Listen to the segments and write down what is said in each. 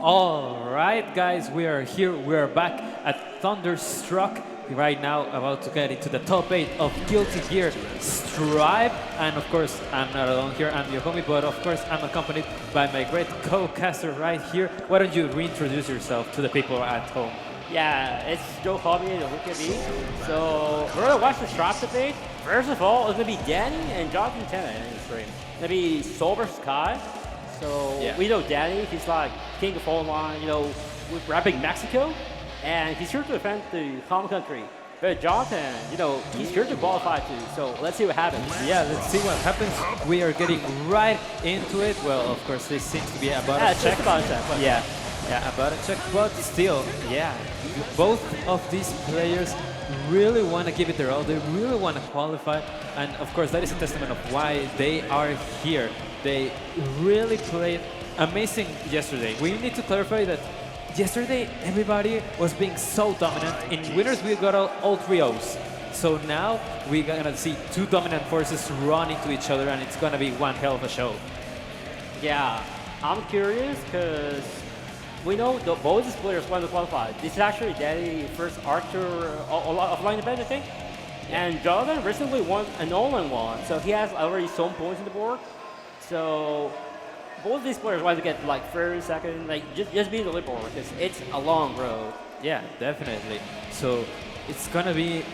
All right, guys, we are here. We are back at Thunderstruck right now, about to get into the top 8 of Guilty Gear Stripe. And of course, I'm not alone here. I'm your homie, but of course, I'm accompanied by my great co-caster right here. Why don't you reintroduce yourself to the people at home? Yeah, it's Joe Hobby and Wicked B. So we're gonna watch the Stripe debate. First of all, it's gonna be Dany and Jonathan Tene in the stream. It's gonna be Soul versus Kai. So we know Dany, he's like king of phone line, you know, with rapping Mexico, and he's here to defend the home country. But Jonathan, you know, he's here to qualify too. So let's see what happens. Yeah, let's see what happens. We are getting right into it. Well, of course, this seems to be about a check. Just about a check. Yeah, about a check, but still, yeah, both of these players really want to give it their all. They really want to qualify, and of course, that is a testament of why they are here. They really played amazing yesterday. We need to clarify that yesterday everybody was being so dominant. In winners, we got all 3 O's. So now we're gonna see 2 dominant forces run into each other, and it's gonna be one hell of a show. Yeah, I'm curious because we know both these players want to qualify. This is actually Dany's first Archer offline event, I think. And Jonathan recently won an all-in one, so he has already some points on the board. So both these players want to get like 30 seconds, like just be the lead board because it's a long road. Yeah, definitely. So it's gonna be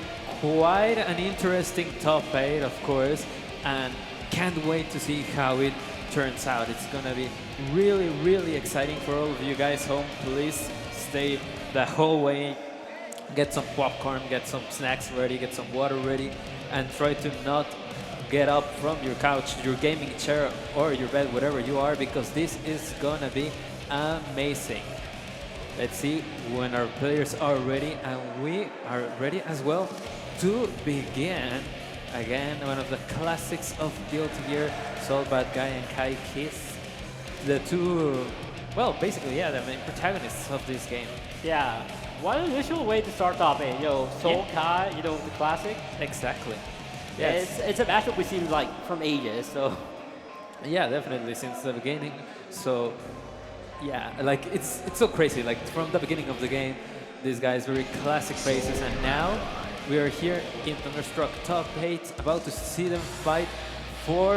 quite an interesting top 8, of course, and can't wait to see how it turns out. It's gonna be really, really exciting for all of you guys home. Please stay the whole way. Get some popcorn, get some snacks ready, get some water ready, and try to not get up from your couch, your gaming chair, or your bed, whatever you are, because this is gonna be amazing. Let's see when our players are ready, and we are ready as well to begin. Again, one of the classics of Guilty Gear, Soul Bad Guy and Kai Kiss. The two, well, basically, yeah, the main protagonists of this game. Yeah, one initial way to start top 8, you know, Soul Kai, you know, the classic. Exactly. Yes. It's a matchup we seen like from ages, so. Yeah, definitely since the beginning. So, yeah, like it's so crazy. Like from the beginning of the game, these guys very classic faces, and now we are here in Thunderstruck top 8, about to see them fight for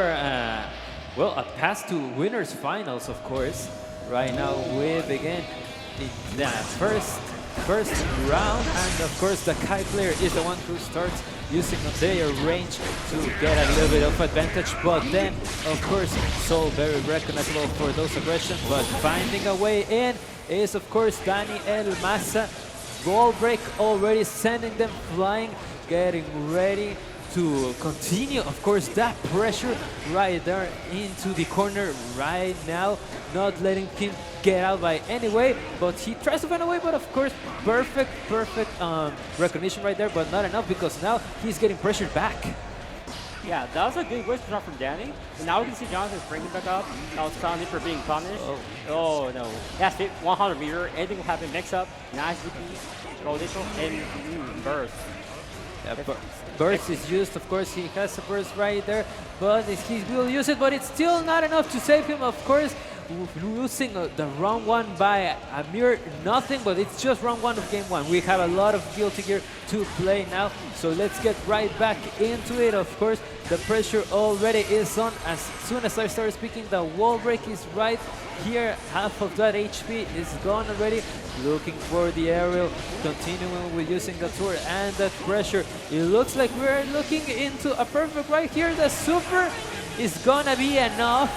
well, a pass to winners finals, of course. Right now we begin in the first round, and of course the Kai player is the one who starts using their range to get a little bit of advantage, but then of course Soul very recognizable for those aggressions, but finding a way in is of course Dany Maza. Ball break already sending them flying, getting ready to continue, of course, that pressure right there into the corner right now, not letting him get out by any way, but he tries to find a way, but of course, perfect recognition right there, but not enough because now he's getting pressured back. Yeah, that was a good way to start from Dany. And now we can see Jonathan's bringing back up. Now it's Tene for being punished. Oh no. That's it, 100 meter, anything will happen, mix up, nice DP, rotation, and burst. Yeah, burst is used, of course, he has a burst right there, but he will use it, but it's still not enough to save him, of course. Losing the round 1 by a mere nothing, but it's just round 1 of game 1. We have a lot of Guilty Gear to play now, so let's get right back into it. Of course, the pressure already is on. As soon as I start speaking, the wall break is right here. Half of that HP is gone already. Looking for the aerial, continuing with using the tour and that pressure. It looks like we're looking into a perfect right here. The super is gonna be enough.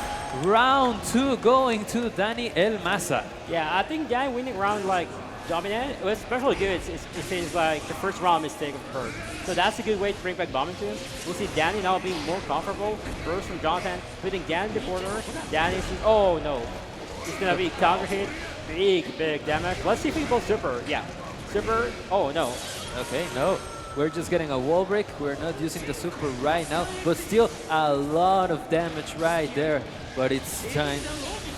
Round 2 going to Dany Maza. Yeah, I think Dany winning round like dominant. It was especially good. It seems like the first round mistake of her. So that's a good way to bring back bombing to him. We'll see Dany now being more comfortable. First from Jonathan, putting Dany in the corner. Dany sees, oh no. It's gonna be counter hit. Big damage. Let's see if we can go super. Yeah. Super. Oh no. Okay, no. We're just getting a wall break. We're not using the super right now, but still a lot of damage right there. But it's time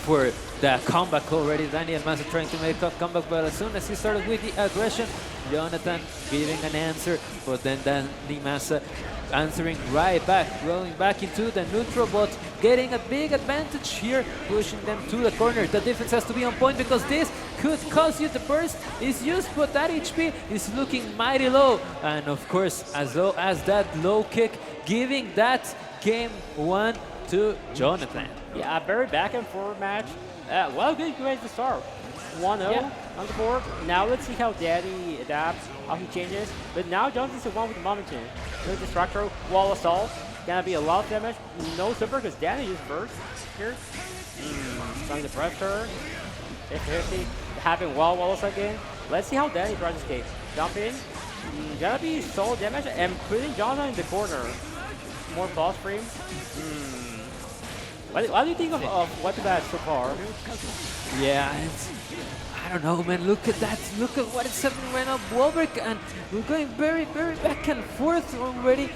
for the comeback already. Dany and Maza trying to make a comeback, but as soon as he started with the aggression, Jonathan giving an answer, but then Dany Maza answering right back, rolling back into the neutral, but getting a big advantage here, pushing them to the corner. The defense has to be on point because this could cause you the burst is used, but that HP is looking mighty low. And of course, as low as that low kick, giving that game 1 to Jonathan. Yeah, a very back and forth match. Well, good way to start. 1-0 on the board. Now let's see how Dany adapts, how he changes. But now Jonathan's the one with the momentum. With the structure, wall assault. Gonna be a lot of damage. No super because Dany just burst here. Trying the pressure. 50-50. Having wall assault again. Let's see how Dany tries to escape. Jump in. Gonna be solid damage and putting Jonathan in the corner. More pulse frames. What do you think of what that so far? Yeah, I don't know, man. Look at that. Look at what is happening right now. Wall break, and we're going very, very back and forth already.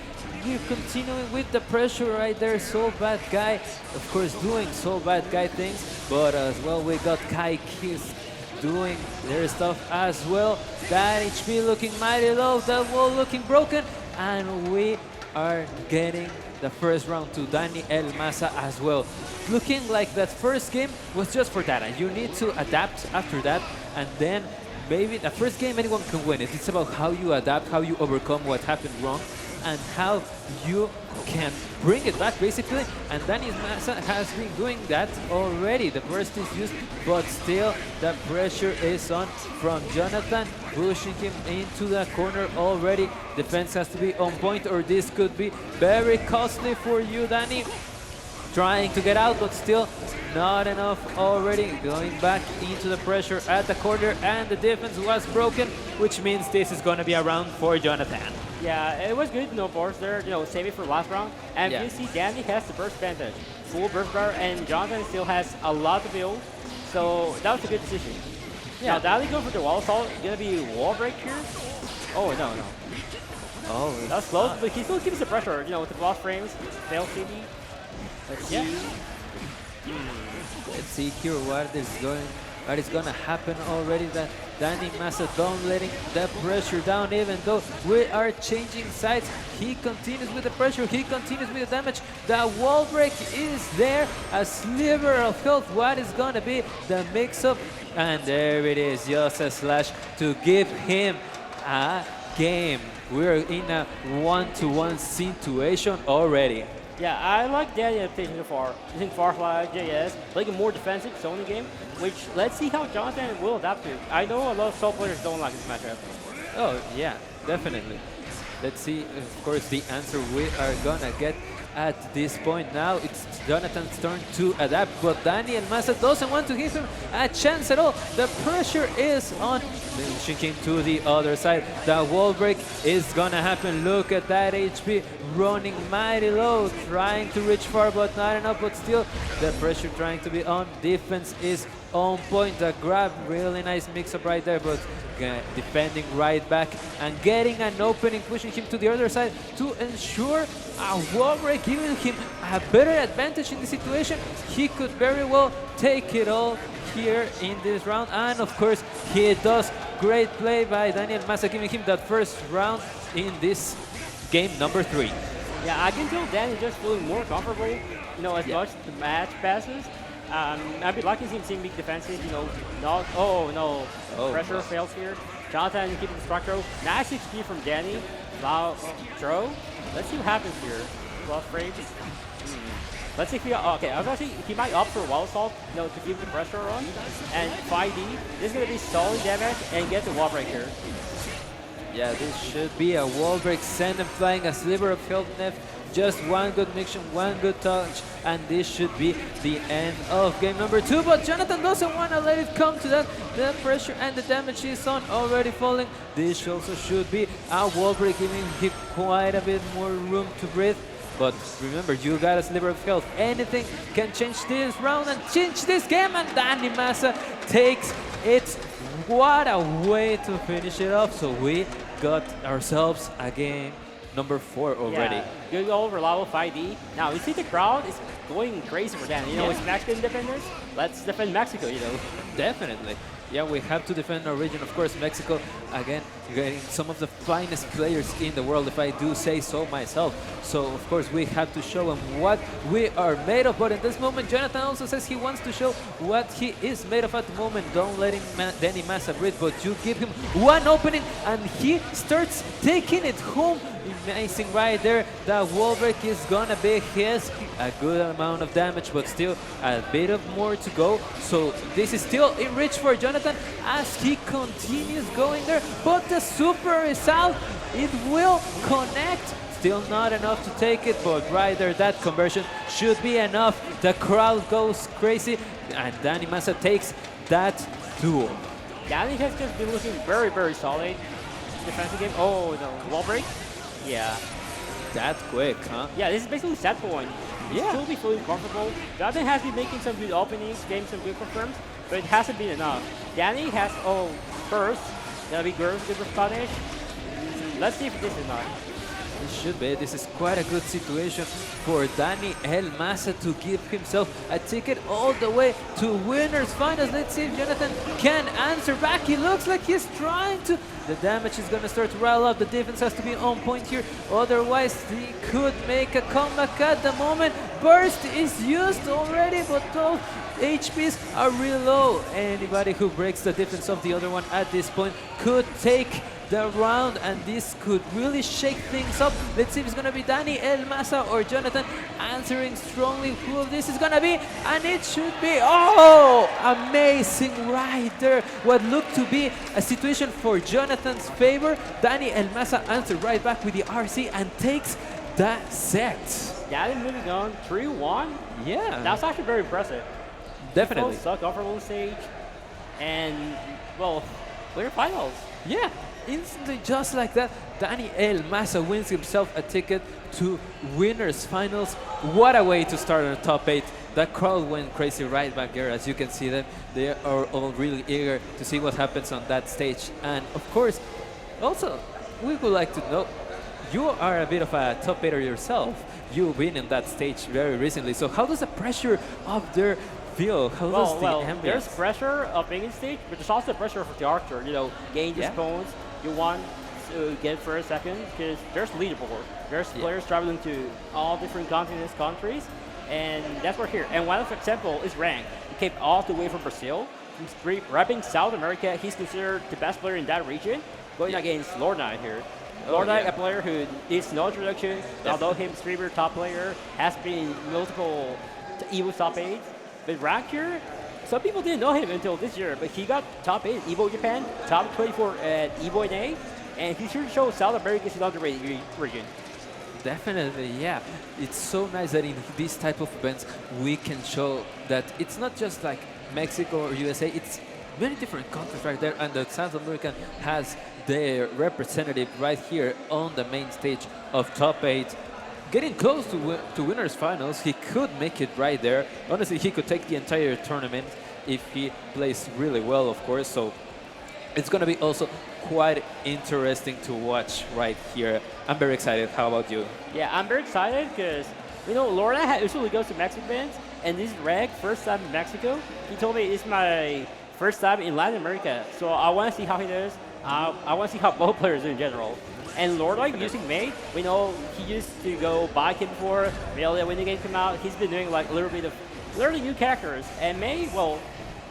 We're continuing with the pressure right there. So bad guy, of course, doing so bad guy things, but as well we got Kai Kiss doing their stuff as well. That HP looking mighty low. That wall looking broken, and we are getting the first round to Dany and Maza as well. Looking like that first game was just for data. You need to adapt after that, and then maybe the first game anyone can win it. It's about how you adapt, how you overcome what happened wrong, and how you can bring it back basically. And Dany Maza has been doing that already. The burst is used, but still the pressure is on from Jonathan, pushing him into the corner already. Defense has to be on point, or this could be very costly for you, Dany. Trying to get out, but still not enough already. Going back into the pressure at the corner, and the defense was broken, which means this is going to be a round for Jonathan. Yeah, it was good, no burst there, save it for last round. And you see Dany has the burst advantage. Full burst bar, and Jonathan still has a lot to build. So that was a good decision. Yeah. Now Dany going for the wall assault. Gonna be wall break here. Oh, no. Oh, that's close, but he still keeps the pressure, with the boss frames. Fail CD. Let's see. Let's see here what is gonna happen already. That Dany Maza don't letting the pressure down, even though we are changing sides. He continues with the pressure, he continues with the damage. The wall break is there, a sliver of health. What is gonna be the mix-up? And there it is, just a slash to give him a game. We're in a 1-to-1 situation already. Yeah, I like Dany adaptation so far. Using Firefly, JS, playing a more defensive zoning game, which let's see how Jonathan will adapt to. I know a lot of solo players don't like this matchup. Oh, yeah, definitely. Let's see, of course, the answer we are gonna get at this point. Now it's Jonathan's turn to adapt, but Dany and Maza doesn't want to give him a chance at all. The pressure is on. Pushing him to the other side. The wall break is gonna happen. Look at that HP running mighty low, trying to reach far, but not enough. But still, the pressure trying to be on. Defense is on point. The grab, really nice mix-up right there, but defending right back and getting an opening, pushing him to the other side to ensure a wall break, giving him a better advantage in the situation. He could very well take it all here in this round, and of course he does. Great play by Dany Maza, giving him that first round in this game number 3. Yeah, I can tell Dany just feeling more comfortable, as much the match passes. I'd be lucky to see him be defensive, not, pressure fails here. Jonathan keeping the structure. Nice XP from Dany. Wow, throw. Let's see what happens here. 12 frames. Let's see if he, okay, I was gonna say he might opt for wall assault, to keep the pressure on. And 5D, this is gonna be solid damage and get the wall break here. Yeah, this should be a wall break. Send him flying, a sliver of health left. Just one good mixture, one good touch, and this should be the end of game number 2. But Jonathan doesn't want to let it come to that. The pressure and the damage is on, already falling. This also should be a wall break, giving him quite a bit more room to breathe. But remember, you got a sliver of health. Anything can change this round and change this game, and Dany Maza takes it. What a way to finish it off. So we got ourselves a game number 4 already. Yeah, good old reliable 5D. Now, you see the crowd is going crazy for them. You know, it's Mexican defenders. Let's defend Mexico, you know. Definitely. Yeah, we have to defend our region. Of course, Mexico, again, getting some of the finest players in the world, if I do say so myself. So, of course, we have to show them what we are made of. But in this moment, Jonathan also says he wants to show what he is made of at the moment. Don't let him Dany Maza breathe, but you give him one opening, and he starts taking it home. Amazing right there. That wall break is gonna be his. A good amount of damage, but still a bit of more to go. So this is still in reach for Jonathan as he continues going there. But the super is out. It will connect. Still not enough to take it, but right there, that conversion should be enough. The crowd goes crazy, and Dany Maza takes that duel. Dany has just been looking very, very solid. Defensive game. Oh, no. Wall break? Yeah. That quick, huh? Yeah, this is basically set point. Yeah. Still be feeling comfortable. Jonathan has been making some good openings, getting some good confirms, but it hasn't been enough. Dany has, first, that'll be good with punish. Let's see if this is not. It should be. This is quite a good situation for Dany Maza to give himself a ticket all the way to winners finals. Let's see if Jonathan can answer back. He looks like he's trying to. The damage is going to start to rile up. The defense has to be on point here. Otherwise, he could make a comeback at the moment. Burst is used already, but those HPs are real low. Anybody who breaks the defense of the other one at this point could take the round, and this could really shake things up. Let's see if it's gonna be Dany Maza or Jonathan answering strongly who this is gonna be, and it should be, amazing right there. What looked to be a situation for Jonathan's favor, Dany Maza answered right back with the RC and takes that set. Yeah, they're moving on 3-1. Yeah. That's actually very impressive. Definitely. Both suck comfortable on stage, and, well, clear finals. Yeah. Instantly, just like that, Dany Maza wins himself a ticket to winners finals. What a way to start on the top 8. That crowd went crazy right back there. As you can see them, they are all really eager to see what happens on that stage. And of course, also, we would like to know, you are a bit of a top 8er yourself. You've been in that stage very recently. So how does the pressure up there feel? How does the ambience? There's pressure of being in stage, but there's also pressure for the archer, you know, gain these points. You want to get first, second, because there's leaderboard. There's players traveling to all different continents, countries, and that's where here. And one example is rank. He came all the way from Brazil. He's repping South America. He's considered the best player in that region, going against Lord Knight here. Lord Knight, a player who needs no introduction, although him streamer top player, has been multiple EVO top 8. But rank here, some people didn't know him until this year, but he got top 8 in EVO Japan, top 24 at EVO NA, and he should show South America's underrated region. Definitely, yeah. It's so nice that in these type of events we can show that it's not just like Mexico or USA, it's many different countries right there, and the South American has their representative right here on the main stage of top 8. Getting close to winners finals, he could make it right there. Honestly, he could take the entire tournament if he plays really well, of course. So it's going to be also quite interesting to watch right here. I'm very excited. How about you? Yeah, I'm very excited because, you know, Lorna usually goes to Mexican events, and this is Reg, first time in Mexico. He told me it's my first time in Latin America, so I want to see how he does. I want to see how both players do in general. And Lord, like using May, we know he used to go bike it before. When the game came out, he's been doing like a little bit of learning new characters. And May, well,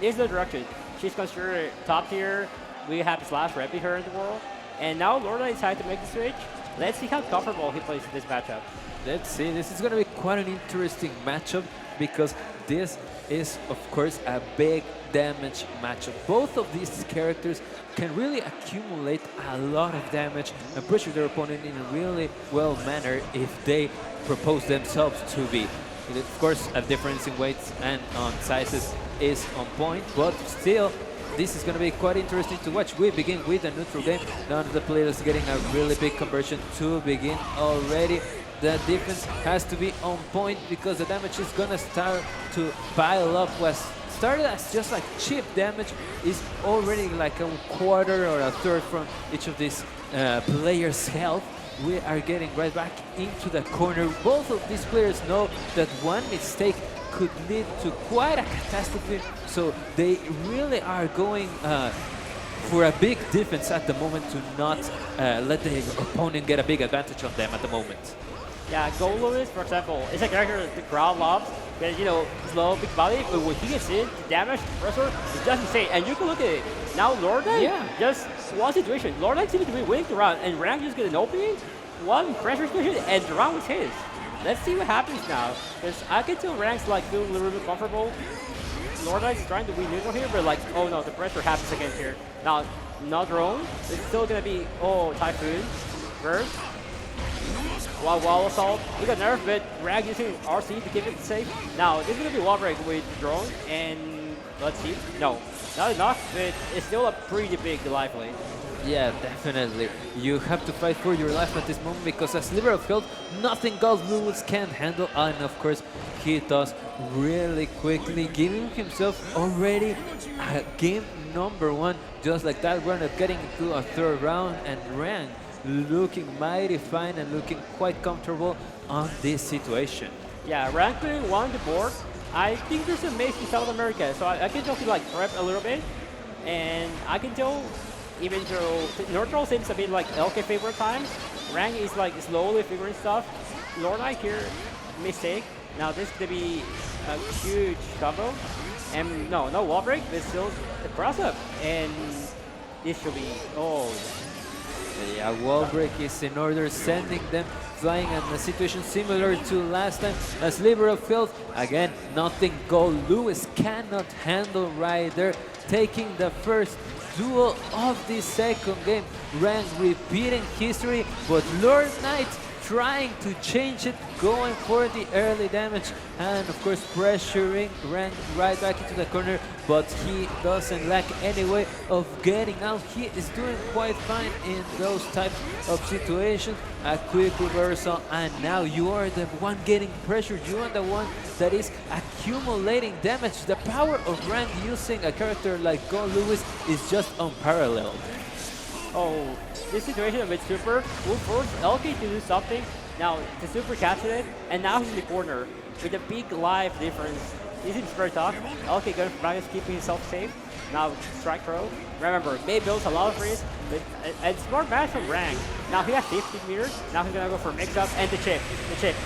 there's no direction. She's considered top tier. We have Slash repping her in the world. And now Lord decided to make the switch. Let's see how comfortable he plays in this matchup. Let's see. This is going to be quite an interesting matchup because this is, of course, a big damage matchup. Both of these characters can really accumulate a lot of damage and pressure their opponent in a really well manner if they propose themselves to be. Of course, a difference in weights and on sizes is on point, but still, this is going to be quite interesting to watch. We begin with a neutral game. None of the players getting a really big conversion to begin already. The defense has to be on point because the damage is going to start to pile up. Was started as just like cheap damage is already like a quarter or a third from each of these player's health, we are getting right back into the corner. Both of these players know that one mistake could lead to quite a catastrophe, so they really are going for a big defense at the moment to not let the opponent get a big advantage on them at the moment. Yeah, Go Lewis, for example, is a character that the crowd loves. Because, you know, slow, big body, but when he gets in, the damage, pressure, is just insane. And you can look at it. Now, Lordite, just one situation. Lordite seems to be winning the round, and Rank just get an opening, one pressure situation, and the round was his. Let's see what happens now. Because I can tell Rank's like feeling a little bit comfortable. Lordite's trying to win neutral here, but like, oh no, the pressure happens again here. Now, not drone. It's still gonna be, oh, Typhoon. Burst. Wall assault. We got nerf, but Rag using RC to keep it safe. Now, this is gonna be wall break with drone, and let's see. No, not enough, but it's still a pretty big life lane. Yeah, definitely. You have to fight for your life at this moment because as Sliver of Health, nothing God Lewis can handle. And of course, he does really quickly, giving himself already a game number 1. Just like that, we're not getting into a third round, and Rang looking mighty fine and looking quite comfortable on this situation. Yeah, Rank won the board. I think there's a mace in South America, so I can tell he like prep a little bit, and I can tell even though neutral seems a bit like LK favorite times, Rank is like slowly figuring stuff. Lordite here, mistake. Now this could be a huge combo, and no wall break, but still a cross up, and this should be Yeah, wall break is in order, sending them flying in a situation similar to last time. A Sliver of Health, again, nothing Go Lewis cannot handle right there, taking the first duel of the second game. Rank repeating history, but Lordite trying to change it, going for the early damage, and of course pressuring Rank right back into the corner, but he doesn't lack any way of getting out. He is doing quite fine in those types of situations. A quick reversal, and now you are the one getting pressured. You are the one that is accumulating damage. The power of Rank using a character like Go Lewis is just unparalleled. Oh, this situation with Super will force LK to do something. Now, the Super captured it, and now he's in the corner with a big life difference. This is very tough. LK going for Magnus, keeping himself safe. Now, Strike Throw. Remember, May builds a lot of freeze, but a smart match from Rank. Now he has 50 meters. Now he's gonna go for mix-up and the chip.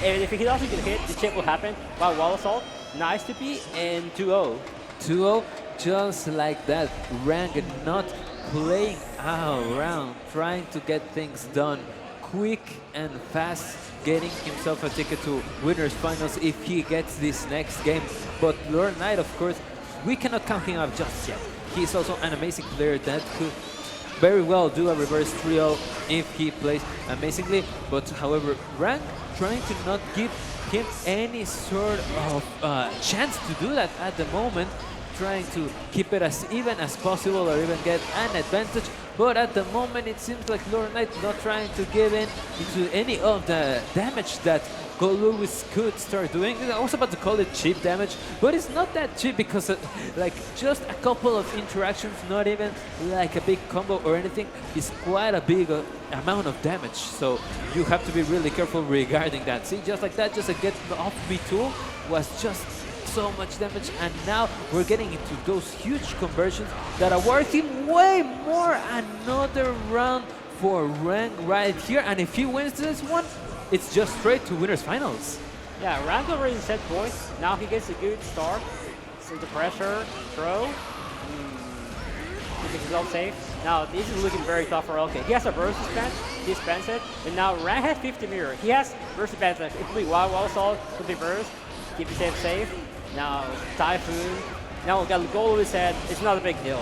And if he doesn't get hit, the chip will happen by wall assault. Nice to be, and 2-0. 2-0, just like that. Rank not playing around, trying to get things done quick and fast, getting himself a ticket to winners finals if he gets this next game. But Lordite, of course, we cannot count him out just yet. He's also an amazing player that could very well do a reverse 3-0 if he plays amazingly. But however, Rank trying to not give him any sort of chance to do that at the moment, trying to keep it as even as possible or even get an advantage. But at the moment, it seems like Lordite not trying to give in into any of the damage that Go Lewis could start doing. I was about to call it cheap damage, but it's not that cheap because like just a couple of interactions, not even like a big combo or anything, is quite a big amount of damage. So you have to be really careful regarding that. See, just like that, just a get off B2 was just so much damage, and now we're getting into those huge conversions that are worth him way more. Another round for Rank right here, and if he wins this one, it's just straight to winners finals. Yeah, Rank already set points. Now he gets a good start. So the pressure, throw. Keeping himself safe. Now this is looking very tough for LK. He has a burst dispense, he spends it, and now Rank has 50 meter. He has burst dispense. It could be wall assault, could be burst. Keep himself safe. Now Typhoon. Now we got Go Lewis head. It's not a big deal.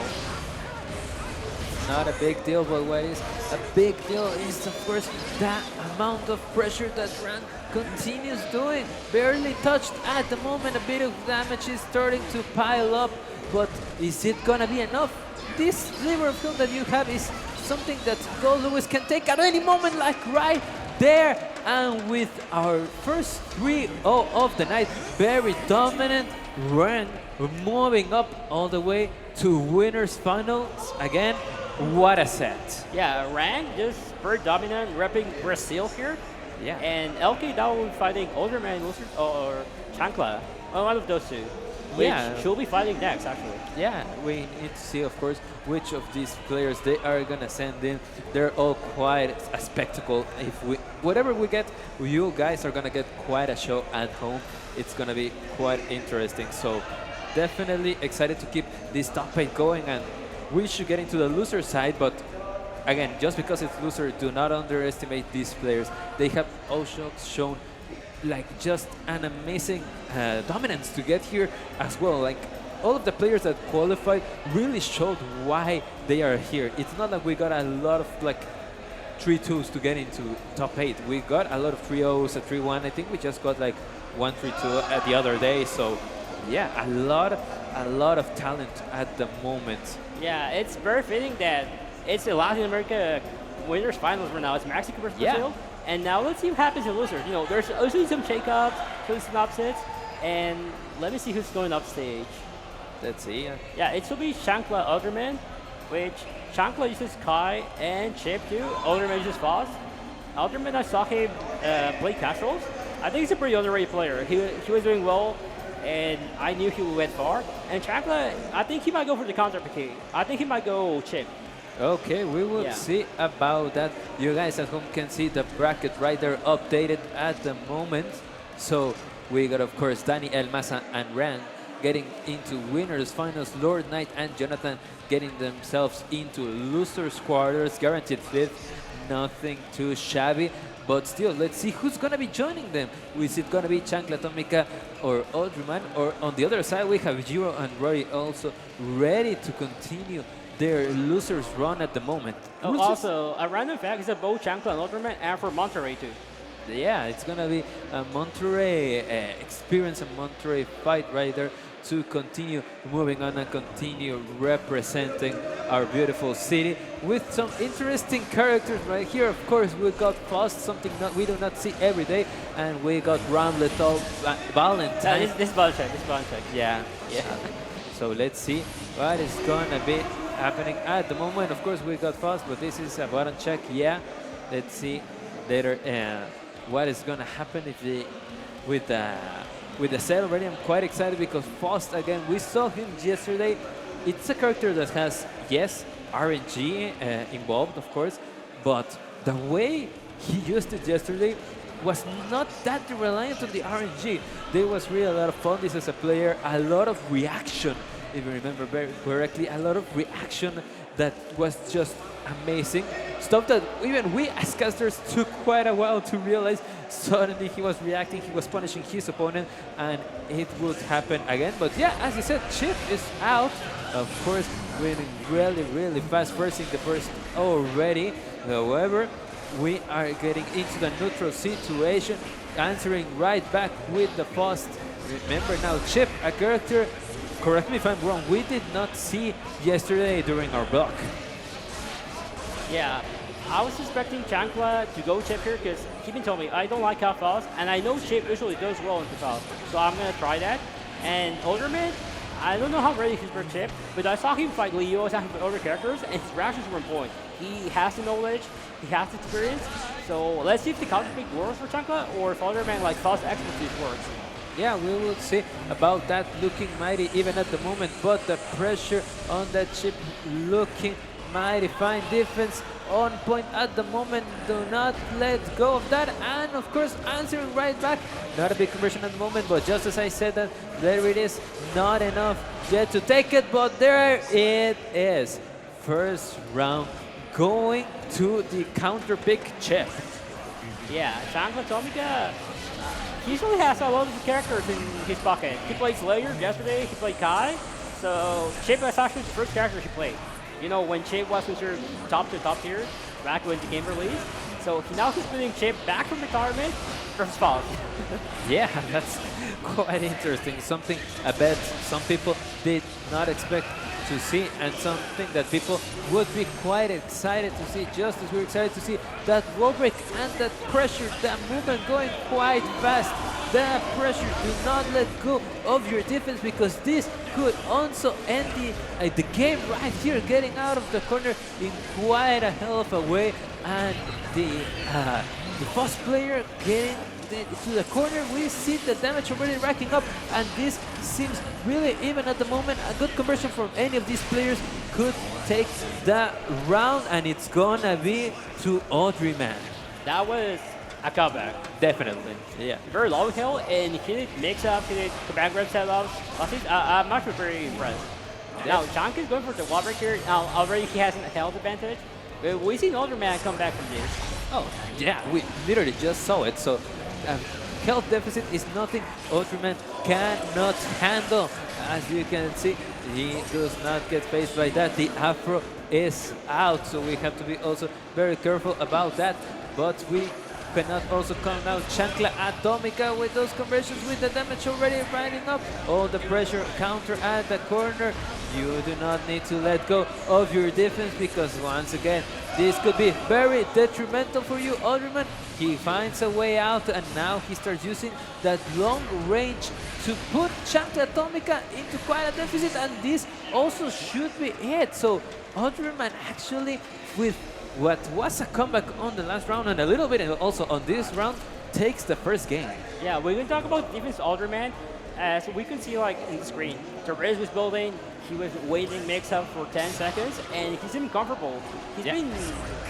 Not a big deal, but what is a big deal is, of course, that amount of pressure that Rank continues doing. Barely touched at the moment. A bit of damage is starting to pile up, but is it gonna be enough? This Sliver of Health that you have is something that Go Lewis can take at any moment, like right there. And with our first 3-0 of the night, very dominant, Rank moving up all the way to winners finals again. What a set. Yeah, Rank just very dominant, repping Brazil here. Yeah. And LK now will be fighting Odriman or Chancla, one of those two. Which she'll be fighting next, actually. Yeah, we need to see, of course, which of these players they are gonna send in. They're all quite a spectacle. Whatever we get, you guys are gonna get quite a show at home. It's gonna be quite interesting. So definitely excited to keep this top 8 going, and we should get into the loser side. But again, just because it's loser, do not underestimate these players. They have also shown like just an amazing dominance to get here as well. Like all of the players that qualified really showed why they are here. It's not like we got a lot of like 3-2s to get into top 8. We got a lot of 3-0s, a 3-1. I think we just got like 1-3-2 at the other day. So yeah, a lot of talent at the moment. Yeah, it's very fitting that it's the Latin America winners finals right now. It's Mexico versus Brazil. And now let's see what happens in losers. You know, there's usually some shake-ups, some upsets, and let me see who's going up stage. Let's see. Yeah, it will be Chancla Odriman, which Chancla uses Kai and Chip too. Odriman uses Foss. Odriman, I saw him play Casuals. I think he's a pretty underrated player. He was doing well, and I knew he went far. And Chancla, I think he might go for the counter pick. I think he might go Chip. Okay, we will see about that. You guys at home can see the bracket right there updated at the moment. So we got, of course, Dany, Maza, and Ran getting into winners finals. Lord Knight and Jonathan getting themselves into losers quarters, guaranteed 5th. Nothing too shabby. But still, let's see who's going to be joining them. Is it going to be Chancla, Atomica, or Odriman? Or on the other side, we have Yiro and Roddy also ready to continue their losers run at the moment. Oh, also, a random fact is that both Chancla and Odriman are for Monterrey too. Yeah, it's going to be a Monterrey experience, a Monterrey fight right there to continue moving on and continue representing our beautiful city with some interesting characters right here. Of course, we got Faust, something we do not see every day, and we got Ram Lethal Valentine. This Valentine, Yeah. So let's see what is going to be happening at the moment. Of course, we got Faust, but this is a button check. Yeah, let's see later what is going to happen with the set already. I'm quite excited because Faust, again, we saw him yesterday. It's a character that has, yes, RNG involved, of course, but the way he used it yesterday was not that reliant on the RNG. There was really a lot of fun. This as a player, a lot of reaction. If you remember very correctly, a lot of reaction that was just amazing. Stuff that even we as casters took quite a while to realize. Suddenly he was reacting, he was punishing his opponent, and it would happen again. But yeah, as you said, Chip is out. Of course, winning really, really fast, first in the first already. However, we are getting into the neutral situation, answering right back with the Faust. Remember now, Chip, a character, correct me if I'm wrong, we did not see yesterday during our block. Yeah, I was expecting Chancla to go Chip here because Keepin told me I don't like how Faust, and I know Chip usually does well into Faust, so I'm going to try that. And Odriman, I don't know how ready he's for Chip, but I saw him fight Leo, I saw him fight other characters, and his reactions were on point. He has the knowledge, he has the experience, so let's see if the counter pick works for Chancla or if Odriman like Faust expertise works. Yeah, we will see about that, looking mighty even at the moment, but the pressure on that Chip looking mighty fine. Defense on point at the moment. Do not let go of that. And of course, answering right back. Not a big conversion at the moment, but just as I said that, there it is. Not enough yet to take it, but there it is. First round going to the counter pick Chip. Yeah, Chancla Atomica, he usually has a lot of characters in his pocket. He played Slayer yesterday, he played Kai. So Chip was actually the first character he played. You know, when Chip was considered top tier, back when the game released. So now he's putting Chip back from retirement versus Faust. Yeah, that's quite interesting. Something I bet some people did not expect to see, and something that people would be quite excited to see, just as we're excited to see that wall break and that pressure, that movement going quite fast. That pressure, do not let go of your defense, because this could also end the game right here, getting out of the corner in quite a hell of a way. and the first player getting to the corner. We see the damage already racking up, and this seems really even at the moment. A good conversion from any of these players could take the round, and it's gonna be to Odriman. That was a comeback. Definitely, yeah. Very long hill, and he did mix-up, he did command grab setups. I'm actually very impressed. Now, Chunk is going for the wall break here. Now, already he has a health advantage. But we see Odriman come back from this. Oh, yeah, we literally just saw it. So, health deficit is nothing Odriman cannot handle. As you can see, he does not get faced by that. The Afro is out, so we have to be also very careful about that. But we cannot also come out Chancla Atomica with those conversions, with the damage already riding up. All the pressure counter at the corner. You do not need to let go of your defense, because once again, this could be very detrimental for you, Odriman. He finds a way out, and now he starts using that long range to put Chancla Atomica into quite a deficit, and this also should be it. So Odriman actually, with what was a comeback on the last round and a little bit also on this round, takes the first game. Yeah, we're going to talk about defense Odriman. As we can see, like in the screen, Therese was building, he was waiting mix-up for 10 seconds, and he's been comfortable. He's been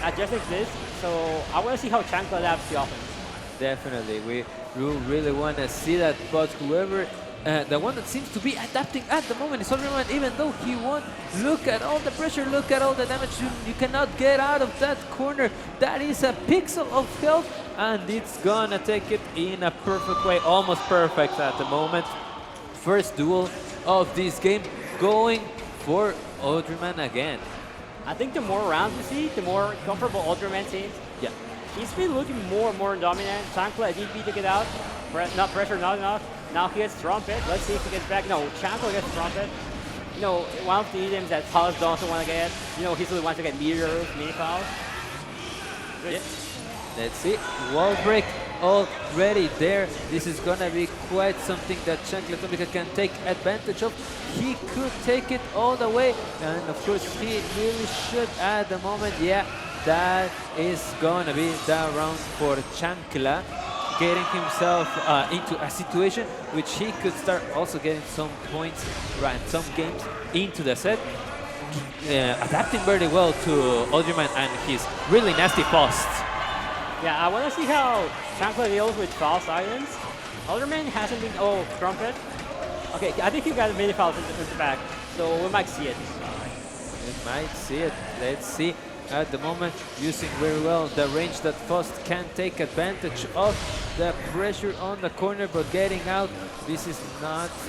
adjusting this, so I want to see how Chancla adapts the offense. Definitely, we really want to see that, but whoever, the one that seems to be adapting at the moment is Odriman, even though he won't. Look at all the pressure, look at all the damage. You cannot get out of that corner. That is a pixel of health, and it's gonna take it in a perfect way, almost perfect at the moment. First duel of this game going for Odriman again. I think the more rounds we see, the more comfortable Odriman seems. Yeah. He's been looking more and more dominant. Chancla DP to get out. Not pressure, not enough. Now he gets Trumpet. Let's see if he gets back. No, Chancla gets Trumpet. You know, one of the items that Paulus doesn't want to get. You know, he really wants to get meteors, mini fouls. Yeah. Let's see. Wall break already there. This is gonna be quite something that Chancla Atomica can take advantage of. He could take it all the way, and of course he really should at the moment. Yeah, that is gonna be the round for Chancla, getting himself into a situation which he could start also getting some points, right, some games into the set. Adapting very well to Odriman and his really nasty posts. Yeah, I want to see how Chancla deals with false items. Odriman hasn't been... Oh, Trumpet. Okay, I think he got a mini foul in the back, so we might see it. We might see it. Let's see. At the moment, using very well the range that Faust can take advantage of the pressure on the corner, but getting out, this is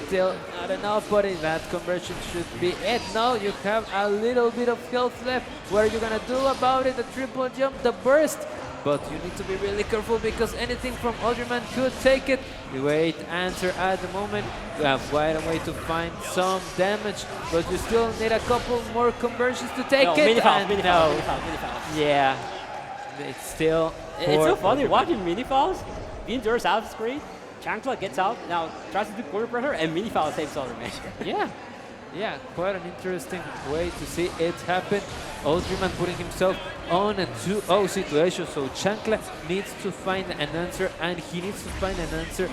still not enough, but that conversion should be it. Now you have a little bit of health left. What are you gonna do about it? The triple jump, the burst. But you need to be really careful, because anything from Odriman could take it. The wait answer at the moment. You have quite a way to find some damage, but you still need a couple more conversions to take it. Mini fouls. Yeah, it's still. It's so funny watching mini fouls. Endures out of screen. Chancla gets out. Now tries to do quarter pressure, and mini foul saves Odriman. Yeah, quite an interesting way to see it happen. Odriman putting himself on a 2-0 situation, so Chancla needs to find an answer, and he needs to find an answer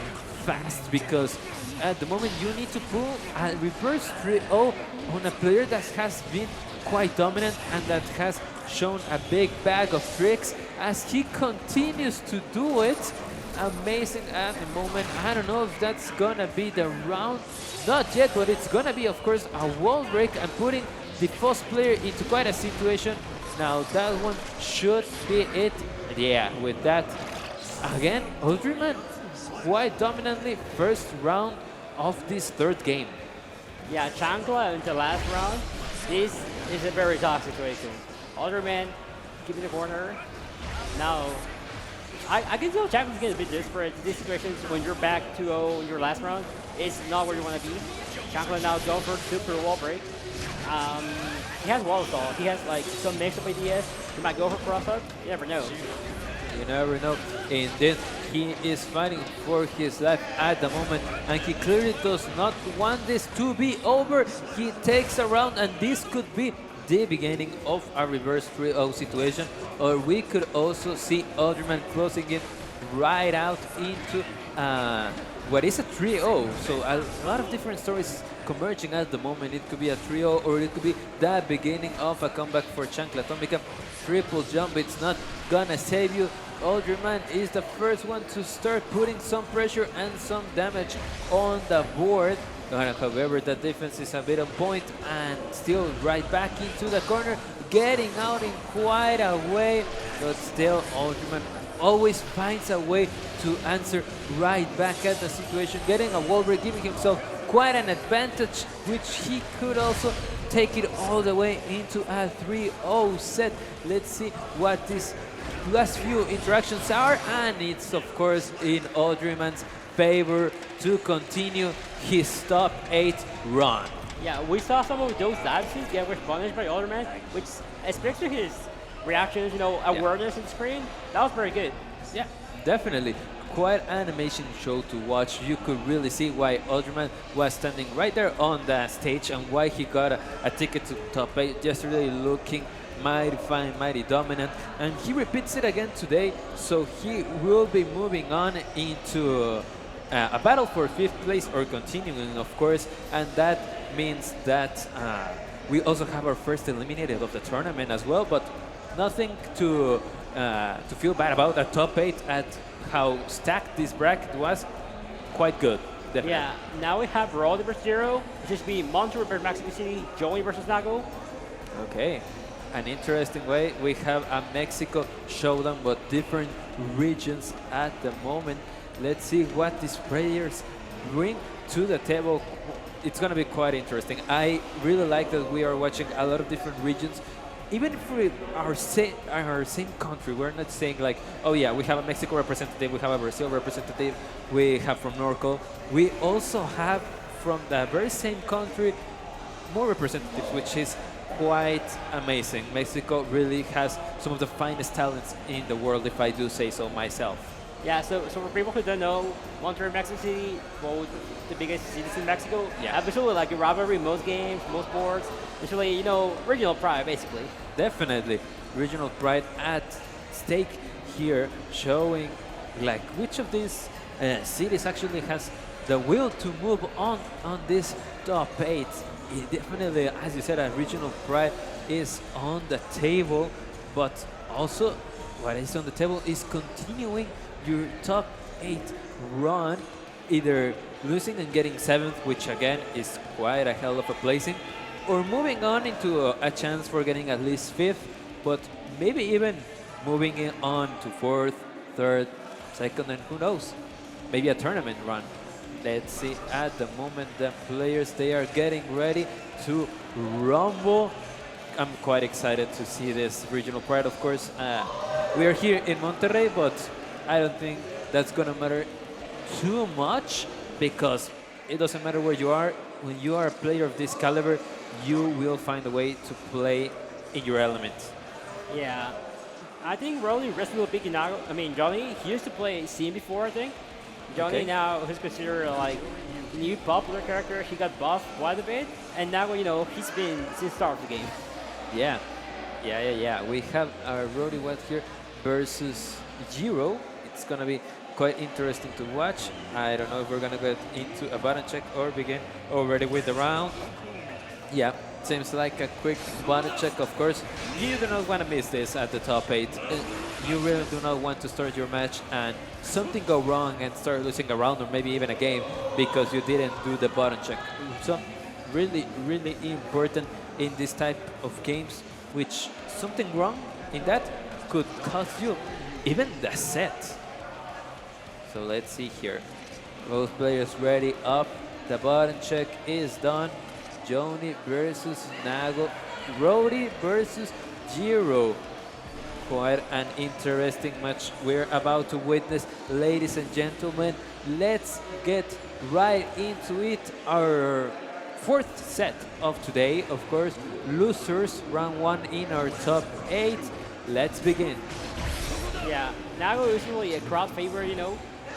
fast, because at the moment you need to pull a reverse 3-0 on a player that has been quite dominant and that has shown a big bag of tricks. As he continues to do it, amazing at the moment. I don't know if that's gonna be the round. Not yet, but it's gonna be, of course, a wall break and putting the first player into quite a situation. Now that one should be it. Yeah, with that, again, Odriman quite dominantly first round of this third game. Yeah, Chancla in the last round. This is a very tough situation. Odriman keeping the corner. Now, I can tell Chancla's getting a bit desperate. These situations when you're back 2-0 in your last round, it's not where you want to be. Chancla now going for super wall break. He has wall stall. He has like some mix-up ideas. He might go for cross-up. You never know. You never know. Indeed, he is fighting for his life at the moment, and he clearly does not want this to be over. He takes a round, and this could be the beginning of a reverse 3-0 situation, or we could also see Odriman closing it right out into what is a 3-0. So a lot of different stories converging at the moment. It could be a 3-0, or it could be the beginning of a comeback for Chancla Atomica. Triple jump, it's not gonna save you. Odriman is the first one to start putting some pressure and some damage on the board. However, the defense is a bit on point, and still right back into the corner, getting out in quite a way, but still Odriman always finds a way to answer right back at the situation, getting a wall break, giving himself quite an advantage, which he could also take it all the way into a 3-0 set. Let's see what these last few interactions are, and it's of course in Odriman's favor to continue his top 8 run. Yeah, we saw some of those damages get punished by Odriman, which, especially his reactions, awareness on screen, that was very good. Yeah, definitely. Quite an amazing show to watch. You could really see why Odriman was standing right there on the stage and why he got a ticket to top 8 yesterday, looking mighty fine, mighty dominant, and he repeats it again today, so he will be moving on into a battle for 5th place, or continuing, of course, and that means that we also have our first eliminated of the tournament as well, but nothing to feel bad about. A top 8 at how stacked this bracket was, quite good. Definitely. Yeah, now we have Roddy versus Yiro. It's just be Monterey versus Mexico City, Joey versus Nago. Okay, an interesting way. We have a Mexico showdown, but different regions at the moment. Let's see what these players bring to the table. It's going to be quite interesting. I really like that we are watching a lot of different regions. Even if we are our same country, we're not saying like, oh yeah, we have a Mexico representative, we have a Brazil representative, we have from Norco. We also have from the very same country more representatives, which is quite amazing. Mexico really has some of the finest talents in the world, if I do say so myself. Yeah, so for people who don't know, Monterrey, Mexico City, the biggest cities in Mexico. Yeah. Visually like a rivalry, most games, most boards. It's really, regional pride, basically. Definitely. Regional pride at stake here, showing like which of these cities actually has the will to move on this top 8. It definitely, as you said, a regional pride is on the table, but also what is on the table is continuing your top 8 run, either losing and getting 7th, which again is quite a hell of a placing, or moving on into a chance for getting at least 5th, but maybe even moving it on to 4th, 3rd, 2nd, and who knows, maybe a tournament run. Let's see. At the moment, the players, they are getting ready to rumble. I'm quite excited to see this regional pride. Of course, we are here in Monterrey, but I don't think that's going to matter too much, because it doesn't matter where you are. When you are a player of this caliber, you will find a way to play in your element. Yeah. I think Roddy wrestled with Big Nago. I mean, Johnny, he used to play Scene before, I think. Johnny now is considered like new popular character. He got buffed quite a bit, and now he's been since start of the game. Yeah. We have Roddy White here versus Yiro. It's gonna be quite interesting to watch. I don't know if we're gonna get into a button check or begin already with the round. Yeah, seems like a quick button check. Of course, you do not want to miss this at the top 8. You really do not want to start your match and something go wrong and start losing a round or maybe even a game because you didn't do the button check. So really, really important in this type of games, which something wrong in that could cost you even the set. So let's see here. Both players ready up. The button check is done. Johnny versus Nago. Roddy versus Yiro. Quite an interesting match we're about to witness, ladies and gentlemen. Let's get right into it. Our 4th set of today, of course, losers round 1 in our top 8. Let's begin. Yeah, Nago is usually a crowd favorite,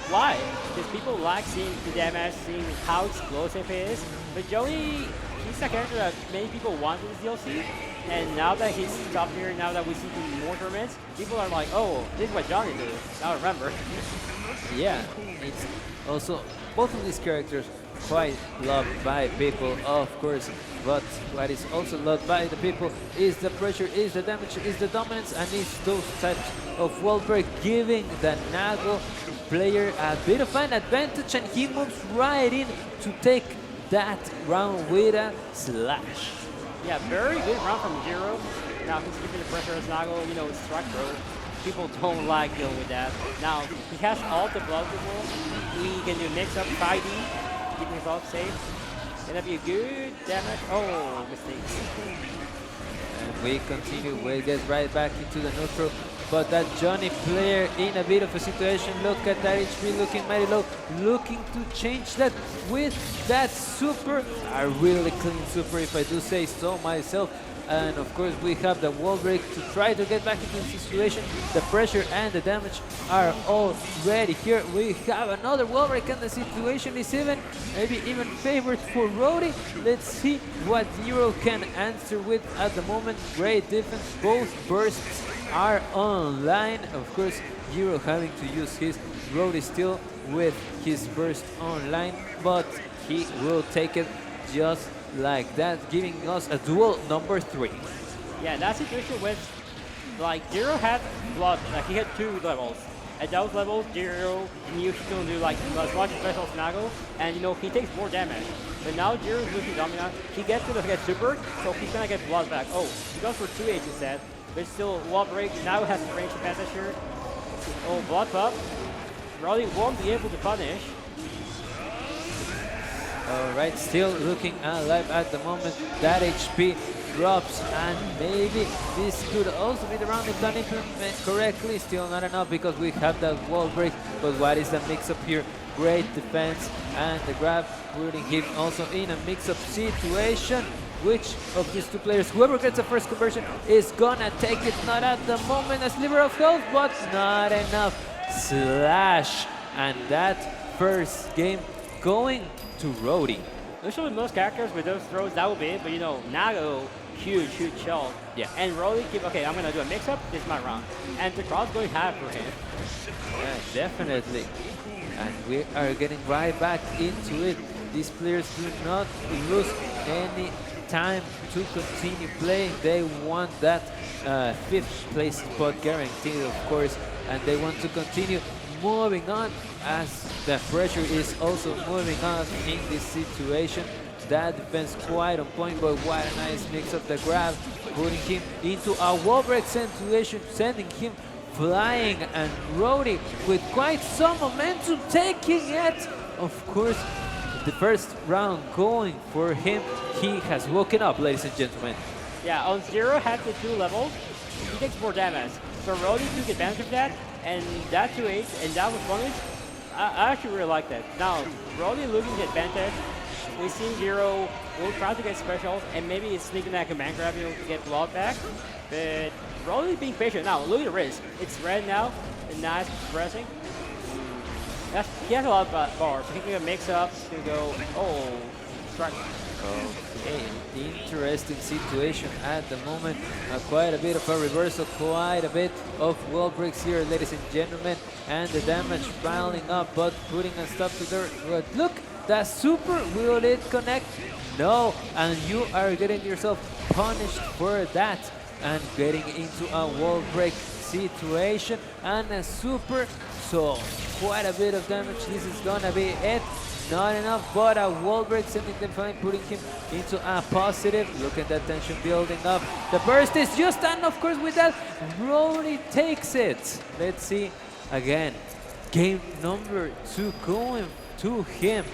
Why? Because people like seeing the damage, seeing how explosive he is. But Joey, he's a character that many people want in this DLC. And now that he's top here, now that we see him in more tournaments, people are like, oh, this is what Johnny did. Now remember. Yeah, it's also both of these characters quite loved by people, of course, but what is also loved by the people is the pressure, is the damage, is the dominance, and is those types of wall break, giving the Nago player a bit of an advantage, and he moves right in to take that round with a slash. Yeah, very good round from Yiro. Now he's keeping the pressure as Nago, you know, it's strike throw. People don't like dealing with that. Now he has all the blood before. He can do mix up 5D, keeping himself safe. Gonna be a good damage. Oh, mistake. And we continue, we get right back into the neutral, but that Johnny player in a bit of a situation. Look at that HP looking mighty low, looking to change that with that super, a really clean super if I do say so myself. And of course we have the wall break to try to get back into the situation. The pressure and the damage are already here. We have another wall break and the situation is maybe even favored for Roddy. Let's see what Yiro can answer with at the moment. Great defense, both bursts are online. Of course Yiro having to use his, Roddy still with his burst online, but he will take it just like that, giving us a duel number 3. Yeah, that situation with, like, Yiro had blood, like he had 2 levels. At those levels, Yiro knew he couldn't do like as much special as Nago, and you know, he takes more damage. But now Jiro's losing dominant, he gets to get super, so he's gonna get blood back. Oh, he goes for 2H instead, but still wall break, now has range advantage here. Oh, blood pop. Roddy won't be able to punish. Alright, still looking alive at the moment. That HP drops, and maybe this could also be the round if done implement correctly. Still not enough because we have that wall break. But what is the mix-up here? Great defense and the grab, putting him also in a mix-up situation. Which of these two players, whoever gets the first conversion, is gonna take it? Not at the moment, a sliver of health, but not enough. Slash, and that first game going to Roddy. Usually most characters with those throws, that would be it, but you know, Nago, huge shell. Yeah. And Roddy keep, okay, I'm gonna do a mix-up, this is my round. And the crowd's going hard for him. Yeah, definitely. And we are getting right back into it. These players do not lose any time to continue playing. They want that 5th place spot guaranteed, of course, and they want to continue moving on as the pressure is also moving on in this situation. That defense quite on point, but what a nice mix of the grab, putting him into a wall break situation, sending him flying, and Roddy with quite some momentum taking it. Of course, the first round going for him. He has woken up, ladies and gentlemen. Yeah, on Yiro had the 2 levels, he takes more damage. So Roddy took advantage of that, and that 2H, and that was punish. I actually really like that. Now, Roddy losing the advantage. We see Yiro will try to get specials, and maybe it's sneaking that command grab, you know, to get blood back. But Roddy being patient. Now, look at the risk. It's red now, and nice pressing. He has a lot of bars, so he can mix up, he can go, oh, strike. Okay, interesting situation at the moment. Quite a bit of a reversal, quite a bit of wall breaks here, ladies and gentlemen, and the damage piling up, but putting a stop to there. But look, that super, will it connect? No, and you are getting yourself punished for that, and getting into a wall break situation and a super. So quite a bit of damage. This is gonna be it. Not enough, but a wall break, sending them fine, putting him into a positive. Look at that tension building up. The burst is just, and of course with that, Roddy takes it. Let's see again. Game number 2 going to him.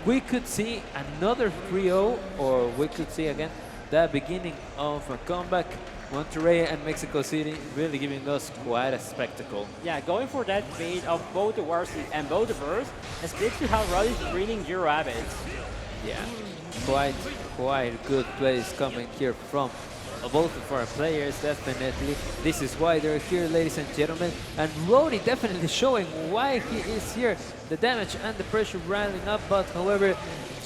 We could see another 3-0, or we could see again the beginning of a comeback. Monterrey and Mexico City really giving us quite a spectacle. Yeah, going for that fade of both the varsity and both the bursts, it speaks to how Roddy's reading Yiro habits. Yeah, quite good plays coming here from both of our players, definitely. This is why they're here, ladies and gentlemen. And Roddy definitely showing why he is here. The damage and the pressure riling up, but however,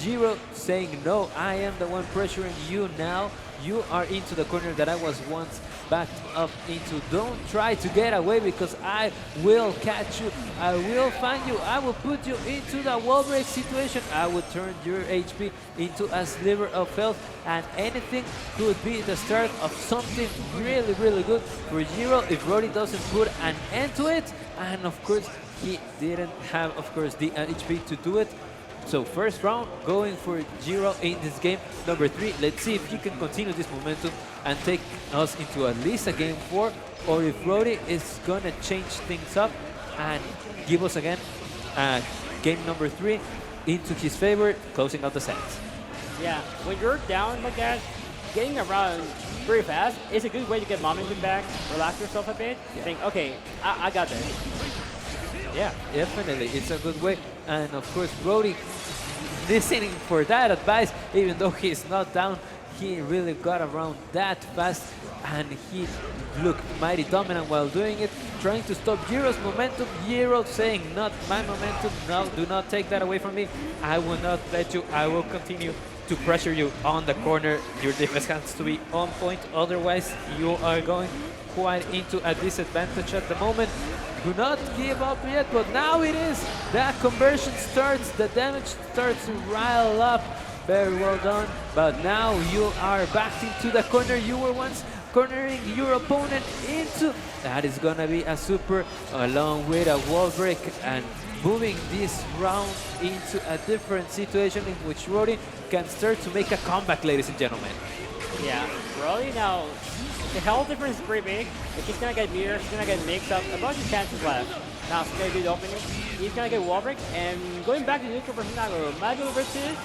Yiro saying, no, I am the one pressuring you now. you are into the corner that I was once backed up into. Don't try to get away because I will catch you. I will find you. I will put you into the wall break situation. I will turn your HP into a sliver of health, and anything could be the start of something really, really good for Yiro if Roddy doesn't put an end to it. And of course, he didn't have, of course, the HP to do it. So first round going for Yiro in this game number 3. Let's see if he can continue this momentum and take us into at least a game 4, or if Roddy is gonna change things up and give us again game number 3 into his favor, closing out the sets. Yeah, when you're down like that, getting around very fast is a good way to get momentum back, relax yourself a bit, think, okay, I got this. Yeah, definitely, it's a good way. And of course, Roddy listening for that advice, even though he's not down, he really got around that fast, and he looked mighty dominant while doing it, trying to stop Yiro's momentum. Yiro saying, not my momentum, no, do not take that away from me. I will not let you, I will continue to pressure you on the corner. Your defense has to be on point, otherwise you are going quite into a disadvantage at the moment. Do not give up yet, but now it is. That conversion starts, the damage starts to rile up. Very well done, but now you are backed into the corner you were once cornering your opponent into. That is gonna be a super, along with a wall break, and moving this round into a different situation in which Roddy can start to make a comeback, ladies and gentlemen. Yeah, Roddy now, the health difference is pretty big. If he's gonna get mirror, he's gonna get mixed up, a bunch of chances left. Now he's gonna do the opening, he's gonna get wall break, and going back to neutral versus Nago, Maza versus,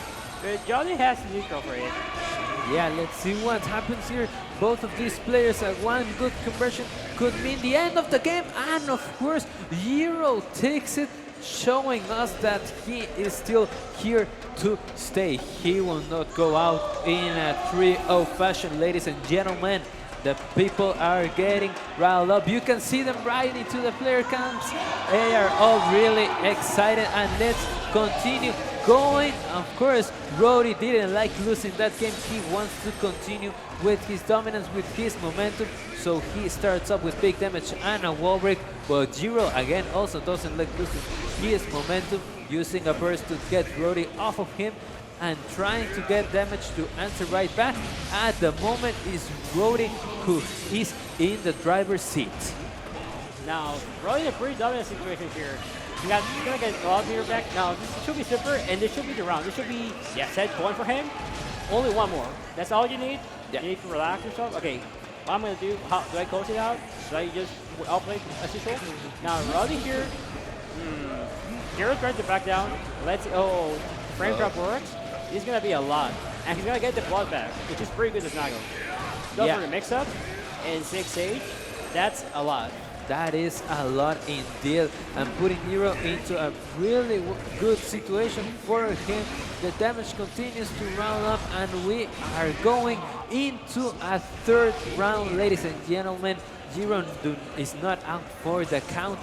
but Johnny has the neutral for it. Yeah, let's see what happens here. Both of these players at one good conversion could mean the end of the game, and of course, Yiro takes it, showing us that he is still here to stay. He will not go out in a 3-0 fashion, ladies and gentlemen. The people are getting riled up. You can see them right into the player camps. They are all really excited, and let's continue going. Of course, Roddy didn't like losing that game. He wants to continue with his dominance, with his momentum. So he starts up with big damage and a wall break. But Yiro, again, also doesn't like losing his momentum, using a burst to get Roddy off of him and trying to get damage to answer right back. At the moment is Roddy, who is in the driver's seat. Now, Roddy in a pretty dominant situation here. He's gonna get a lot of meter back. Now, this should be super, and this should be the round. This should be, set point for him. Only one more. That's all you need. Yeah. You need to relax yourself. Okay, what I'm gonna do, how do I close it out? Do I just outplay as usual? Now, Roddy here, Yiro's trying to back down. Let's, frame drop works. He's gonna be a lot. And he's gonna get the blood back, which is pretty good as Nago. Go for the mix-up, and 6 Sage, that's a lot. That is a lot indeed, and putting Yiro into a really good situation for him. The damage continues to round up, and we are going into a 3rd round, ladies and gentlemen. Yiro is not out for the count,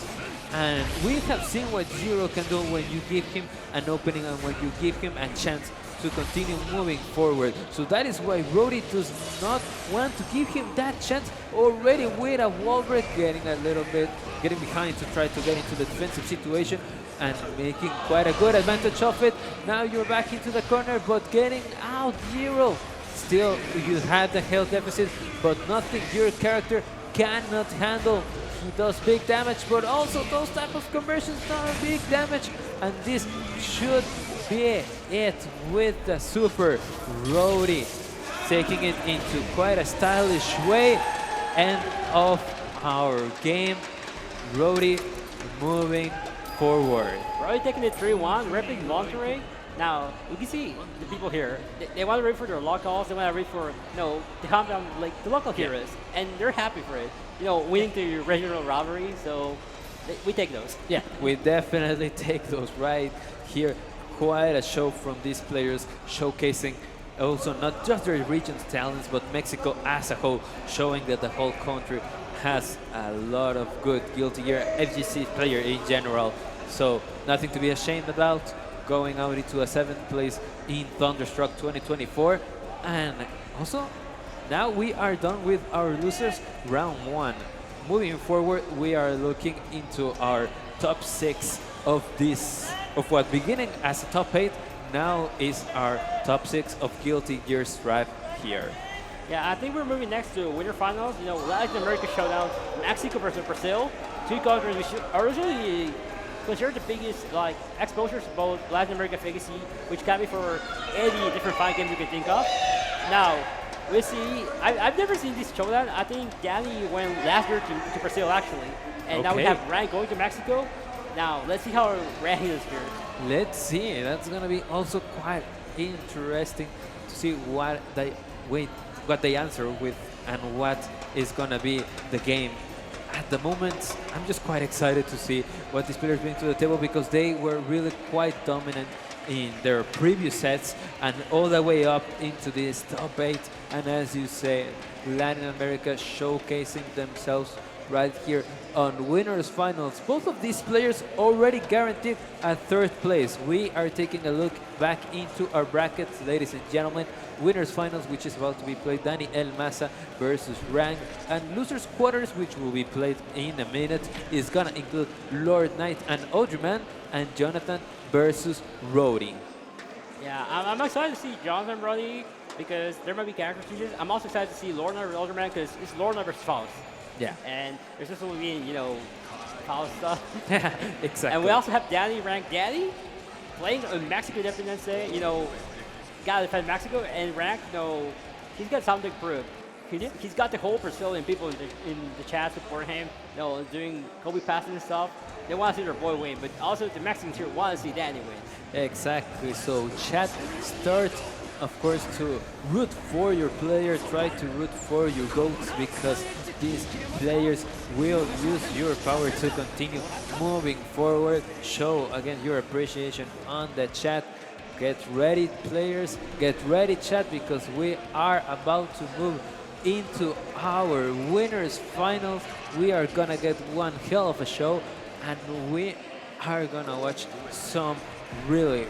and we have seen what Yiro can do when you give him an opening and when you give him a chance to continue moving forward. So that is why Roddy does not want to give him that chance already with a wall break, getting behind to try to get into the defensive situation and making quite a good advantage of it. Now you're back into the corner, but getting out Yiro. Still, you have the health deficit, but nothing your character cannot handle. He does big damage, but also those type of conversions are big damage, and this should be it with the super. Roddy taking it into quite a stylish way. End of our game. Roddy moving forward. Roddy taking it 3-1, repping Monterey. Now, you can see the people here, they want to read for their locals, they want to read for, the compound, like the local heroes, and they're happy for it. Winning the regional rivalry, so we take those. Yeah, we definitely take those right here. Quite a show from these players, showcasing also not just their region's talents, but Mexico as a whole, showing that the whole country has a lot of good Guilty Gear FGC player in general. So nothing to be ashamed about. Going out into a 7th place in Thunderstruck 2024, and also now we are done with our losers round 1. Moving forward, we are looking into our top 6 of what beginning as a top 8 now is our top 6 of Guilty Gear Strive here. Yeah, I think we're moving next to winter finals. You know, Latin America showdown, Mexico versus Brazil. Two countries which are usually considered the biggest like exposures to both Latin American legacy, which can be for any different fight games you can think of. Now, we see, I've never seen this showdown. I think Dany went last year to Brazil actually. And now we have Rank going to Mexico. Now, let's see how Rank is here. Let's see. That's going to be also quite interesting to see what they answer with and what is going to be the game. At the moment, I'm just quite excited to see what these players bring to the table because they were really quite dominant in their previous sets and all the way up into this top 8. And as you say, Latin America showcasing themselves right here on Winners Finals. Both of these players already guaranteed a 3rd place. We are taking a look back into our brackets, ladies and gentlemen. Winners Finals, which is about to be played, Dany Maza versus Rank. And Losers Quarters, which will be played in a minute, is gonna include Lord Knight and Odriman, and Jonathan versus Roddy. Yeah, I'm excited to see Jonathan and Roddy because there might be character changes. I'm also excited to see Lord Knight versus Odriman because it's Lord Knight versus Faust. Yeah. And there's just going to be, you know, Faust stuff. Yeah, exactly. And we also have Dany, Rank Dany, playing in Mexico Independence Day, you know, got to defend Mexico, and Rank, you know, he's got something to prove. He's got the whole Brazilian people in the chat supporting him, you know, doing Kobe passing and stuff. They want to see their boy win, but also the Mexicans here want to see Dany win. Exactly. So chat, start, of course, to root for your player. Try to root for your goats because these players will use your power to continue moving forward. Show again your appreciation on the chat. Get ready, players. Get ready, chat, because we are about to move into our winners finals. We are gonna get one hell of a show, and we are gonna watch some really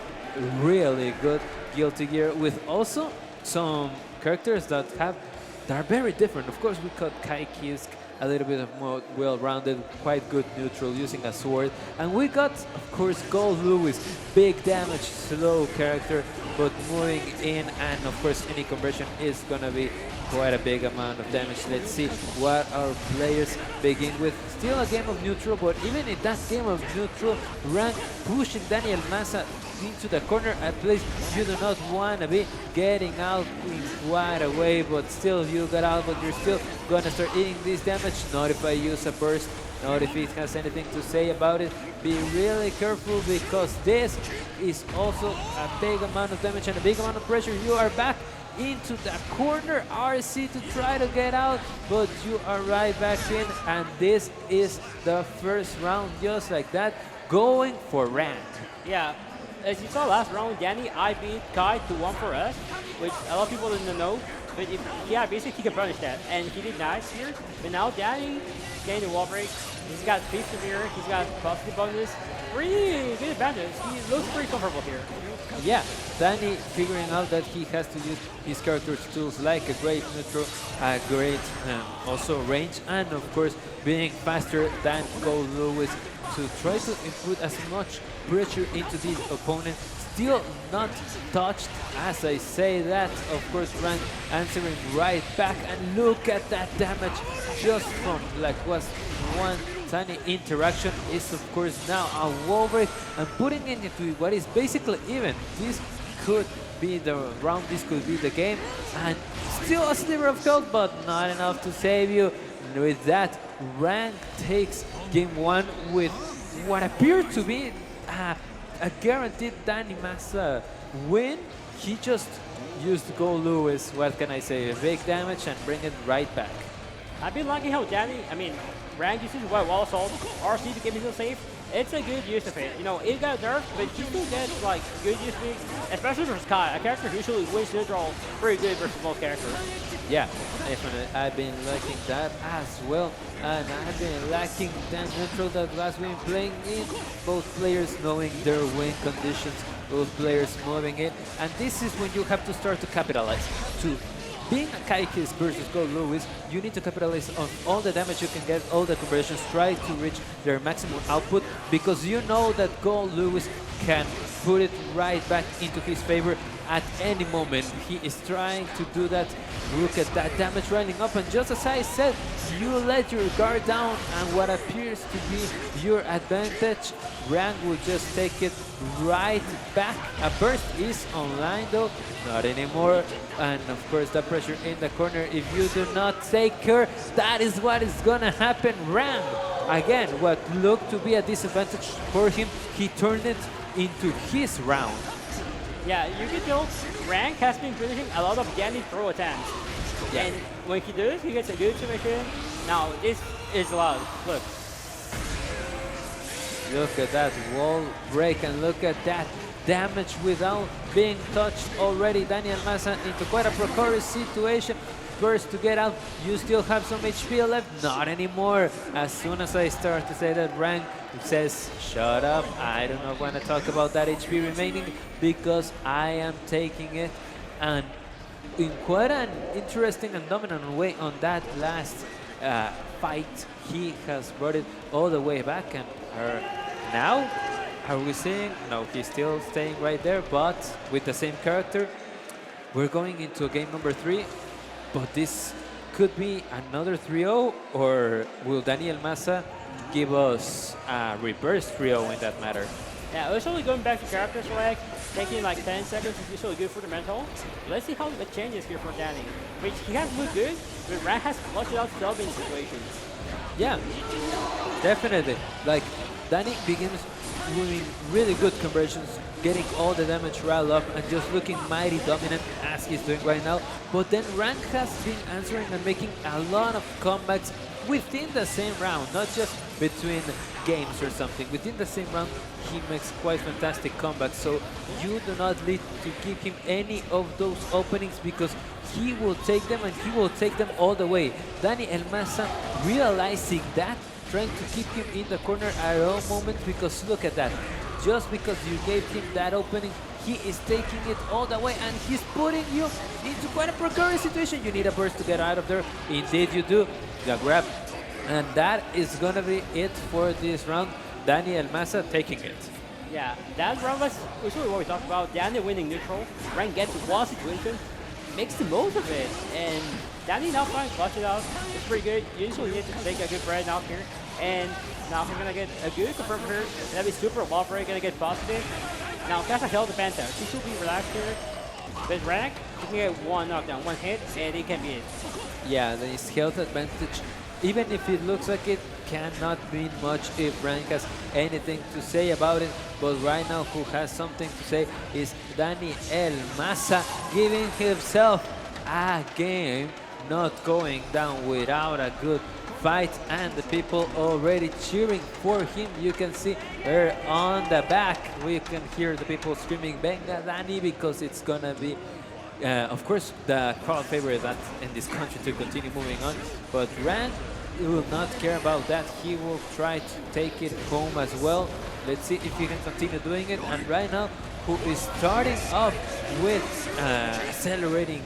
good Guilty Gear with also some characters that are very different. Of course, we got Kai Kisk, a little bit of more well-rounded, quite good neutral using a sword. And we got, of course, Gold Lewis, big damage, slow character, but moving in, and of course, any conversion is gonna be quite a big amount of damage. Let's see what our players begin with. Still a game of neutral, but even in that game of neutral, Rank pushing Dany Maza into the corner, a place you do not want to be, getting out in quite a way, but still you got out, but you're still gonna start eating this damage. Not if I use a burst, not if it has anything to say about it. Be really careful because this is also a big amount of damage and a big amount of pressure. You are back into the corner, RC to try to get out, but you are right back in, and this is the first round just like that, going for Rank. Yeah. As you saw last round, Dany, I beat Kai to 1 for us, which a lot of people didn't know. But basically he can punish that, and he did nice here. But now Dany getting the wall break. He's got face to mirror, he's got positive bonus. Really good advantage. He looks pretty comfortable here. Yeah, Dany figuring out that he has to use his character's tools like a great neutral, a great also range, and of course being faster than Gold Lewis to try to input as much pressure into this opponent. Still not touched, as I say that. Of course, Rank answering right back, and look at that damage just from like was one tiny interaction is of course now a wall break and putting it into what is basically even. This could be the round, this could be the game, and still a sliver of health, but not enough to save you. And with that, Rank takes game 1 with what appeared to be a guaranteed Dany Maza win. He just used Gold Lewis, what can I say, big damage and bring it right back. I've been liking how Rank uses wall assault, RC to keep himself safe. It's a good use of it. You know, it got nerfed, but he still gets like good use of it, especially versus Kai, a character who usually wins neutral pretty good versus most characters. Yeah, definitely. I've been liking that as well, and I've been liking that neutral that has been playing in. Both players knowing their win conditions, both players moving it, and this is when you have to start to capitalize, to being a Kaikis versus Gold Lewis, you need to capitalize on all the damage you can get, all the conversions, try to reach their maximum output, because you know that Gold Lewis can put it right back into his favor at any moment. He is trying to do that. Look at that damage running up, and just as I said, you let your guard down, and what appears to be your advantage, Rank will just take it right back. A burst is online though, not anymore, and of course the pressure in the corner. If you do not take care, that is what is gonna happen. Rank, again, what looked to be a disadvantage for him, he turned it into his round. Yeah, you can tell Rank has been finishing a lot of Dany throw attempts. Yeah. And when he does, he gets a good submission. Now, this is loud. Look. Look at that wall break, and look at that damage without being touched already. Daniel Maza into quite a precarious situation. First to get out, you still have some HP left. Not anymore. As soon as I start to say that, Rank says, shut up, I do not want to talk about that HP remaining because I am taking it. And in quite an interesting and dominant way on that last fight, he has brought it all the way back. And now, are we seeing? No, he's still staying right there, but with the same character. We're going into game number 3, but this could be another 3-0, or will Daniel Maza give us a reverse 3-0 in that matter? Yeah, usually going back to character select, taking like 10 seconds is usually good for the mental. Let's see how it changes here for Dany, which he has looked good, but Rank has clutched out subbing situations. Yeah, definitely. Like, Dany begins doing really good conversions, getting all the damage riled up and just looking mighty dominant as he's doing right now. But then Rank has been answering and making a lot of comebacks within the same round, not just between games or something. Within the same round, he makes quite fantastic comebacks. So you do not need to give him any of those openings because he will take them and he will take them all the way. Daniel Maza realizing that, trying to keep him in the corner at all moments, because look at that. Just because you gave him that opening, he is taking it all the way and he's putting you into quite a precarious situation. You need a burst to get out of there. Indeed you do. The grab. And that is going to be it for this round. Daniel Maza taking it. Yeah, that round was usually what we talked about. Dany winning neutral. Rank gets one situation, makes the most of it. And Dany now trying to clutch it out. It's pretty good. You usually need to take a good bread out here. And now he's gonna get a good confirm here. That'll be super wall break, gonna get positive. Now Casa held the Phantom. He should be relaxed here. But Rank, he can get one knockdown, one hit, and it can be it. Yeah, his health advantage, even if it looks like it, cannot mean much if Rank has anything to say about it. But right now, who has something to say is Daniel Maza, giving himself a game, not going down without a good fight, and the people already cheering for him. You can see her on the back. We can hear the people screaming "Venga Dany," because it's gonna be of course the crowd favorite that in this country to continue moving on. But Rank will not care about that. He will try to take it home as well. Let's see if he can continue doing it. And right now, who is starting off with accelerating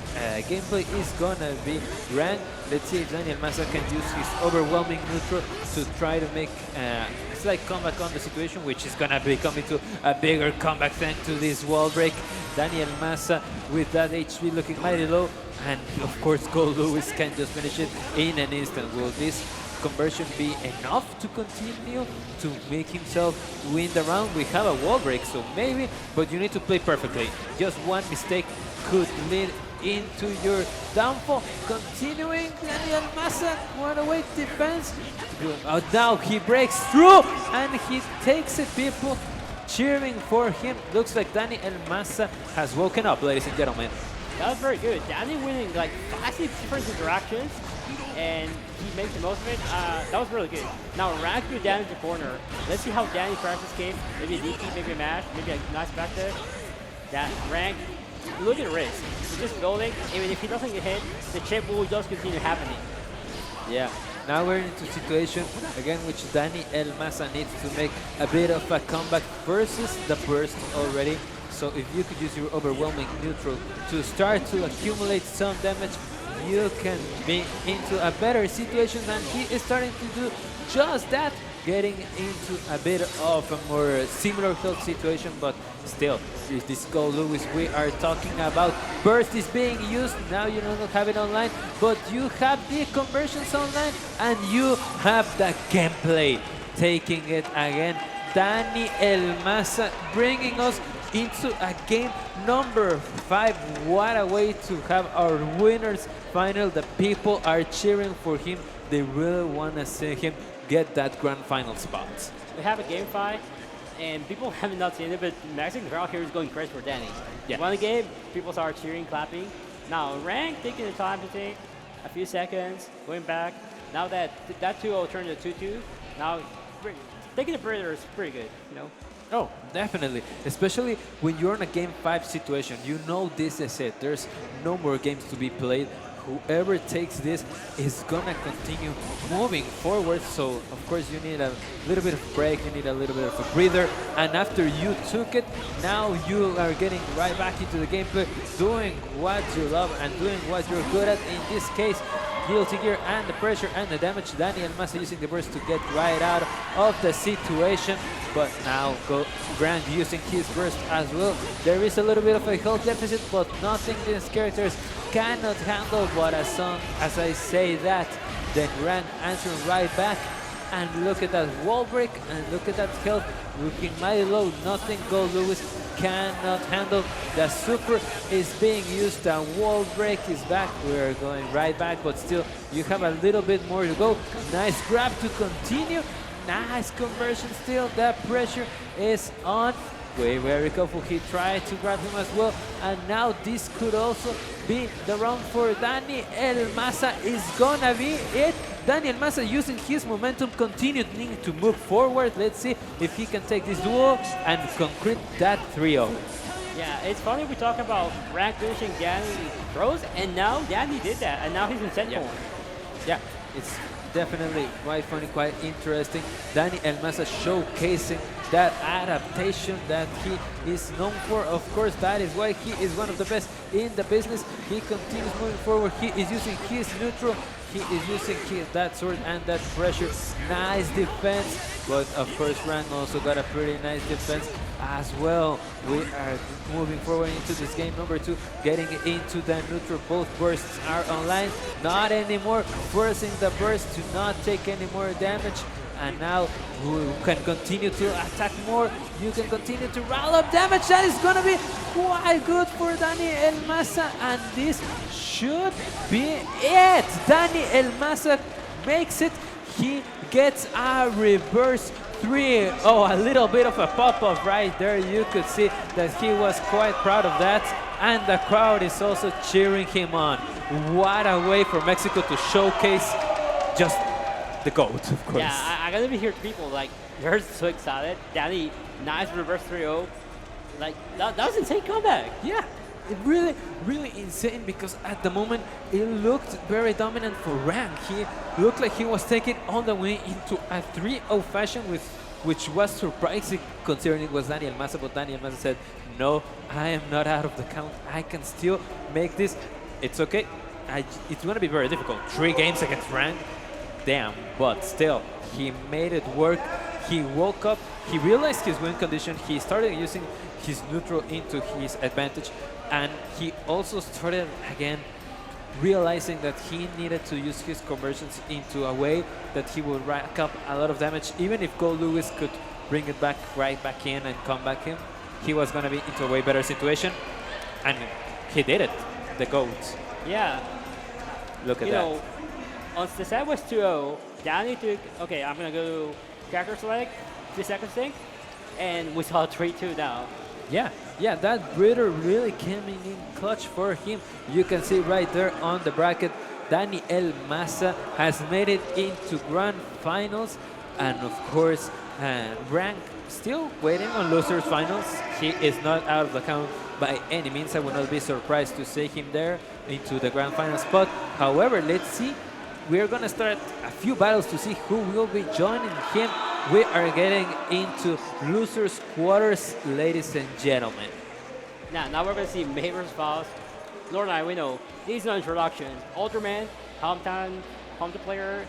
gameplay is gonna be Rank. Let's see if Daniel Maza can use his overwhelming neutral to try to make a slight comeback on the situation, which is gonna be coming to a bigger comeback thanks to this wall break. Daniel Maza with that HP looking mighty low, and of course Gold Lewis can just finish it in an instant. Will this conversion be enough to continue to make himself win the round? We have a wall break, so maybe, but you need to play perfectly. Just one mistake could lead into your downfall. Continuing, Daniel Maza, one away defense. Now he breaks through and he takes it. People cheering for him. Looks like Daniel Maza has woken up, ladies and gentlemen. That was very good. Dany winning like 5 different interactions, and he makes the most of it. That was really good. Now Rank you down into corner. Let's see how Dany crashes escape. Maybe a DP, maybe a mash, maybe a nice back there. That Rank, look at the risk. He's just building. Even if he doesn't get hit, the chip will just continue happening. Yeah. Now we're into a situation again which Daniel Maza needs to make a bit of a comeback versus the burst already. So if you could use your overwhelming neutral to start to accumulate some damage, you can be into a better situation, and he is starting to do just that, getting into a bit of a more similar health situation, but still, with this Go Lewis, we are talking about burst is being used. Now you don't have it online, but you have the conversions online, and you have the gameplay taking it again. Dany Maza bringing us into a game number 5. What a way to have our winners final. The people are cheering for him. They really want to see him get that grand final spot. We have a game 5, and people have not seen it, but the Mexican crowd here is going crazy for Dany. Yeah. Won the game, people start cheering, clapping. Now rank taking the time to take a few seconds, going back. Now that 2-0 turned to 2-2, now taking a breather is pretty good, you know. Oh, definitely. Especially when you're in a game 5 situation. You know this is it. There's no more games to be played. Whoever takes this is gonna continue moving forward. So of course you need a little bit of break, you need a little bit of a breather. And after you took it, now you are getting right back into the gameplay, doing what you love and doing what you're good at. In this case, guilty gear and the pressure and the damage. Dany Maza using the burst to get right out of the situation. But now Grant using his burst as well. There is a little bit of a health deficit, but nothing these characters cannot handle. But as soon as I say that, then Grant answering right back. And look at that wall break, and look at that health looking mighty low. Nothing Go Lewis cannot handle. The super is being used. The wall break is back. We're going right back, but still you have a little bit more to go. Nice grab to continue. Nice conversion still. That pressure is on. Very careful. He tried to grab him as well. And now this could also be the round for Dany Maza. Is gonna be it. Dany Maza using his momentum, continuing to move forward. Let's see if he can take this duo and concrete that 3-0. Yeah, it's funny we talk about rank finishing Dany throws, and now Dany did that, and now he's in set form. Yeah, it's definitely quite funny, quite interesting. Dany Maza showcasing that adaptation that he is known for. Of course, that is why he is one of the best in the business. He continues moving forward. He is using his neutral. He is using that sword and that pressure. Nice defense. But of course, Rang also got a pretty nice defense as well. We are moving forward into this game number 2, getting into the neutral. Both bursts are online. Not anymore. Forcing the burst to not take any more damage. And now you can continue to attack more. You can continue to roll up damage. That is going to be quite good for Dany Maza. And this should be it. Dany Maza makes it. He gets a reverse 3. Oh, a little bit of a pop-up right there. You could see that he was quite proud of that. And the crowd is also cheering him on. What a way for Mexico to showcase just the GOAT, of course. Yeah, I gotta be here. People like they're so excited. Dany, nice reverse 3-0. Like that was an insane comeback. Yeah, it really insane, because at the moment it looked very dominant for Ram. He looked like he was taken all the way into a 3-0 fashion, which was surprising considering it was Dany Maza. But Dany Maza said, "No, I am not out of the count. I can still make this. It's okay. It's gonna be very difficult. 3 games against Rank." Damn, but still, he made it work. He woke up, he realized his win condition, he started using his neutral into his advantage, and he also started again realizing that he needed to use his conversions into a way that he would rack up a lot of damage. Even if Go Lewis could bring it back right back in and come back in, he was going to be into a way better situation, and he did it, the GOAT. Yeah. Look at that. On the set was 2-0, Dany took, okay, I'm going to go character select, 3 seconds sync, and we saw 3-2 now. Yeah, that breather really came in clutch for him. You can see right there on the bracket, Dany Maza has made it into grand finals, and of course, Rank still waiting on losers finals. He is not out of the count by any means. I would not be surprised to see him there into the grand final spot. However, let's see. We're going to start a few battles to see who will be joining him. We are getting into losers quarters, ladies and gentlemen. Now we're going to see May vs. Faust. Lord and I, we know, needs no introduction. Odriman, hometown player,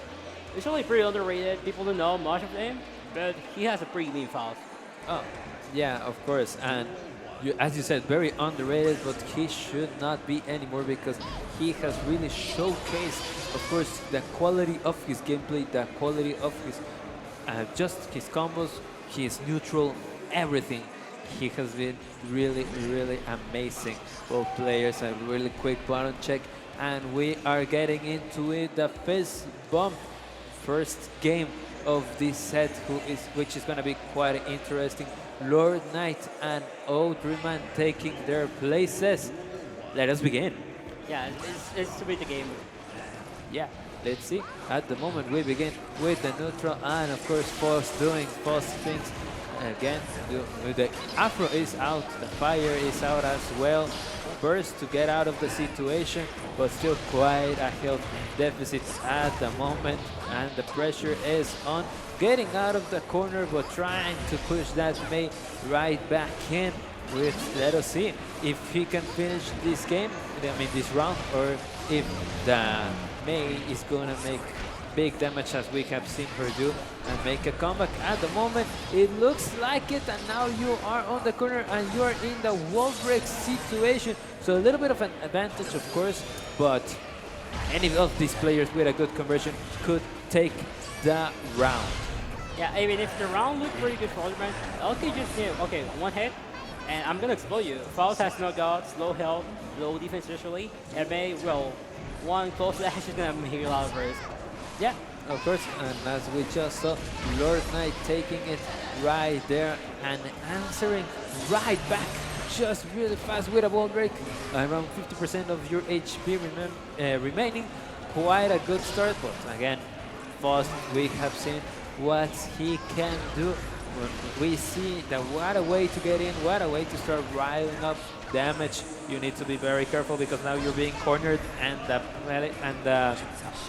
is really pretty underrated. People don't know much of him, but he has a pretty mean fouls. Oh, yeah, of course. And as you said, very underrated, but he should not be anymore because he has really showcased, of course, the quality of his gameplay, the quality of his, just his combos, his neutral, everything. He has been really, really amazing. Both players, a really quick button check, and we are getting into it. The fist bump, first game of this set, which is going to be quite interesting. Lord Knight and Odriman taking their places. Let us begin. Yeah, it's to beat the game. Yeah, let's see. At the moment, we begin with the neutral, and of course, Foss doing Foss things. Again, the Afro is out, the fire is out as well. Burst to get out of the situation, but still quite a health deficit at the moment, and the pressure is on. Getting out of the corner, but trying to push that May right back in. Let us see if he can finish this game, I mean this round, or if the May is going to make big damage as we have seen her do and make a comeback. At the moment, it looks like it, and now you are on the corner and you are in the wall break situation. So a little bit of an advantage, of course, but any of these players with a good conversion could take the round. Yeah, I mean, if the round looked pretty good for Odriman, LK just knew, okay, one hit, and I'm gonna explode you. Faust has no guards, low health, low defense usually, and May, well, one close dash is gonna make a lot of risk. Yeah, of course, and as we just saw, Lord Knight taking it right there and answering right back just really fast with a wall break. Around 50% of your HP remaining. Quite a good start, but again, Faust, we have seen what he can do. When we see that what a way to get in, what a way to start riling up damage. You need to be very careful because now you're being cornered, and the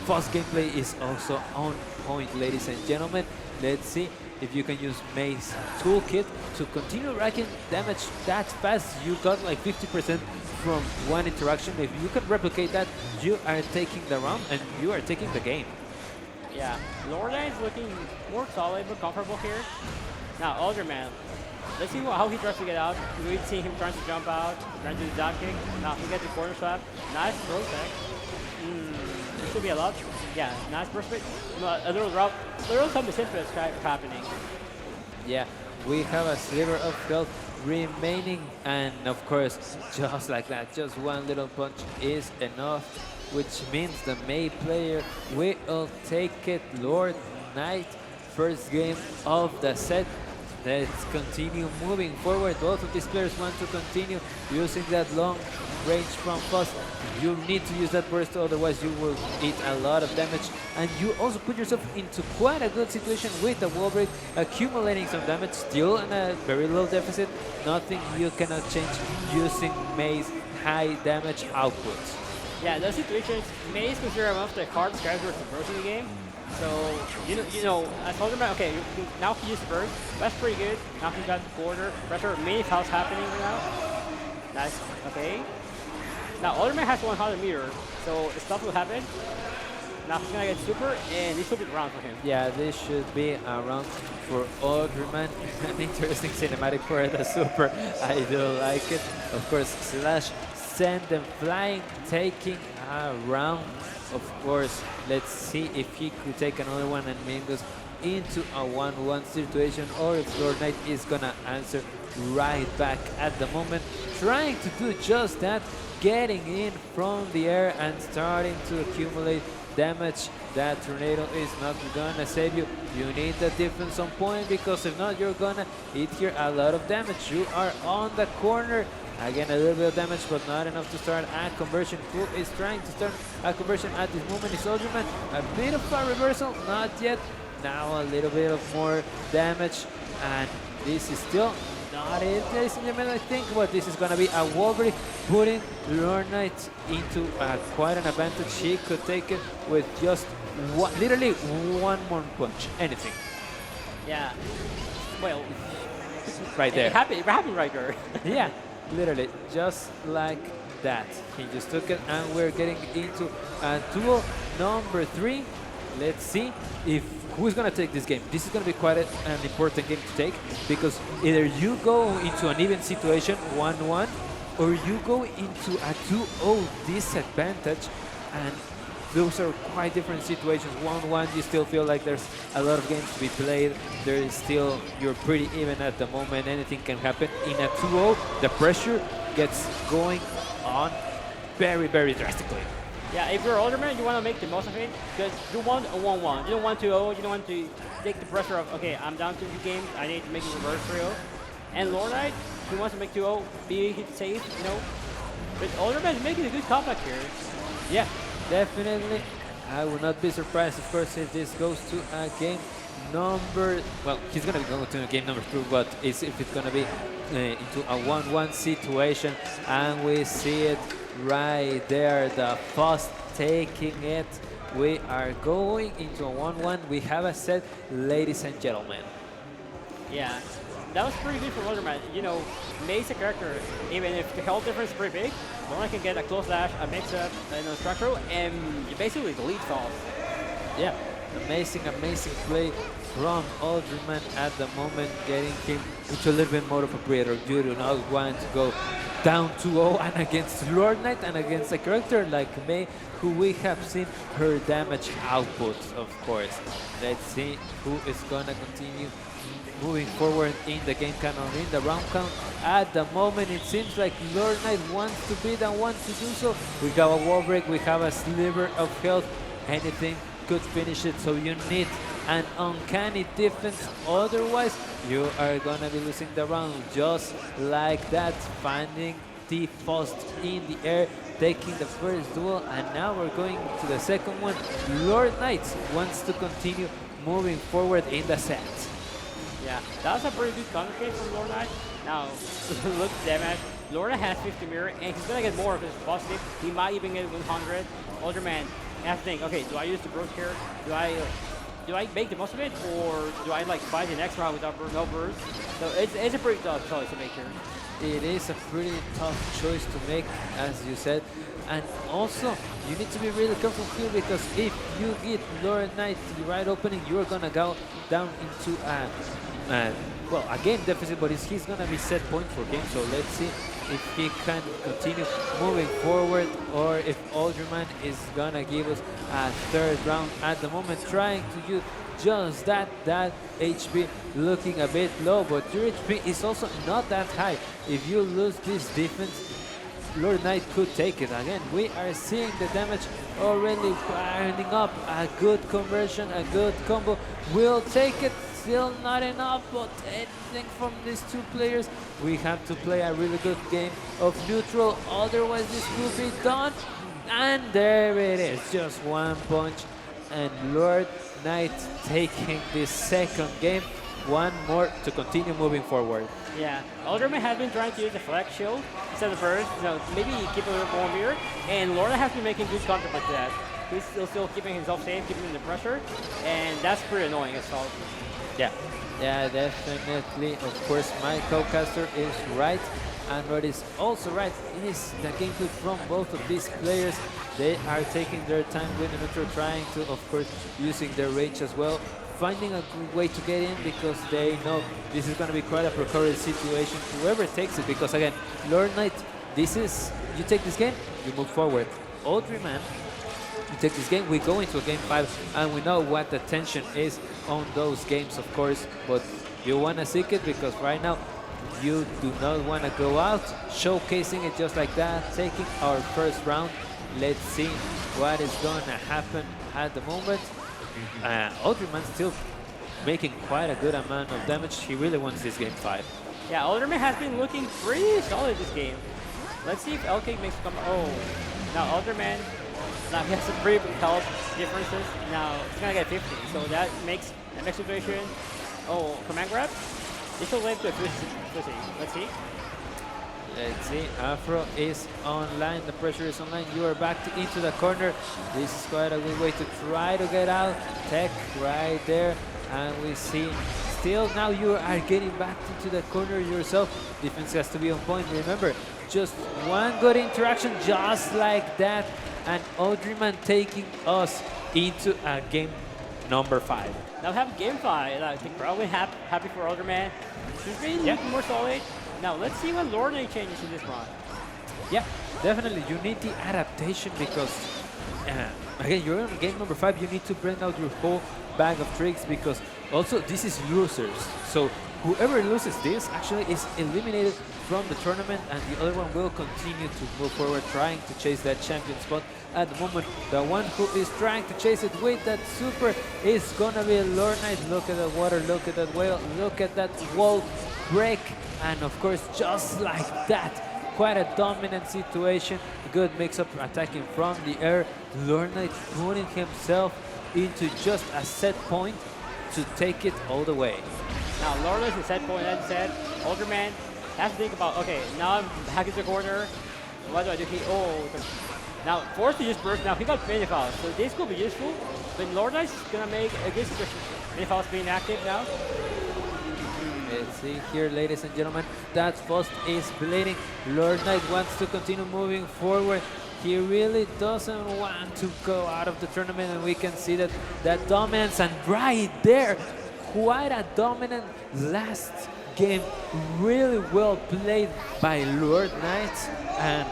Faust gameplay is also on point, ladies and gentlemen. Let's see if you can use May's toolkit to continue racking damage that fast. You got like 50% from one interaction. If you can replicate that, you are taking the round and you are taking the game. Yeah, Lorna is looking more solid, more comfortable here. Now, Odriman, let's see how he tries to get out. We've seen him trying to jump out, trying to do the down kick. Now he gets the corner slap. Nice throw tech. This should be a lot. Yeah, nice burst pick. A little route. Little some assist is happening. Yeah, we have a sliver of health remaining, and of course, just like that, just one little punch is enough, which means the May player will take it. Lord Knight, first game of the set. Let's continue moving forward. Both of these players want to continue using that long range from Faust. You need to use that burst, otherwise you will eat a lot of damage. And you also put yourself into quite a good situation with the wall break, accumulating some damage, still in a very low deficit. Nothing you cannot change using May's high damage outputs. Yeah, those situations, May is considered one of the hardest characters to burst in the game. So, you know, I told him, okay, now he used burst. That's pretty good. Now he got the corner. Pressure, many fouls happening right now. Nice. Okay. Now, Odriman has 100 meter, so stuff will happen. Now he's gonna get super, and this will be the round for him. Yeah, this should be a round for Odriman. An interesting cinematic for the super. I do like it. Of course, slash send them flying, taking a round. Of course, let's see if he could take another one and make us into a 1-1 situation, or if Lord Knight is gonna answer right back at the moment. Trying to do just that, getting in from the air and starting to accumulate damage. That tornado is not gonna save you. You need the defense on point, because if not, you're gonna eat here a lot of damage. You are on the corner. Again, a little bit of damage, but not enough to start a conversion. Who is trying to start a conversion at this moment is Odriman. A bit of a reversal, not yet. Now a little bit of more damage, and this is still not it, ladies and gentlemen. I think what this is going to be a wall break, putting Lord Knight into quite an advantage. He could take it with just one, literally one more punch, anything. Yeah, well, right there. It happened right there. Yeah, literally, just like that. He just took it, and we're getting into duel number 3. Let's see if who's going to take this game. This is going to be quite an important game to take, because either you go into an even situation, 1-1, or you go into a 2-0 disadvantage, and those are quite different situations. 1-1, you still feel like there's a lot of games to be played. There is still, you're pretty even at the moment. Anything can happen. In a 2-0, the pressure gets going on very, very drastically. Yeah, if you're Odriman, you want to make the most of it, because you want a 1-1. You don't want 2-0. You don't want to take the pressure of, okay, I'm down 2 games. I need to make a reverse 3-0. And Lord Knight, he wants to make 2-0, be safe, you know. But Odriman is making a good comeback here. Yeah, definitely. I will not be surprised, of course, if this goes to a game number... Well, he's going to be going to a game number 2, but if it's going to be into a 1-1 situation. And we see it right there, the Fast taking it. We are going into a 1-1. We have a set, ladies and gentlemen. Yeah, that was pretty good for Odriman. You know, Maza character, even if the health difference is pretty big, Lorna can get a close dash, a mix-up, and a structural, and basically the lead falls. Yeah, amazing, amazing play from Odriman at the moment, getting him into a little bit more of a breather. You do not want to go down 2-0 and against Lord Knight and against a character like Mei, who we have seen her damage output, of course. Let's see who is gonna continue moving forward in the game count or in the round count. At the moment, it seems like Lord Knight wants to beat and wants to do so. We have a wall break, we have a sliver of health. Anything could finish it, so you need an uncanny defense. Otherwise, you are gonna be losing the round just like that. Finding the Faust in the air, taking the first duel, and now we're going to the second one. Lord Knight wants to continue moving forward in the set. Yeah, that was a pretty good counter case from Lord Knight. Now, look at damage. Lord Knight has 50 mirror, and he's gonna get more of his positive. He might even get 100. Odriman has to think, okay, do I use the burst here? Do I make the most of it, or do I like fight the next round without no burst? So it's a pretty tough choice to make here. It is a pretty tough choice to make, as you said. And also, you need to be really careful here, because if you get Lord Knight the right opening, you're gonna go down into a game deficit, but he's gonna be set point for game. So let's see if he can continue moving forward, or if Odriman is gonna give us a third round. At the moment, trying to use just that HP looking a bit low, but your HP is also not that high. If you lose this defense, Lord Knight could take it. Again, we are seeing the damage already grinding up. A good conversion, a good combo will take it. Still not enough, but anything from these two players. We have to play a really good game of neutral, otherwise this could be done. And there it is, just one punch, and Lord Knight taking this second game. One more to continue moving forward. Yeah, Odriman has been trying to use the flex shield instead of burst, so maybe keep a little more mirror, and Lorna has been making good contact like that. He's still keeping himself safe, keeping the pressure, and that's pretty annoying as well. Yeah, definitely. Of course, my co-caster is right, and Roddy is also right. It is the gameplay from both of these players. They are taking their time with the neutral, trying to, of course, using their range as well, finding a good way to get in, because they know this is going to be quite a precarious situation, whoever takes it, because again, Lord Knight, this is, you take this game, you move forward. Odriman, you take this game, we go into a game 5, and we know what the tension is on those games, of course, but you want to seek it, because right now, you do not want to go out, showcasing it just like that, taking our first round. Let's see what is going to happen at the moment. Odriman still making quite a good amount of damage. He really wants this game 5. Yeah, Odriman has been looking pretty solid this game. Let's see if LK makes come. Oh, now Odriman, now he has some pretty big health differences. Now he's gonna get 50, so that makes the next situation. Oh, command grab. This will lead to a 50. Let's see. Let's see, Afro is online, the pressure is online, you are back into the corner. This is quite a good way to try to get out. Tech right there, and we see still now you are getting back into the corner yourself. Defense has to be on point. Remember, just one good interaction, just like that, and Odriman taking us into a game number 5. Now we have game 5. I think probably happy for Odriman. He's been looking more solid. Now let's see what Lord Knight changes in this run. Yeah, definitely. You need the adaptation because, again, you're in game number 5. You need to bring out your whole bag of tricks because also this is losers. So whoever loses this actually is eliminated from the tournament, and the other one will continue to move forward trying to chase that champion spot. At the moment, the one who is trying to chase it with that super is gonna be Lord Knight. Look at the water, look at that whale, look at that wall break, and of course, just like that, quite a dominant situation. Good mix-up attacking from the air. Lord Knight putting himself into just a set point to take it all the way. Now Lord Knight's a set point, as I said. Odriman has to think about, okay, now I'm back into the corner. What do I do here? Oh, now forced to just burst. Now he got many fouls, so this could be useful. But Lord Knight's gonna make a good situation. Many fouls being active now. Let's see here, ladies and gentlemen, that Faust is bleeding. Lord Knight wants to continue moving forward. He really doesn't want to go out of the tournament, and we can see that dominance, and right there, quite a dominant last game. Really well played by Lord Knight. And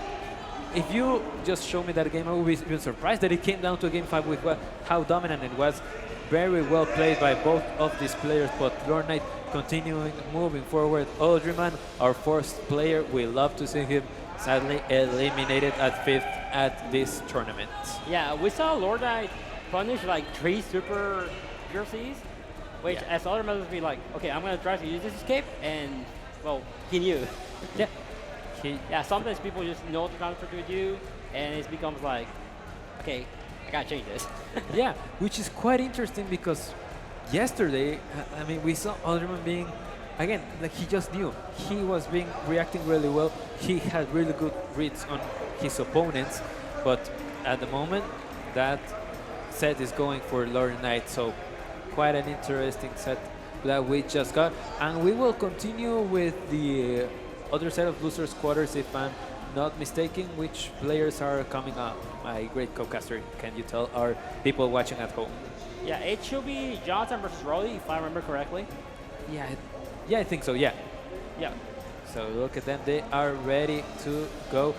if you just show me that game, I would be even surprised that it came down to a game 5 with how dominant it was. Very well played by both of these players, but Lord Knight continuing moving forward. Odriman, our 4th player, we love to see him sadly eliminated at 5th at this tournament. Yeah, we saw Lord Knight punish like 3 super jerseys, which as Odriman would be like, okay, I'm gonna try to use this escape, and well, he knew. Yeah, sometimes people just know what they're trying to do, and it becomes like, okay, I gotta change this. Yeah, which is quite interesting because yesterday, I mean, we saw Odriman being, again, like he just knew. He was reacting really well. He had really good reads on his opponents, but at the moment, that set is going for Lord Knight, so quite an interesting set that we just got. And we will continue with the other set of losers quarters, if I'm not mistaken. Which players are coming up? My great co-caster, can you tell our people watching at home? Yeah, it should be Jonathan versus Roddy, if I remember correctly. Yeah, I think so, yeah. Yeah. So look at them, they are ready to go,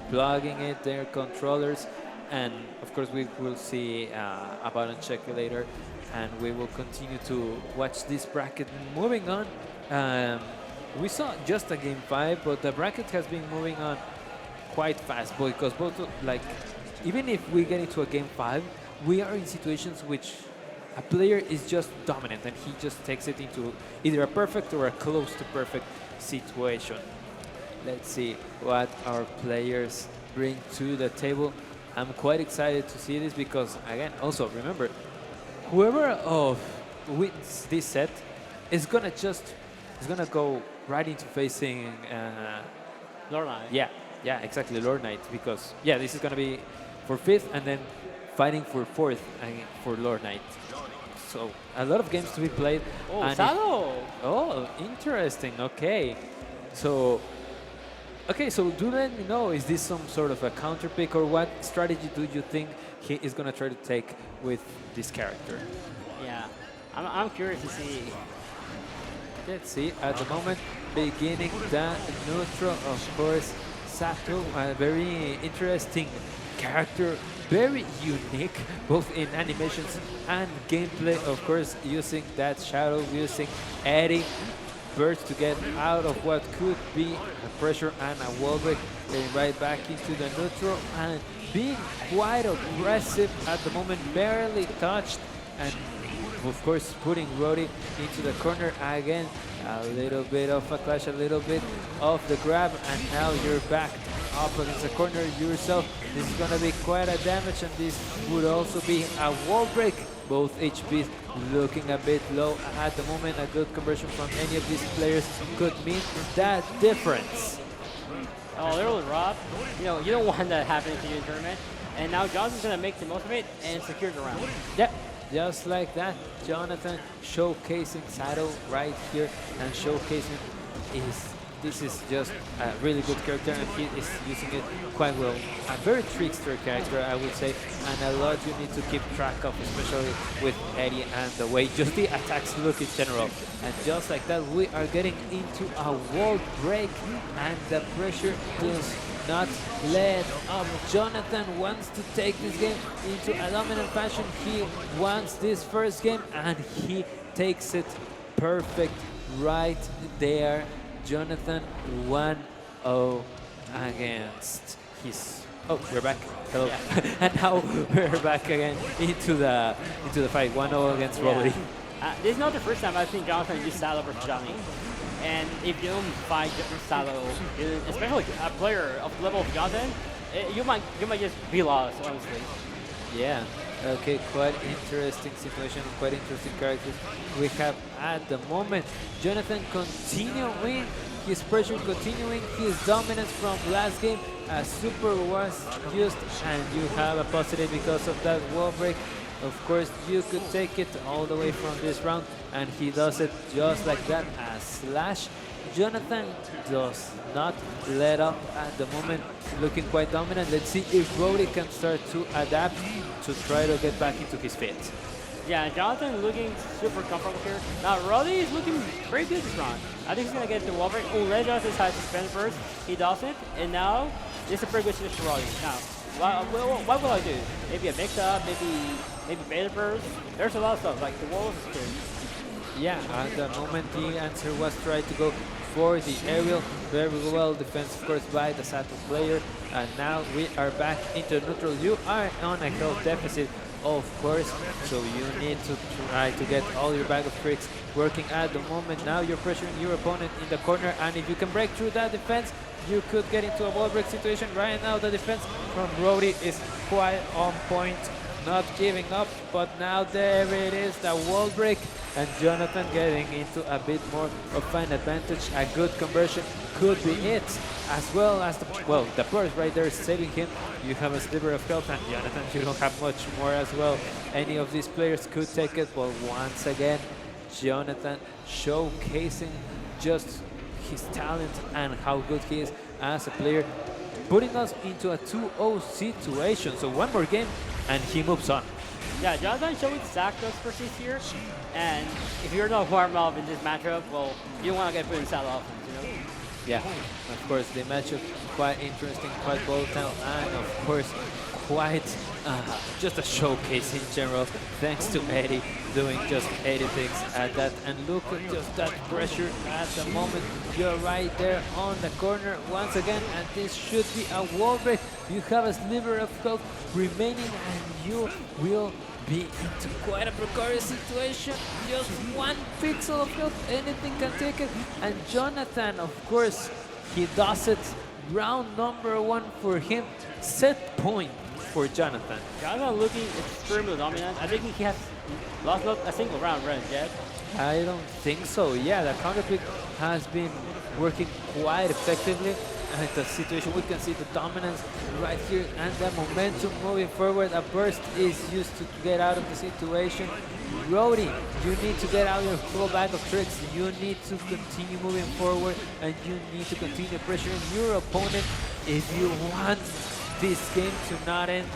plugging in their controllers. And of course we will see a button check later, and we will continue to watch this bracket. Moving on, we saw just a game 5, but the bracket has been moving on quite fast because both, like, even if we get into a game 5, we are in situations which a player is just dominant and he just takes it into either a perfect or a close to perfect situation. Let's see what our players bring to the table. I'm quite excited to see this because, again, also remember, whoever wins this set is gonna go right into facing Lord Knight. Yeah, exactly, Lord Knight, because this is gonna be for 5th and then fighting for 4th for Lord Knight. So a lot of games to be played. Oh, Sado! Oh, interesting. Okay, so do let me know, is this some sort of a counter pick, or what strategy do you think he is gonna try to take with this character? Yeah, I'm curious to see. Let's see, at the moment, beginning the neutral, of course, Sato, a very interesting character, very unique, both in animations and gameplay, of course, using that shadow, using Eddie Birds to get out of what could be a pressure and a wall break, getting right back into the neutral and being quite aggressive at the moment, barely touched, and of course putting Roddy into the corner again. A little bit of a clash, a little bit of the grab, and now you're back up against the corner yourself. This is gonna be quite a damage, and this would also be a wall break. Both HPs looking a bit low at the moment. A good conversion from any of these players could mean that difference. Oh, there was Rob. You know, you don't want that happening to you in tournament. And now Johnson's gonna make the most of it and secure the round. Yep. Just like that, Jonathan showcasing Sato right here and showcasing this is just a really good character, and he is using it quite well. A very trickster character, I would say, and a lot you need to keep track of, especially with Eddie and the way just the attacks look in general. And just like that, we are getting into a wall break, and the pressure does not let up. Jonathan wants to take this game into a dominant fashion. He wants this first game, and he takes it perfect right there. Jonathan 1-0 against his. Oh, we're back. Hello. Yeah. And now we're back again into the fight. 1-0 against Roddy. This is not the first time I've seen Jonathan use Salo versus Johnny. And if you don't fight Salo, especially a player of the level of Jonathan, you might just be lost, honestly. Yeah. Okay, quite interesting situation, quite interesting characters we have at the moment. Jonathan continuing his pressure, continuing his dominance from last game. A super was used, and you have a positive because of that wall break. Of course, you could take it all the way from this round, and he does it just like that. A slash. Jonathan does not let up at the moment, looking quite dominant. Let's see if Roddy can start to adapt to try to get back into his fit. Yeah, Jonathan looking super comfortable here. Now, Roddy is looking very good this round. I think he's going to get the wall break. Unless Jonathan decides to spend first, he doesn't. And now, this is a pretty good situation for Roddy. Now, what will I do? Maybe a mix-up, maybe beta burst. There's a lot of stuff, like the walls is good. Yeah, at the moment the answer was try to go for the aerial. Very well defense, of course, by the Sato player. And now we are back into neutral. You are on a health deficit, of course, so you need to try to get all your bag of tricks working at the moment. Now you're pressuring your opponent in the corner, and if you can break through that defense, you could get into a wall break situation. Right now the defense from Roddy is quite on point, not giving up, but now there it is, the wall break, and Jonathan getting into a bit more of an advantage. A good conversion could be it, as well as the burst right there is saving him. You have a sliver of health, and Jonathan, you don't have much more as well. Any of these players could take it, but once again, Jonathan showcasing just his talent and how good he is as a player, putting us into a 2-0 situation. So one more game, and he moves on. Yeah, Jonathan showing Sack's expertise here, and if you're not warm up in this matchup, well, you don't want to get put in saddle offense, you know? Yeah, of course, the matchup quite interesting, quite volatile, and of course, quite just a showcase in general, thanks to Eddie doing just Eddie things at that. And look at just that pressure at the moment. You're right there on the corner once again, and this should be a wall break. You have a sliver of health remaining, and you will be into quite a precarious situation. Just one pixel of health, anything can take it. And Jonathan, of course, he does it. Round number 1 for him. Set point for Jonathan. Jonathan looking extremely dominant. I think he has lost not a single round yet. I don't think so. Yeah, the counter pick has been working quite effectively. And the situation, we can see the dominance right here and the momentum moving forward. A burst is used to get out of the situation. Roddy, you need to get out your full bag of tricks. You need to continue moving forward, and you need to continue pressuring your opponent if you want this game to not end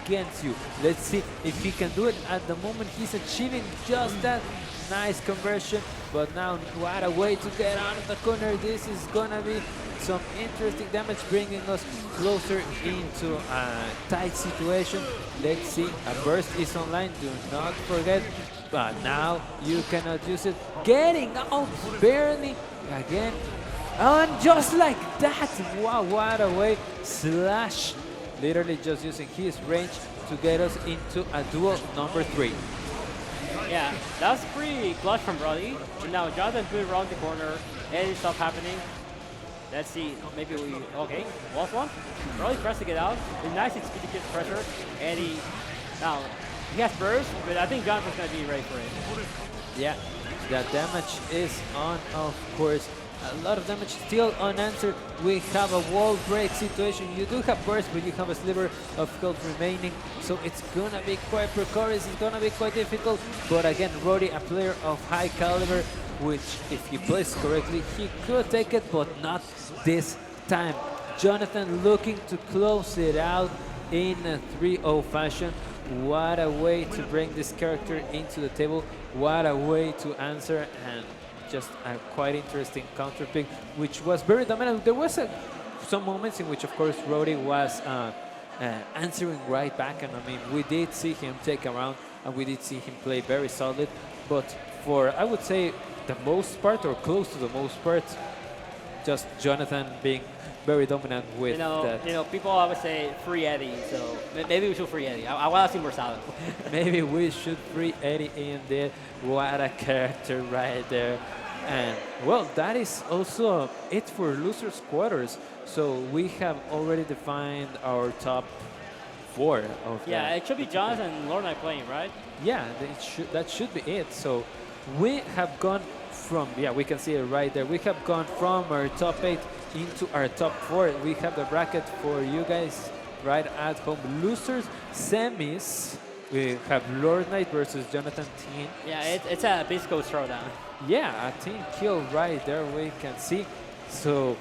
against you. Let's see if he can do it. At the moment, he's achieving just that. Nice conversion, but now what a way to get out of the corner. This is gonna be some interesting damage, bringing us closer into a tight situation. Let's see, a burst is online, do not forget, but now you cannot use it. Getting out barely again, and just like that, wow, what a way. Slash, literally just using his range to get us into a duel number 3. Yeah, that's pretty clutch from Roddy. And now Jonathan put around the corner, any stuff happening. Let's see, maybe we, okay, lost one. Roddy pressed to get out. It's nice and speedy kick pressure. And now, he has burst, but I think Jonathan's going to be ready for it. Yeah, the damage is on, of course. A lot of damage still unanswered. We have a wall break situation. You do have burst, but you have a sliver of health remaining. So it's gonna be quite precarious. It's gonna be quite difficult. But again, Roddy, a player of high caliber, which if he plays correctly, he could take it, but not this time. Jonathan looking to close it out in a 3-0 fashion. What a way to bring this character into the table. What a way to answer, and just a quite interesting counter pick, which was very dominant. There was some moments in which, of course, Roddy was answering right back, and I mean, we did see him take a round, and we did see him play very solid. But for, I would say, the most part, or close to the most part, just Jonathan being very dominant with that. You know, people always say free Eddie, so maybe we should free Eddie. I want to see more solid. Maybe we should free Eddie in there. What a character right there. And well, that is also it for losers quarters. So we have already defined our top 4 of Yeah, it should be Jonathan and Lord Knight playing, right? Yeah, that should be it. So we have gone from, yeah, we can see it right there. We have gone from our top 8 into our top 4. We have the bracket for you guys right at home. Losers semis. We have Lord Knight versus Jonathan Team. Yeah, it's a physical throwdown. Yeah, a team kill right there, we can see. So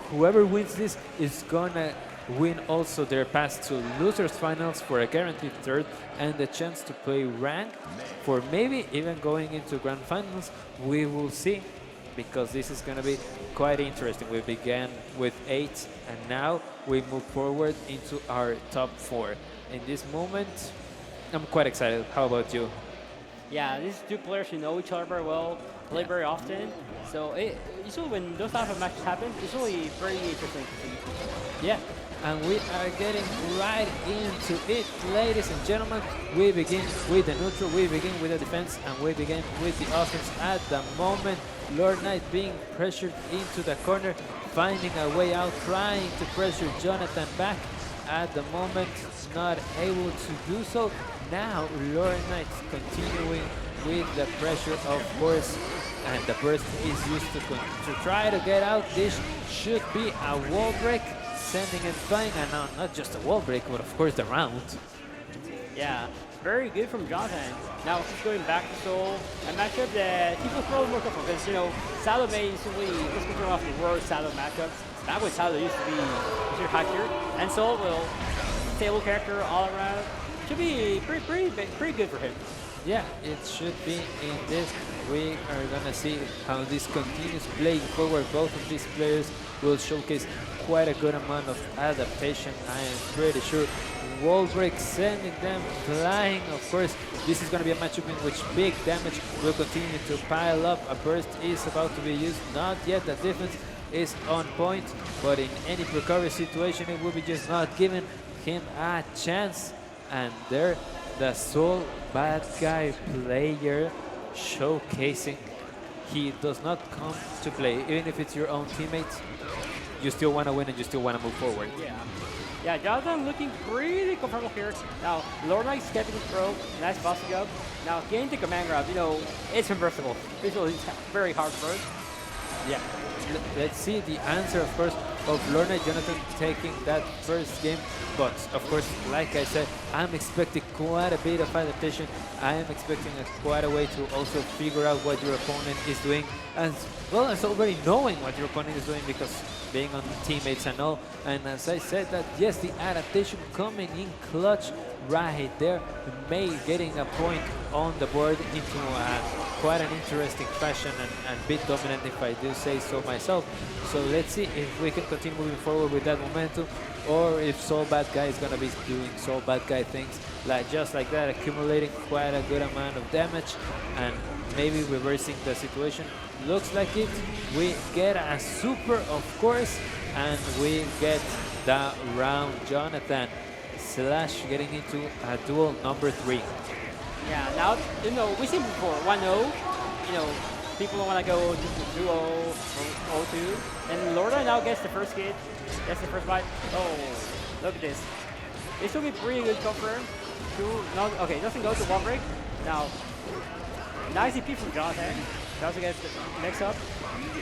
whoever wins this is gonna win also their pass to losers finals for a guaranteed third and the chance to play rank for maybe even going into grand finals. We will see, because this is gonna be quite interesting. We began with 8 and now we move forward into our top 4. In this moment, I'm quite excited. How about you? Yeah, these 2 players who know each other very well, play very often. So usually when those type of matches happen, it's really very interesting to see. Yeah, and we are getting right into it, ladies and gentlemen. We begin with the neutral, we begin with the defense, and we begin with the offense at the moment. Lord Knight being pressured into the corner, finding a way out, trying to pressure Jonathan back. At the moment, not able to do so. Now Lord Knight continuing with the pressure, of course, and the burst is used to try to get out. This should be a wall break, sending him flying, and not just a wall break, but of course the round. Yeah, very good from Jonathan. Now he's going back to Soul, a matchup that people probably more comfortable because, you know, Salo may simply just control off the worst Salo matchups. That was Salo used to be considered high tier, and Soul will stable character all around. Should be pretty good for him. Yeah, it should be in this. We are gonna see how this continues playing forward. Both of these players will showcase quite a good amount of adaptation, I am pretty sure. Wall break sending them flying. Of course, this is going to be a matchup in which big damage will continue to pile up. A burst is about to be used. Not yet. The defense is on point, but in any precarious situation, it will be just not giving him a chance. And there, the sole bad guy player showcasing he does not come to play. Even if it's your own teammates, you still want to win and you still want to move forward. Yeah. Yeah, Jonathan looking pretty comfortable here. Now, Lord Knight's getting the throw. Nice bossing up. Now, getting the command grab, you know, it's reversible. Visually, it's very hard for it. Yeah. Let's see the answer, of course, of Lord Knight Jonathan taking that first game. But, of course, like I said, I'm expecting quite a bit of adaptation. I am expecting quite a way to also figure out what your opponent is doing, as well as already knowing what your opponent is doing, because being on teammates and all. And as I said, that yes, the adaptation coming in clutch right there, May getting a point on the board into quite an interesting fashion, and bit dominant if I do say so myself. So let's see if we can continue moving forward with that momentum, or if Soul Bad Guy is going to be doing Soul Bad Guy things, like just like that, accumulating quite a good amount of damage and maybe reversing the situation. Looks like it. We get a super, of course, and we get the round. Jonathan Slash getting into a duel number 3. Yeah, now, you know, we seen before 1-0, you know, people don't want to go 2-0 or 0-2. And Lorda now gets the first hit, gets the first fight. Oh, look at this. This will be pretty good confirm. Okay, doesn't go to one break. Now, nice EP from Jonathan. Jonathan gets the mix up.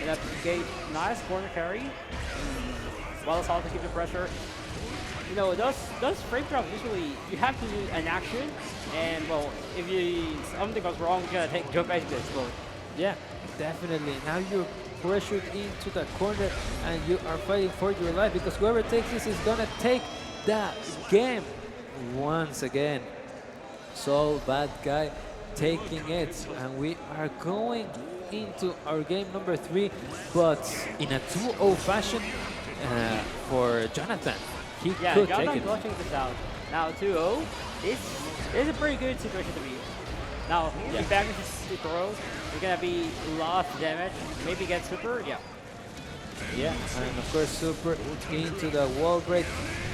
And gave nice corner carry. As well as also keep the pressure. You know, those frame drops usually you have to do an action, and well, if something goes wrong, you're gonna go back to explode. Yeah, definitely. Now you're pressured into the corner and you are fighting for your life because whoever takes this is gonna take the game once again. So bad guy taking it, and we are going into our game number 3, but in a 2-0 fashion for Jonathan. He could Jonathan take it. clutching this out. Now 2-0. It's a pretty good situation to be. Now, if back to throw, you're gonna be lost damage. Maybe get super. Yeah, and of course super into the wall break.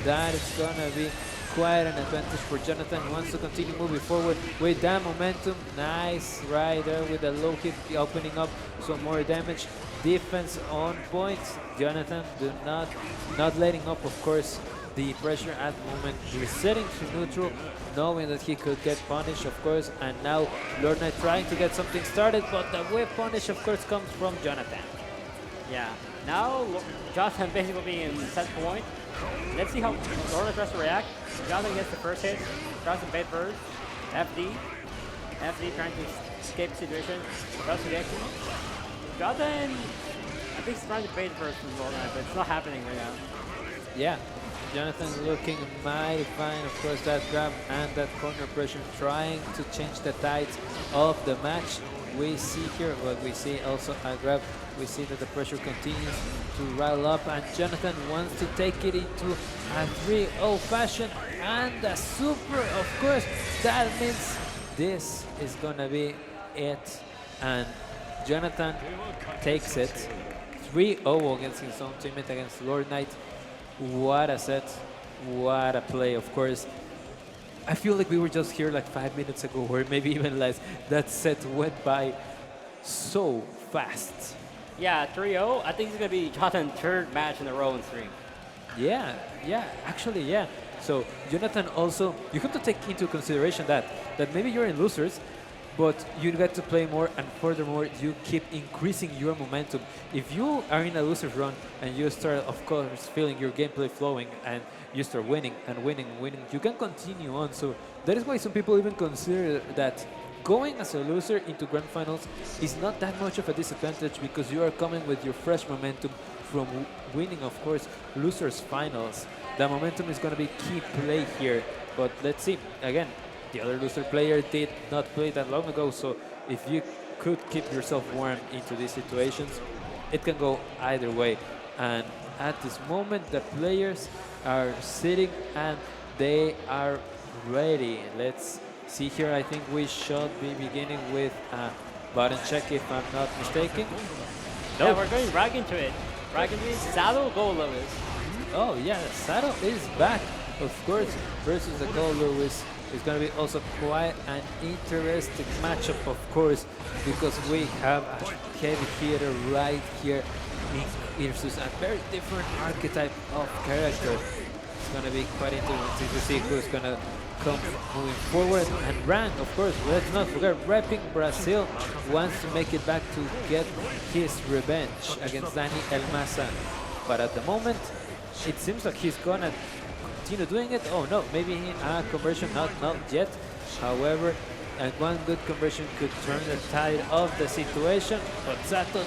That is gonna be quite an advantage for Jonathan. He wants to continue moving forward with that momentum. Nice right there with the low hit opening up some more damage. Defense on point. Jonathan not letting up, of course, the pressure at the moment. Resetting to neutral, knowing that he could get punished, of course. And now Lord Knight trying to get something started, but the whip punish, of course, comes from Jonathan. Yeah. Now Jonathan basically being in set point. Let's see how Lord Knight tries to react. Jonathan gets the first hit. Tries to bait first. FD trying to escape the situation. Tries to reaction. Jonathan, I think he's trying to bait first from Lord Knight, but it's not happening right now. Yeah, Jonathan looking mighty fine. Of course, that grab and that corner pressure trying to change the tides of the match. We see here what we see also a grab. We see that the pressure continues to rile up, and Jonathan wants to take it into a 3-0 fashion. And the super, of course, that means this is gonna be it. And Jonathan takes it 3-0 against his own teammate, against Lord Knight. What a set, what a play, of course. I feel like we were just here like 5 minutes ago, or maybe even less. That set went by so fast. Yeah, 3-0. I think it's going to be Jonathan's third match in a row in stream. Yeah, actually, yeah. So Jonathan also, you have to take into consideration that maybe you're in losers, but you get to play more, and furthermore, you keep increasing your momentum. If you are in a loser's run and you start, of course, feeling your gameplay flowing and you start winning and winning, you can continue on. So that is why some people even consider that going as a loser into grand finals is not that much of a disadvantage, because you are coming with your fresh momentum from winning, of course, losers finals. The momentum is going to be key play here, but let's see. Again, the other loser player did not play that long ago, so if you could keep yourself warm into these situations, it can go either way. And at this moment, the players are sitting and they are ready. Let's see here. I think we should be beginning with a button check, if I'm not mistaken. Yeah, we're going right into it. Right into it. Saddle Gold Lewis. Oh yeah, Saddle is back, of course, versus the Gold Lewis. It's going to be also quite an interesting matchup, of course, because we have a heavy hitter right here versus a very different archetype of character. It's going to be quite interesting to see who's going to come moving forward. And Rank, of course, let's not forget, repping Brazil, wants to make it back to get his revenge against Dany El Maza. But at the moment, it seems like he's going to continue doing it. Oh no, maybe a conversion, not yet. However, and one good conversion could turn the tide of the situation. But Sato,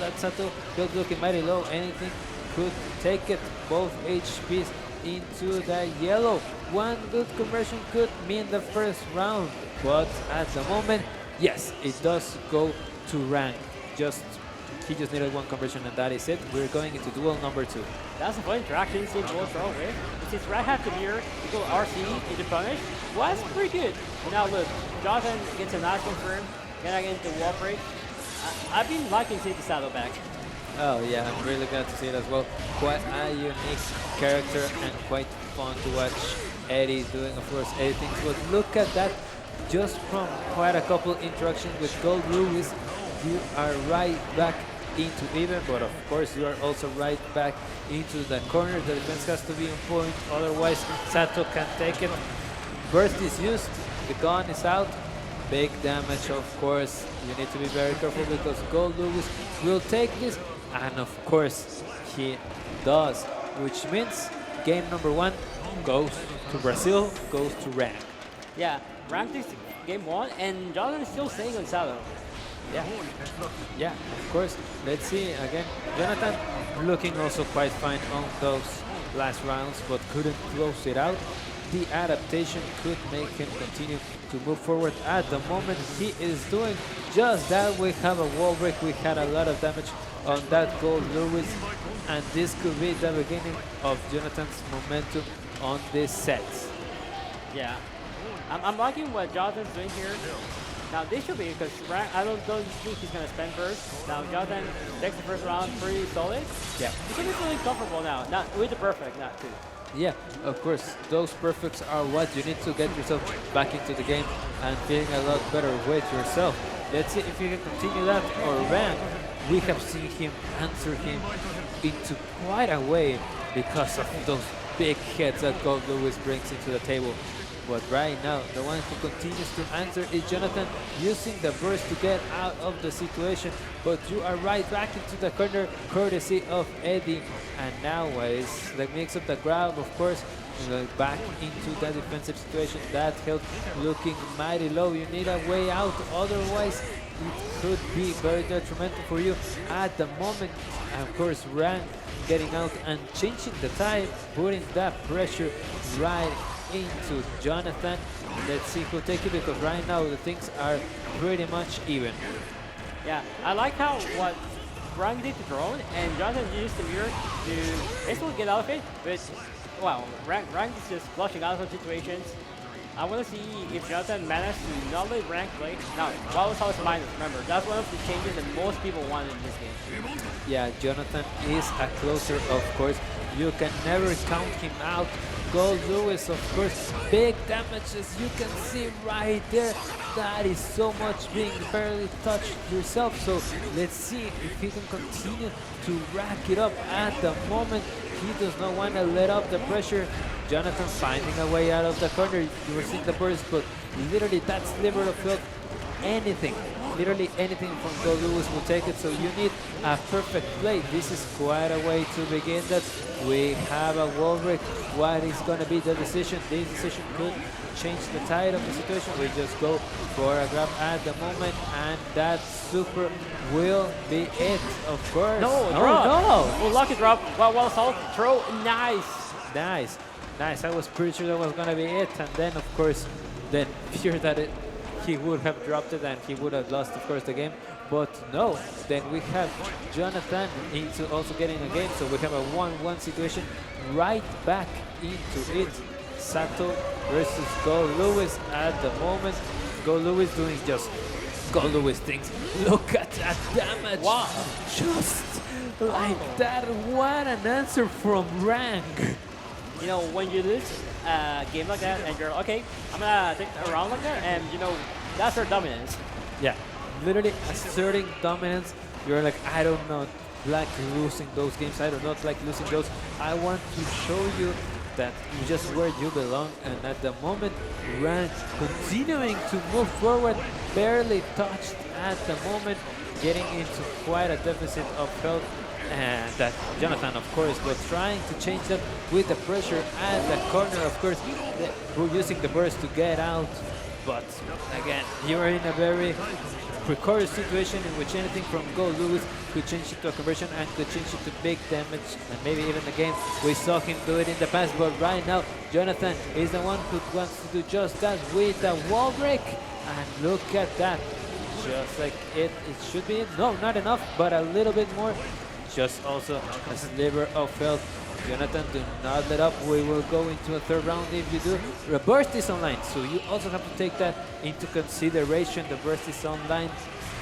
just looking mighty low. Anything could take it. Both HPs into the yellow. One good conversion could mean the first round. But at the moment, yes, it does go to Rank. He just needed one conversion, and that is it. We're going into duel number 2. That's a fun interaction. See both throw away. Since right half the mirror, you go RC into punish. Well, that's pretty good. And now look, Jonathan gets a nice confirm. Then I get into wall break. I've been liking to see the saddle back. Oh yeah, I'm really glad to see it as well. Quite a unique character and quite fun to watch Eddie doing, of course, editing. But look at that, just from quite a couple interactions with Gold Lewis, you are right back into even, but of course you are also right back into the corner. The defense has to be on point, otherwise Sato can take it. Burst is used, the gun is out, big damage, of course. You need to be very careful because Gold Lewis will take this, And of course, he does, which means game number 1 goes to Brazil, goes to rank. Yeah, rank takes game 1, and Jonathan is still staying on Saddle. Yeah, yeah, of course. Let's see again. Jonathan looking also quite fine on those last rounds, but couldn't close it out. The adaptation could make him continue to move forward. At the moment, he is doing just that. We have a wall break. We had a lot of damage on that Gold Lewis, and this could be the beginning of Jonathan's momentum on this set. Yeah, I'm liking what Jonathan's doing here. Now this should be, because I don't think he's gonna spend first. Now Jonathan takes the first round pretty solid. Yeah. He's gonna be feeling comfortable now. Not with the perfect, not too. Yeah, of course, those perfects are what you need to get yourself back into the game and feeling a lot better with yourself. Let's see if you can continue that or rank. We have seen him answer him into quite a way because of those big heads that Gold Lewis brings into the table. But right now, the one who continues to answer is Jonathan, using the burst to get out of the situation. But you are right back into the corner, courtesy of Eddie. And now is the mix of the grab, of course, back into that defensive situation. That health looking mighty low. You need a way out, otherwise it could be very detrimental for you. At the moment, of course, Rank getting out and changing the tide, putting that pressure right into Jonathan. Let's see who'll take it, because right now the things are pretty much even. Yeah, I like how what Rank did to drone, and Jonathan used the mirror to basically get out of it, but wow, Rank is just flushing out of situations. I want to see if Jonathan managed to not let Rank play. Now, while it's always minus, remember, that's one of the changes that most people want in this game. Yeah, Jonathan is a closer, of course. You can never count him out. Gold Lewis, of course, big damages. You can see right there. That is so much being barely touched yourself. So let's see if he can continue to rack it up. At the moment, he does not want to let up the pressure. Jonathan finding a way out of the corner. You were seeing the burst, but literally that sliver of health, anything, literally anything from Gold Lewis will take it. So you need a perfect play. This is quite a way to begin that. We have a wall break. What is going to be the decision? This decision could change the tide of the situation. We just go for a grab at the moment, and that super will be it, of course. No, oh, drop. No. Oh, lucky drop. Well salt. Throw. Nice. Nice. Nice. I was pretty sure that was going to be it. And then, of course, then fear that he would have dropped it and he would have lost, of course, the game. But no, then we have Jonathan into also getting a game. So we have a 1-1 situation right back into it. Sato versus Gold Lewis at the moment. Gold Lewis doing just Gold Lewis things. Look at that damage. Wow. Just like that. What an answer from Rank. You know, when you lose a game like that and you're, okay, I'm going to take a round like that, and, you know, that's our dominance. Yeah, literally asserting dominance. You're like, I don't know, like losing those games. I do not like losing those. I want to show you that you're just where you belong. And at the moment, Rank continuing to move forward, barely touched at the moment, getting into quite a deficit of health. And that Jonathan, of course, was trying to change that with the pressure at the corner. Of course, we're using the burst to get out. But again, you're in a very precarious situation in which anything from Gold Lewis could change it to a conversion and could change it to big damage and maybe even the game. We saw him do it in the past, but right now, Jonathan is the one who wants to do just that with the wall break. And look at that. Just like it should be. No, not enough, but a little bit more. Just also a sliver of health. Jonathan, do not let up. We will go into a third round if you do. The burst is online, so you also have to take that into consideration. The burst is online,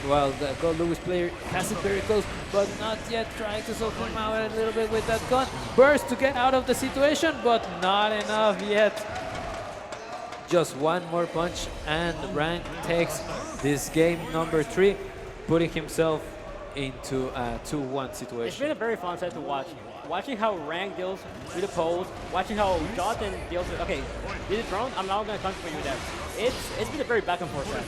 while the Gold Lewis player has it very close, but not yet, trying to soak him out a little bit with that gun. Burst to get out of the situation, but not enough yet. Just one more punch, and Rank takes this game number 3, putting himself into a 2-1 situation. It's been a very fun set to watch. Watching how Rank deals with the pose, watching how Jonathan deals with, okay, did it drone? I'm not going to come for you there. It's been a very back and forth set.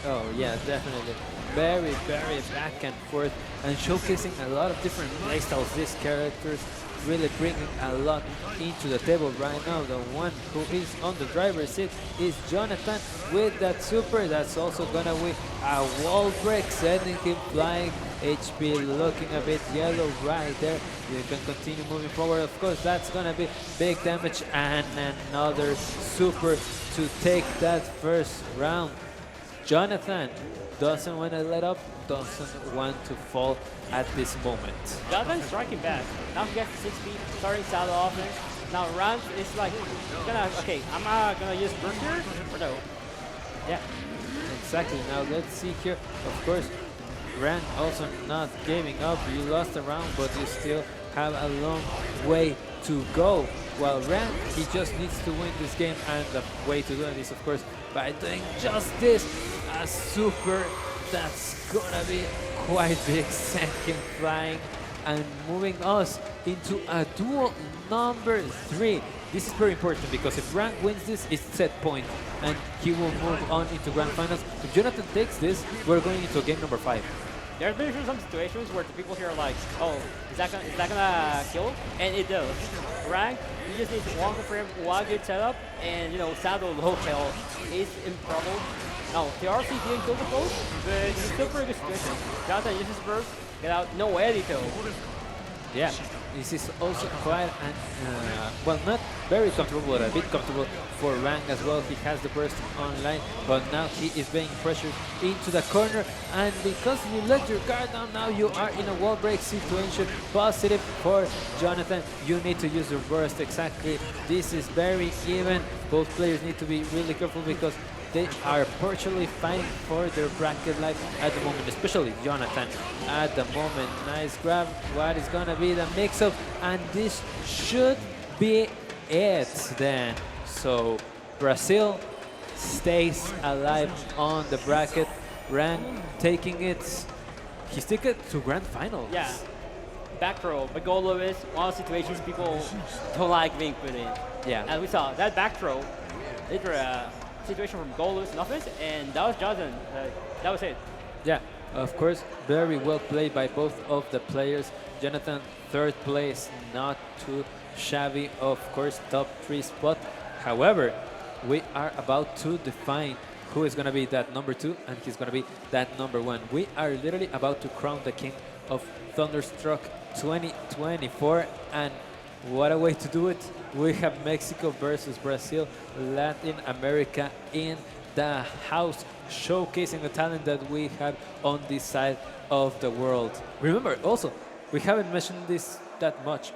Oh yeah, definitely. Very, very back and forth and showcasing a lot of different playstyles. These characters really bringing a lot into the table right now. The one who is on the driver's seat is Jonathan with that super. That's also gonna win a wall break, sending him flying. HP looking a bit yellow right there. You can continue moving forward. Of course, that's gonna be big damage and another super to take that first round. Jonathan doesn't want to let up, doesn't want to fall at this moment. Jonathan striking back. Now he gets 6 feet, starting saddle offense. Now Rand is like, okay, I'm gonna use burst here, or no? Yeah, exactly. Now let's see here. Of course, Rand also not giving up. You lost a round, but you still have a long way to go. While Rand, he just needs to win this game, and the way to do it is, of course, by doing just this. A super that's gonna be quite big, second flying and moving us into a duel number 3. This is very important because if Rank wins this, it's set point and he will move on into grand finals. If Jonathan takes this, we're going into game number 5. There's been some situations where the people here are like, oh, is that gonna kill? And it does. Rank, you just need one confirm, one good setup, and you know, Saddle low kill is in trouble. No, the RC didn't kill the boat, but it's still pretty good situation. Jonathan uses burst, get out, no edit though. Yeah, this is also quite an, well, not very comfortable, but a bit comfortable for Rang as well. He has the burst online, but now he is being pressured into the corner, and because you let your guard down, now you are in a wall break situation. Positive for Jonathan. You need to use your burst exactly. This is very even. Both players need to be really careful because they are partially fighting for their bracket life at the moment, especially Jonathan at the moment. Nice grab. What is gonna be the mix-up? And this should be it then. So Brazil stays alive on the bracket. Ran taking it, his ticket to grand finals. Yeah. Back throw, but goal is one of the situations people don't like being put in. Yeah. And we saw that back throw, literally situation from goal in offense, and that was Jonathan. That was it. Yeah, of course, very well played by both of the players. Jonathan, third place, not too shabby, of course, top 3 spot. However, we are about to define who is going to be that number 2 and he's going to be that number 1. We are literally about to crown the king of Thunderstruck 2024, and what a way to do it. We have Mexico versus Brazil, Latin America in the house, showcasing the talent that we have on this side of the world. Remember, also, we haven't mentioned this that much.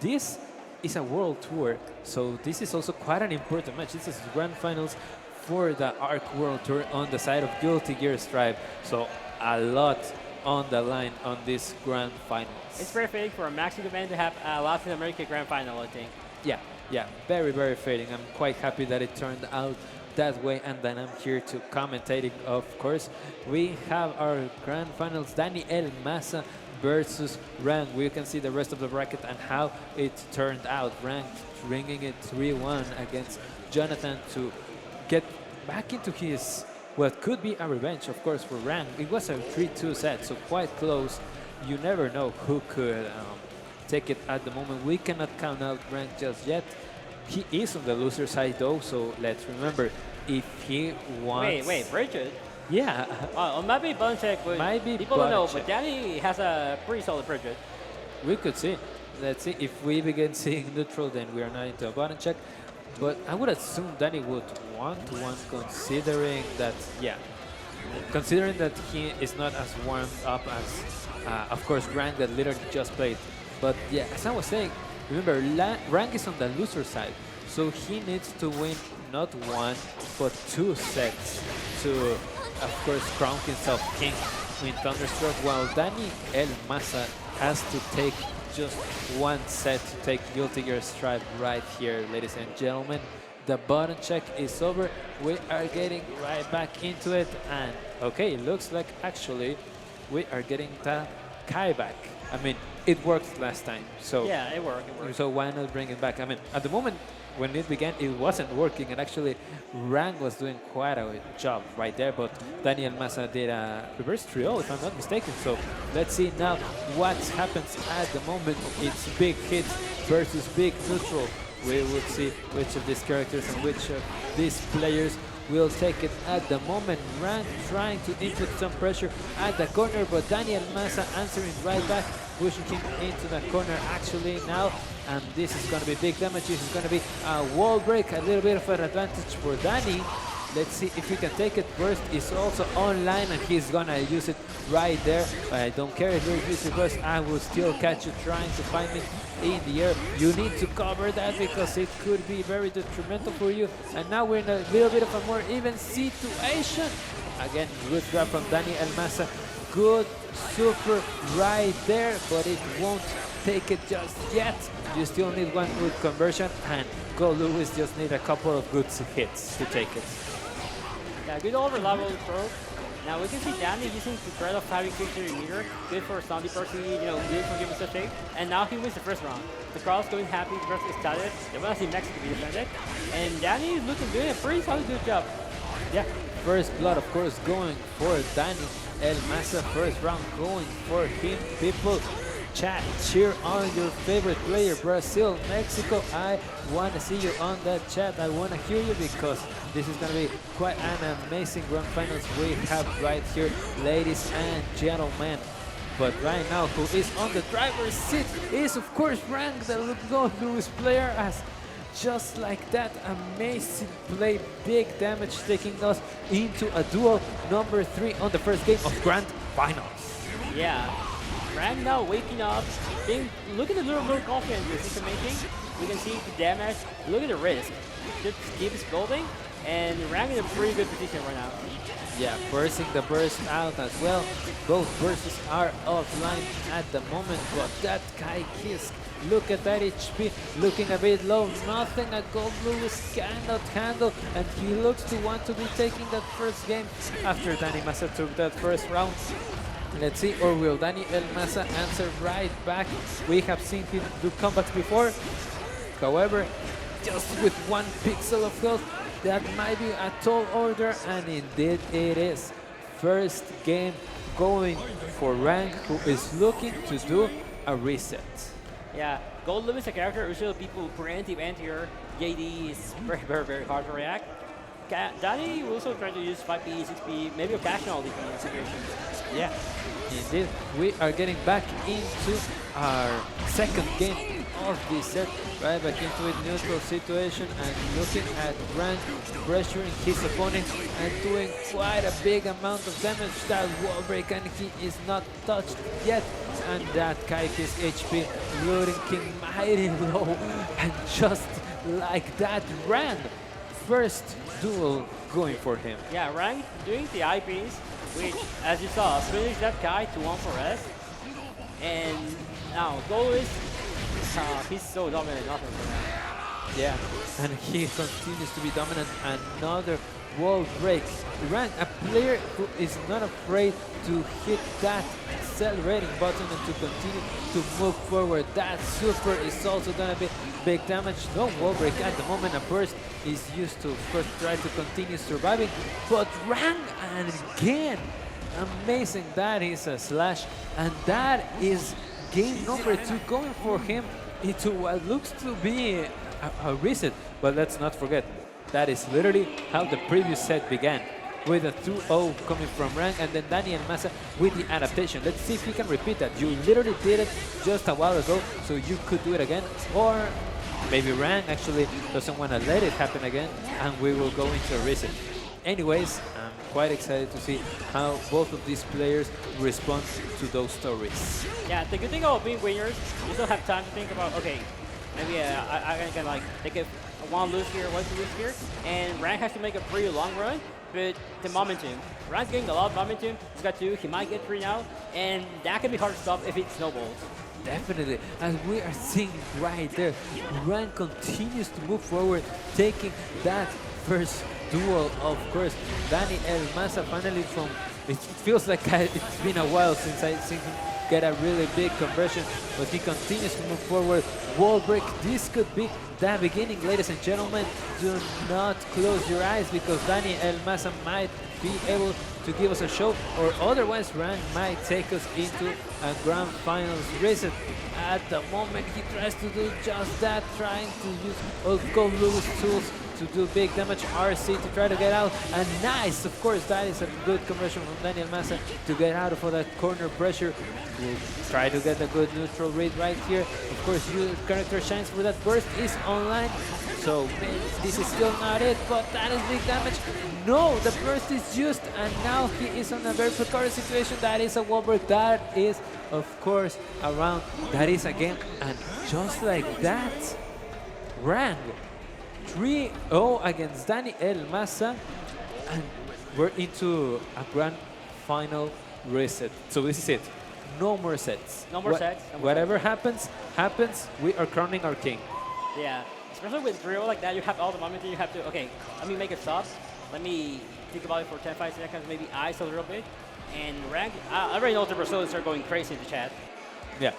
This is a world tour, so this is also quite an important match. This is grand finals for the ARC World Tour on the side of Guilty Gear Strive. So a lot on the line on this grand finals. It's very fitting for a Mexican band to have a Latin American grand final, I think. Yeah, very, very fitting. I'm quite happy that it turned out that way, and then I'm here to commentating, of course. We have our grand finals, Dany Maza versus Rank. We can see the rest of the bracket and how it turned out. Rank bringing it 3-1 against Jonathan to get back into his, what could be a revenge, of course, for Rank. It was a 3-2 set, so quite close. You never know who could take it at the moment. We cannot count out Rank just yet. He is on the loser side though, so let's remember, if he wants... Wait, Bridget? Yeah. It might be button check, but might be people don't know, but Dany has a pretty solid Bridget. We could see. Let's see. If we begin seeing neutral, then we are not into a button check. But I would assume Dany would want one, considering that, considering that he is not as warmed up as, of course, Rank that literally just played. But yeah, as I was saying, remember, Rank is on the loser side, so he needs to win not 1, but 2 sets to, of course, crown himself king in Thunderstruck, while Dany Maza has to take just 1 set to take Guilty Gear Strive right here, ladies and gentlemen. The button check is over. We are getting right back into it, and okay, looks like actually we are getting the Kai back. I mean, it worked last time, so yeah, it worked. So why not bring it back? I mean, at the moment, when it began, it wasn't working, and actually Rang was doing quite a job right there, but Dany and Maza did a reverse trio, if I'm not mistaken. So let's see now what happens at the moment. It's big hits versus big neutral. We will see which of these characters and which of these players will take it at the moment. Rang trying to input some pressure at the corner, but Dany and Maza answering right back, pushing him into the corner actually now. And this is going to be big damage. This is going to be a wall break, a little bit of an advantage for Dany. Let's see if he can take it. Burst is also online, and he's going to use it right there. I don't care if you use the burst, I will still catch you trying to find me in the air. You need to cover that because it could be very detrimental for you. And now we're in a little bit of a more even situation. Again, good grab from Dany and Maza. Good super right there, but it won't take it just yet. You still need one good conversion, and Go Lewis just need a couple of good hits to take it. Yeah, good over-level throw. Now we can see Dany using the threat of having 50 meter, good for zombie person, good for giving such shape. And now he wins the first round. The crowd's going happy, the first is started. They want to see next to be defended. And Dany is looking good, a pretty solid good job. Yeah, first blood of course going for Dany. El Maza first round going for him. People, chat, cheer on your favorite player, Brazil, Mexico. I want to see you on that chat. I want to hear you because this is going to be quite an amazing grand finals we have right here, ladies and gentlemen. But right now, who is on the driver's seat is of course Rang, the Go Lewis player, as just like that, amazing play, big damage, taking us into a duel number 3 on the first game of grand finals. Yeah. Rang now waking up, look at the little more confident decision making. We can see the damage, look at the risk. Just keeps building, and Rang in a pretty good position right now. Yeah, bursting the burst out as well. Both bursts are offline at the moment, but that Kai Kisk, look at that HP, looking a bit low. Nothing a Gold Lewis cannot handle, and he looks to want to be taking that first game after Dany Maza took that first round. Let's see, or will Dany El Maza answer right back? We have seen him do combats before. However, just with 1 pixel of health, that might be a tall order, and indeed it is. First game going for Rang, who is looking to do a reset. Yeah, Gold Lewis, a character, usually people preemptive anti-air. JD is very, very, very hard to react. Dany will also try to use 5P, 6P, maybe occasional defense situations. Yeah, indeed. We are getting back into our second game of this set. Right back into a neutral situation and looking at Rang pressuring his opponent and doing quite a big amount of damage. That wall break, and he is not touched yet. And that Kaiki's HP looting him mighty low. And just like that, Rang first duel going for him. Yeah, Rang doing the IPs, which, as you saw, finished that guy to 1 for S. And now Gold is, he's so dominant, nothing for now. Yeah, and he continues to be dominant. Another wall break. Rang, a player who is not afraid to hit that accelerating button and to continue to move forward. That super is also gonna be big damage. No wall break at the moment. A burst is used to, of course, try to continue surviving. But Rang, and again, amazing. That is a slash, and that is game number 2 going for him into what looks to be a reset. But let's not forget, that is literally how the previous set began, with a 2-0 coming from Rang, and then Dany and Maza with the adaptation. Let's see if we can repeat that. You literally did it just a while ago, so you could do it again. Or maybe Rang actually doesn't want to let it happen again, and we will go into a reset. Anyways, I'm quite excited to see how both of these players respond to those stories. Yeah, the good thing about being winners, you still have time to think about, okay, maybe I can like take it 1 lose here, 1 to lose here, and Rang has to make a pretty long run, but the momentum. Rang's getting a lot of momentum, he's got 2, he might get 3 now, and that can be hard to stop if it snowballs. Definitely, as we are seeing right there, Rang continues to move forward, taking that first duel. Of course, Dany El Maza finally from, it feels like it's been a while since I've seen him get a really big conversion, but he continues to move forward. Wall break, this could be the beginning, ladies and gentlemen. Do not close your eyes because Dany El Maza might be able to give us a show, or otherwise Rang might take us into a grand finals reset. At the moment he tries to do just that, trying to use old Gold Lewis tools to do big damage. RC to try to get out, and nice, of course, that is a good conversion from Dany El Maza to get out of that corner pressure. We'll try to get a good neutral read right here. Of course, your character shines for that burst is online, so this is still not it, but that is big damage. No, the burst is used, and now he is on a very precarious situation. That is a wall break, that is, of course, a round, that is a game, and just like that, Rang 3-0 against Dany El Maza, and we're into a grand final reset. So this is it. No more sets. No more sets. Whatever happens, happens. We are crowning our king. Yeah, especially with 3-0 like that, you have all the momentum. You have to, okay, let me make a stop. Let me think about it for 10-5 seconds, maybe ice a little bit. And Rang, I already know the Brazilians are going crazy in the chat. Yeah,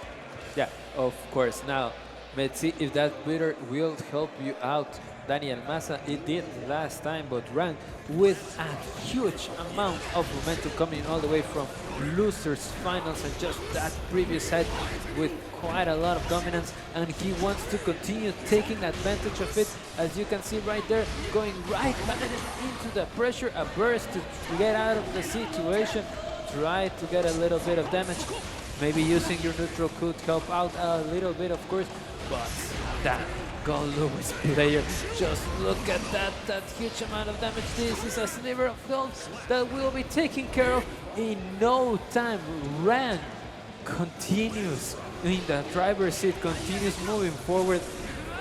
yeah, of course. Now, let's see if that bitter will help you out. Dany El Maza, it did last time, but Rang with a huge amount of momentum coming all the way from losers finals and just that previous set with quite a lot of dominance, and he wants to continue taking advantage of it. As you can see right there, going right back into the pressure, a burst to get out of the situation, try to get a little bit of damage. Maybe using your neutral could help out a little bit, of course, but that Gold Lewis player, just look at that huge amount of damage. This is a sliver of health that will be taken care of in no time. Rang continues in the driver's seat, continues moving forward.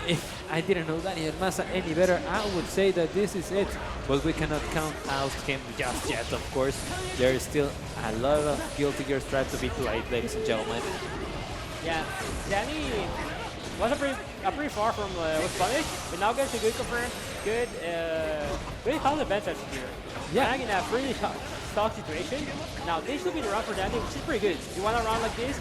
If I didn't know Dany El Maza any better, I would say that this is it, but we cannot count out him just yet, of course. There is still a lot of Guilty Gear Strive to be played, ladies and gentlemen. Yeah, Dany was pretty far from was punished, but now gets a good confirm, good solid advantage here. Yeah, in a pretty stock situation. Now this should be the round for Dany, which is pretty good. You want a round like this?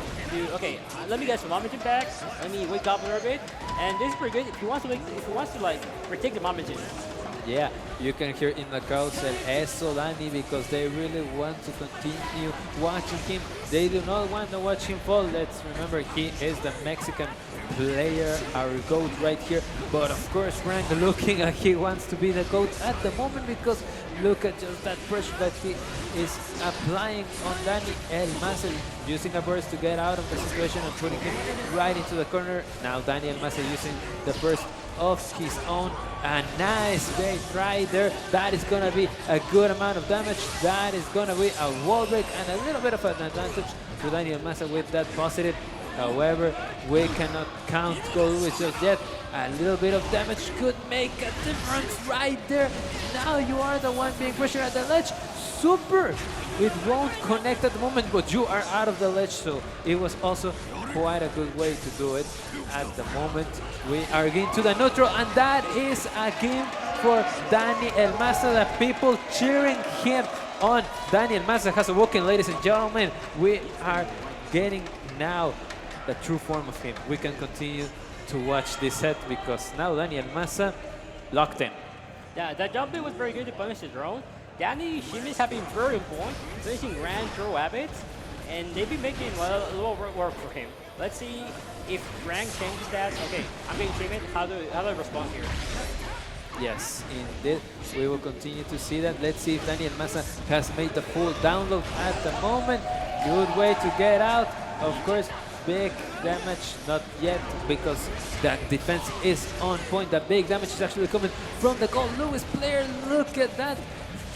Okay, let me get some momentum back. Let me wake up a little bit, and this is pretty good. If he wants to like protect the momentum. yeah, you can hear in the crowd say "Eso Dany" because they really want to continue watching him. They do not want to watch him fall. Let's remember he is the Mexican player, our GOAT right here. But of course, Rang looking like he wants to be the GOAT at the moment because look at just that pressure that he is applying on Dany El Maza, using a burst to get out of the situation and putting him right into the corner. Now Dany El Maza using the burst of his own. A nice bait right there. That is going to be a good amount of damage. That is going to be a wall break and a little bit of an advantage to Dany El Maza with that positive. However, we cannot count Gold Lewis just yet. A little bit of damage could make a difference right there. Now you are the one being pressured at the ledge. Super! It won't connect at the moment, but you are out of the ledge, so it was also quite a good way to do it. At the moment, we are getting to the neutral, and that is a game for Dany El Maza. The people cheering him on. Dany El Maza has awoken, ladies and gentlemen. We are getting now the true form of him. We can continue to watch this set because now Dany El Maza locked in. Yeah, that jump bait was very good to punish the drone. Dany, Shimis have been very on point, finishing Rang throw habits, and they've been making a little work for him. Let's see if Rang changes that. Okay, I'm getting treatment. How do I respond here? Yes, indeed. We will continue to see that. Let's see if Dany El Maza has made the full download at the moment. Good way to get out. Of course, big damage, not yet, because that defense is on point. The big damage is actually coming from the Gold Lewis player. Look at that.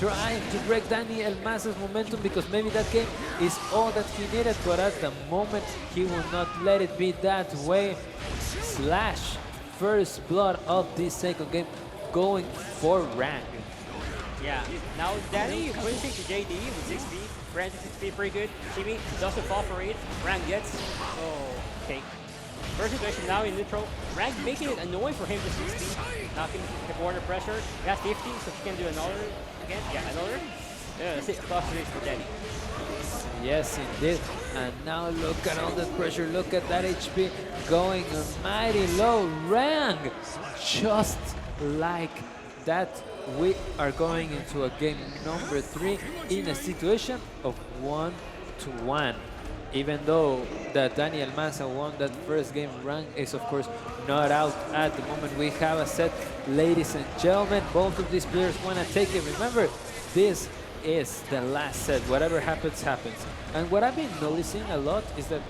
Trying to break Dany El Maza's momentum because maybe that game is all that he needed, but at the moment he will not let it be that way. Slash, first blood of this second game going for Rang. Yeah, now Dany finishing to JD with 6 speed. Rang 6 speed pretty good. Shimi doesn't fall for it. Rang gets. Oh, okay. First situation now in neutral. Rang making it annoying for him to 6 speed. Knocking the corner pressure. That's 50, so he can do another again. Yeah, another. Yeah, that's it. Plus 6 for Dany. Yes, indeed. And now look at all that pressure. Look at that HP going mighty low. Rang! Just like that, we are going into a game number 3 in a situation of 1-1. Even though that Daniel Maza won that first game, Rang is of course not out at the moment. We have a set, ladies and gentlemen. Both of these players want to take it. Remember, this is the last set. Whatever happens, happens. And what I've been noticing a lot is that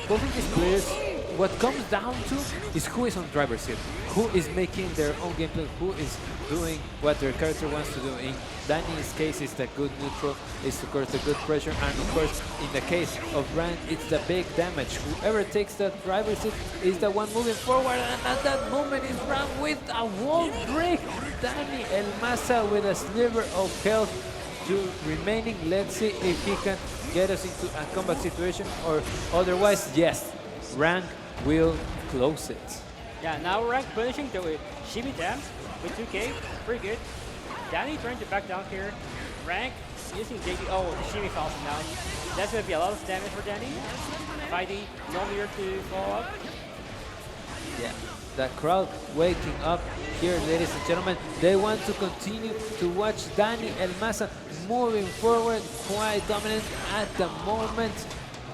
both of these players, what comes down to is who is on driver's seat, who is making their own gameplay, who is doing what their character wants to do. In Dany's case, it's the good neutral, it's of course the good pressure, and of course in the case of Rang, it's the big damage. Whoever takes that driver's seat is the one moving forward, and at that moment is Rang with a wall break. Dany El Maza with a sliver of health remaining. Let's see if he can get us into a combat situation, or otherwise, yes, Rang will close it. Yeah, now Rang punishing the Shimmy Dam with 2K, pretty good. Dany trying to back down here. Rang using JD, oh, the Shimmy falls down. That's going to be a lot of damage for Dany. 5D, no mirror to follow up. Yeah, the crowd waking up here, ladies and gentlemen. They want to continue to watch Dany El Maza moving forward, quite dominant at the moment,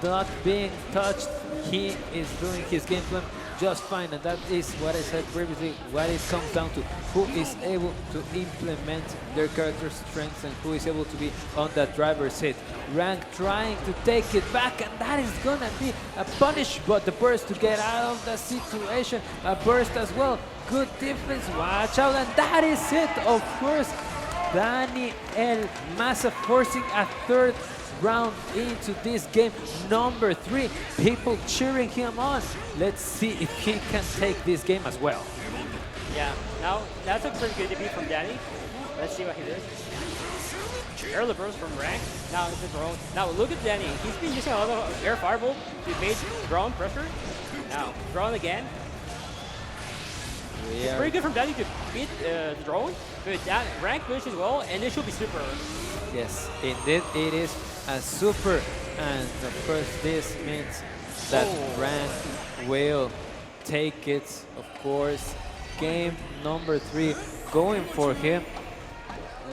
not being touched. He is doing his game plan just fine, and that is what I said previously, what it comes down to. Who is able to implement their character's strengths and who is able to be on that driver's seat. Rang trying to take it back, and that is gonna be a punish, but the burst to get out of the situation. A burst as well. Good defense, watch out, and that is it, of course. Dany El Maza forcing a third round into this game number 3. People cheering him on. Let's see if he can take this game as well. Yeah, now that's a pretty good debut from Dany. Let's see what he does. Early burst from Rang. Now it's a drone. Now look at Dany. He's been using a lot of air fireball to make drone pressure. Now drone again. It's pretty good from Dany to beat the drone. But Rang push as well, and it should be super. Yes, indeed it is a super, and of course this means that Rang will take it, of course. Game number 3 going for him.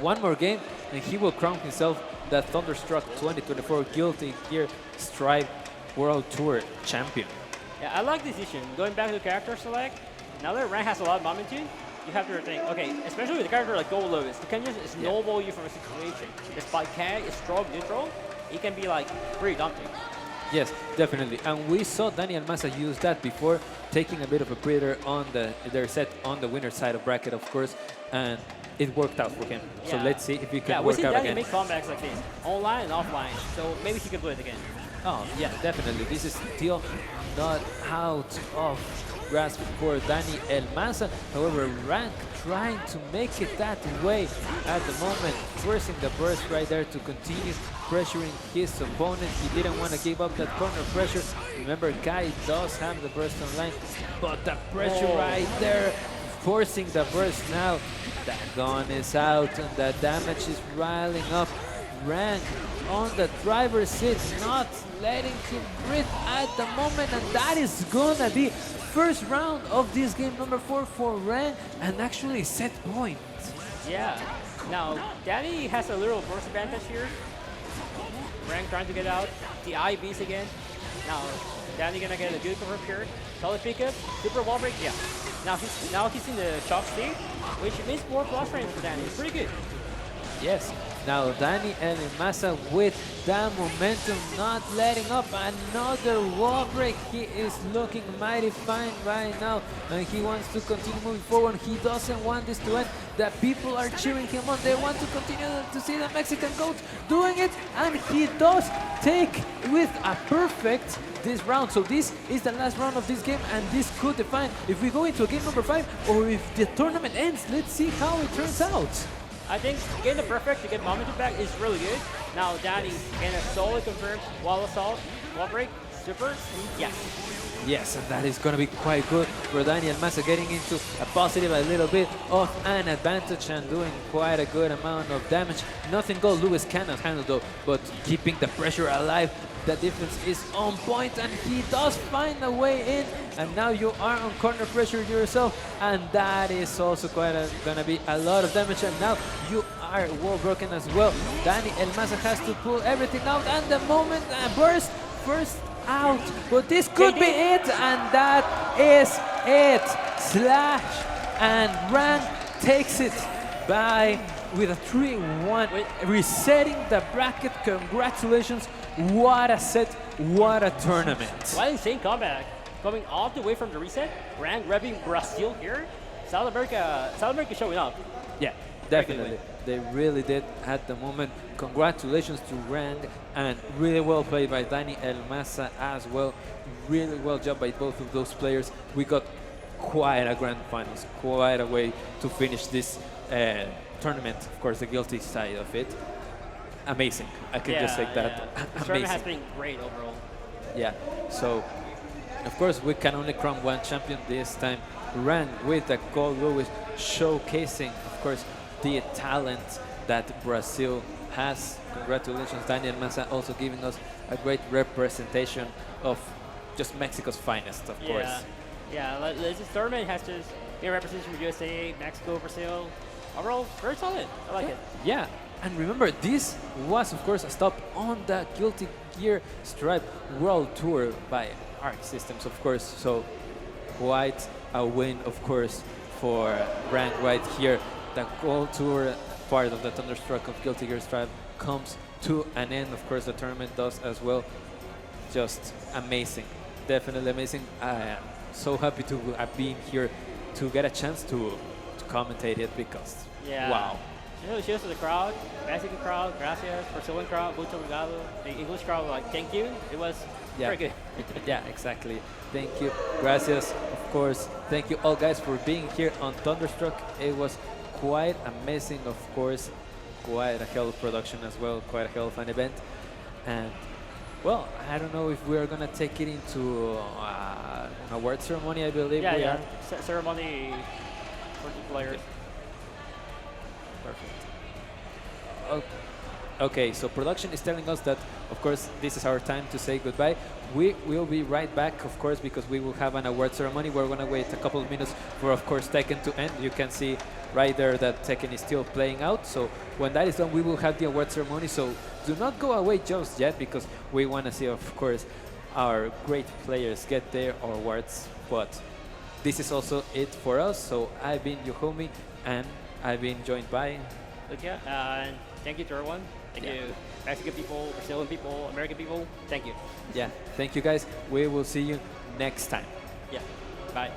One more game and he will crown himself the Thunderstruck 2024 Guilty Gear Stripe World Tour champion. Yeah, I like this decision. Going back to character select, now that Rang has a lot of momentum, you have to think, okay, especially with a character like Gold Lewis, who can just snowball you from a situation. Despite K, strong neutral, it can be like pretty daunting. Yes, definitely. And we saw Dany El Maza use that before, taking a bit of a breather on their set on the winner's side of bracket, of course, and it worked out for him. Yeah. So let's see if he can work out again. Yeah, we see Dany make comebacks like this, online and offline, so maybe he can do it again. Oh, yeah, definitely. This is still not out of grasp for Dany El Maza. However, Rang trying to make it that way at the moment, forcing the burst right there to continue pressuring his opponent. He didn't want to give up that corner pressure. Remember, Kai does have the burst online, but the pressure right there, forcing the burst now. That gun is out and the damage is riling up. Rang on the driver's seat, not letting him breathe at the moment, and that is gonna be first round of this game number 4 for Rang, and actually set point. Yeah. Now, Dany has a little burst advantage here. Rang trying to get out. The IBs again. Now, Dany gonna get a good cover here. Solid pickup. Super wall break. Yeah. Now he's in the chop state, which means more plus range for Dany. It's pretty good. Yes. Now Dany El Maza with that momentum, not letting up. Another wall break. He is looking mighty fine right now, and he wants to continue moving forward. He doesn't want this to end. The people are cheering him on. They want to continue to see the Mexican coach doing it, and he does take with a perfect this round. So this is the last round of this game, and this could define if we go into a game number 5 or if the tournament ends. Let's see how it turns out. I think getting the perfect to get momentum back is really good. Now Dany getting a solid confirmed wall assault, wall break, supers? Yes. Yes, and that is going to be quite good for Dany and Maza getting into a positive, a little bit of an advantage and doing quite a good amount of damage. Nothing goal Lewis cannot handle though, but keeping the pressure alive. The defense is on point and he does find a way in. And now you are on corner pressure yourself. And that is also going to be a lot of damage. And now you are wall broken as well. Dany and Maza has to pull everything out. And the moment burst first out, but this could be it, and that is it. Slash and Rand takes it by with a 3-1, resetting the bracket. Congratulations! What a set! What a tournament! What an insane comeback! Coming all the way from the reset, Rand repping Brazil here. South America showing up. Yeah, definitely. They really did at the moment. Congratulations to Rand, and really well played by Dany and Maza as well. Really well job by both of those players. We got quite a grand finals, quite a way to finish this tournament. Of course, the guilty side of it. Amazing. I can just say that. Yeah. The tournament has been great overall. Yeah. So, of course, we can only crown one champion this time. Rand with the gold Lewis, showcasing, of course, the talent that Brazil has. Congratulations, Dany and Maza, also giving us a great representation of just Mexico's finest, of course. Yeah, this tournament has just representation from USA, Mexico, Brazil. Overall, very solid. I like it. Yeah, and remember, this was, of course, a stop on the Guilty Gear Stripe World Tour by Arc Systems, of course. So, quite a win, of course, for Rand right here. The World Tour part of the Thunderstruck of Guilty Gear Stripe comes to an end. Of course, the tournament does as well. Just amazing. Definitely amazing. I am so happy to have been here to get a chance to commentate it because, wow. Cheers to the crowd, Mexican crowd, gracias, Brazilian crowd, mucho obrigado. The English crowd, like, thank you. It was very good. Yeah, exactly. Thank you. Gracias, of course. Thank you all guys for being here on Thunderstruck. It was quite amazing, of course. Quite a hell of production as well. Quite a hell of an event. And, well, I don't know if we're going to take it into an award ceremony, I believe we are. Ceremony for the players. Perfect. Okay, so production is telling us that, of course, this is our time to say goodbye. We will be right back, of course, because we will have an award ceremony. We're going to wait a couple of minutes for, of course, Tekken to end. You can see right there that Tekken is still playing out. So when that is done, we will have the award ceremony. So do not go away just yet, because we want to see, of course, our great players get their awards. But this is also it for us. So I've been your homie, and I've been joined by... Okay, and thank you to everyone. Thank you, Mexican people, Brazilian people, American people. Thank you. Yeah, thank you guys. We will see you next time. Yeah, bye.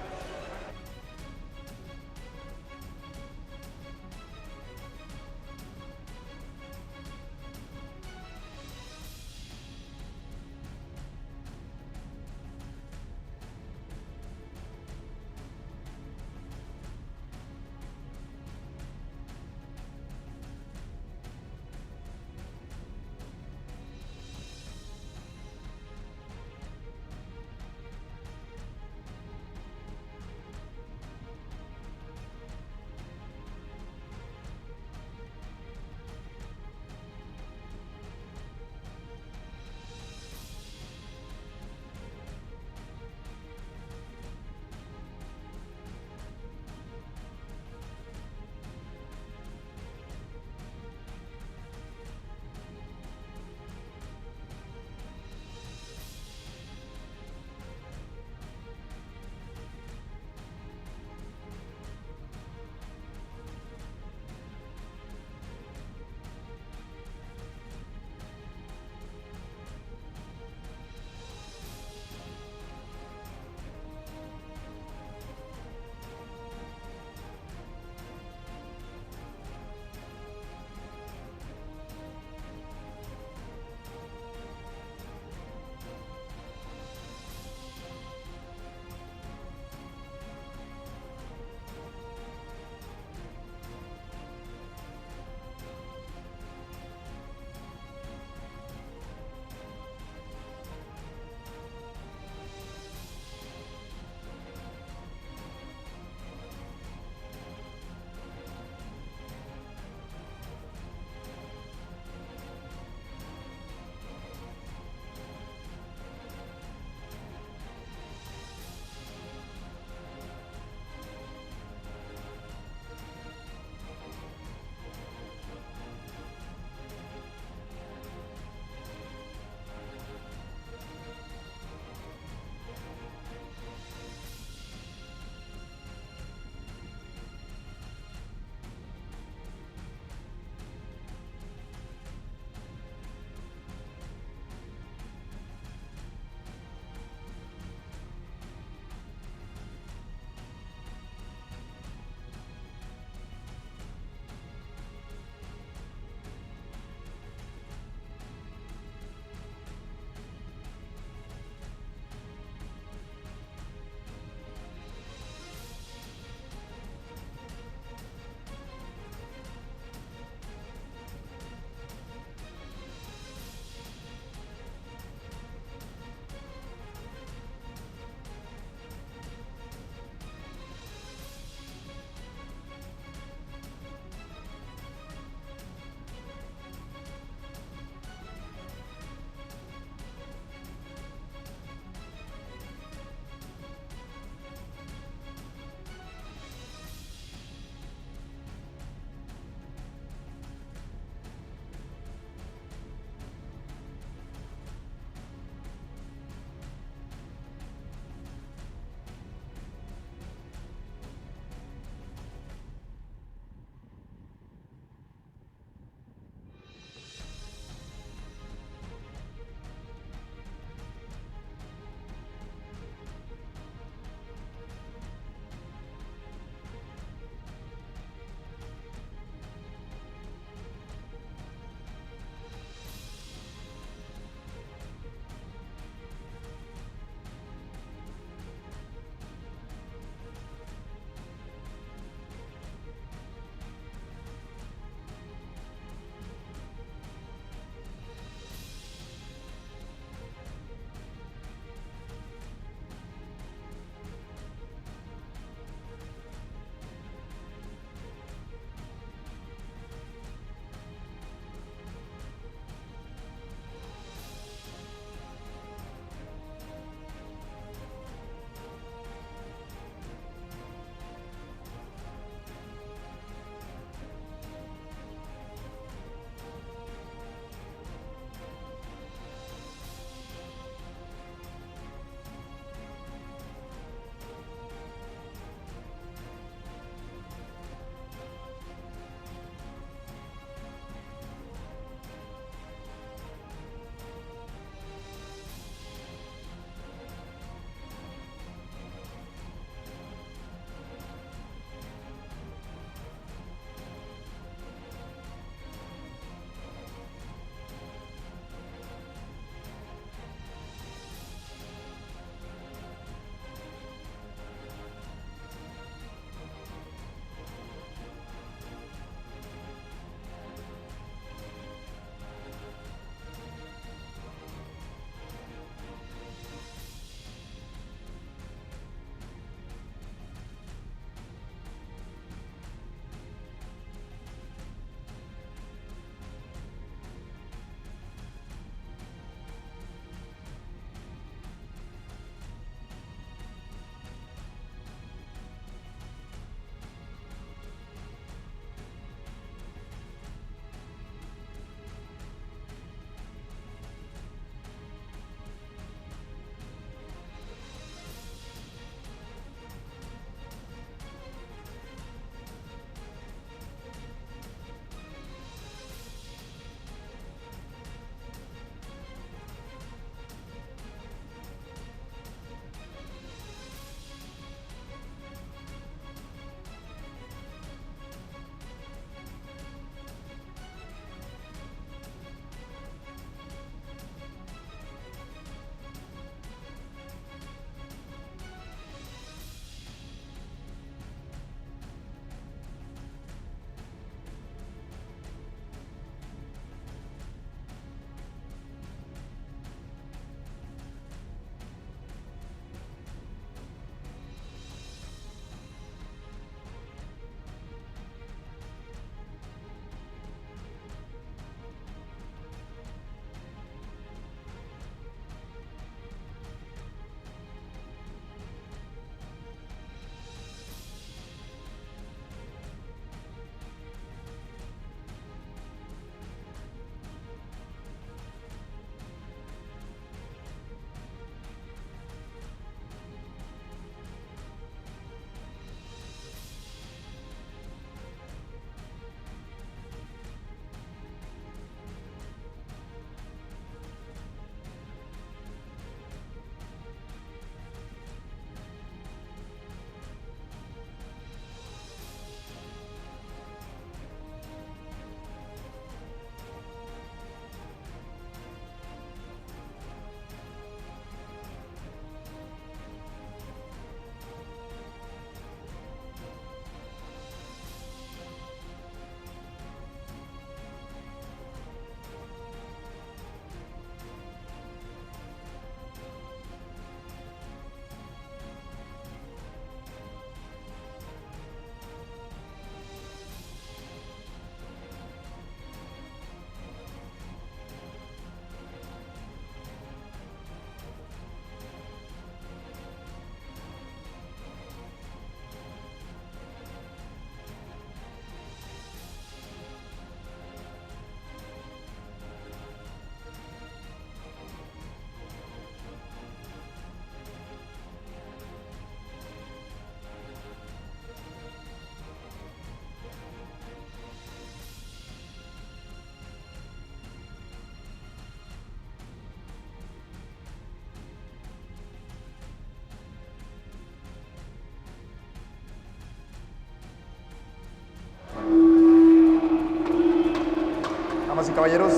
damas y caballeros.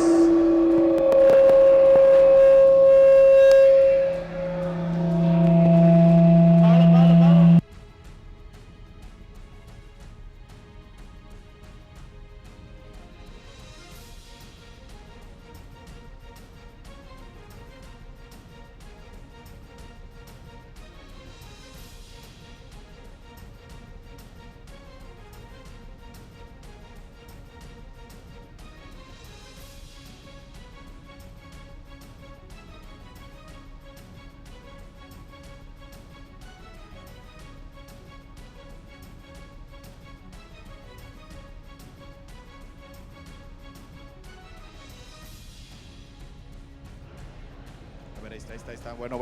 A ver, ahí está. Bueno.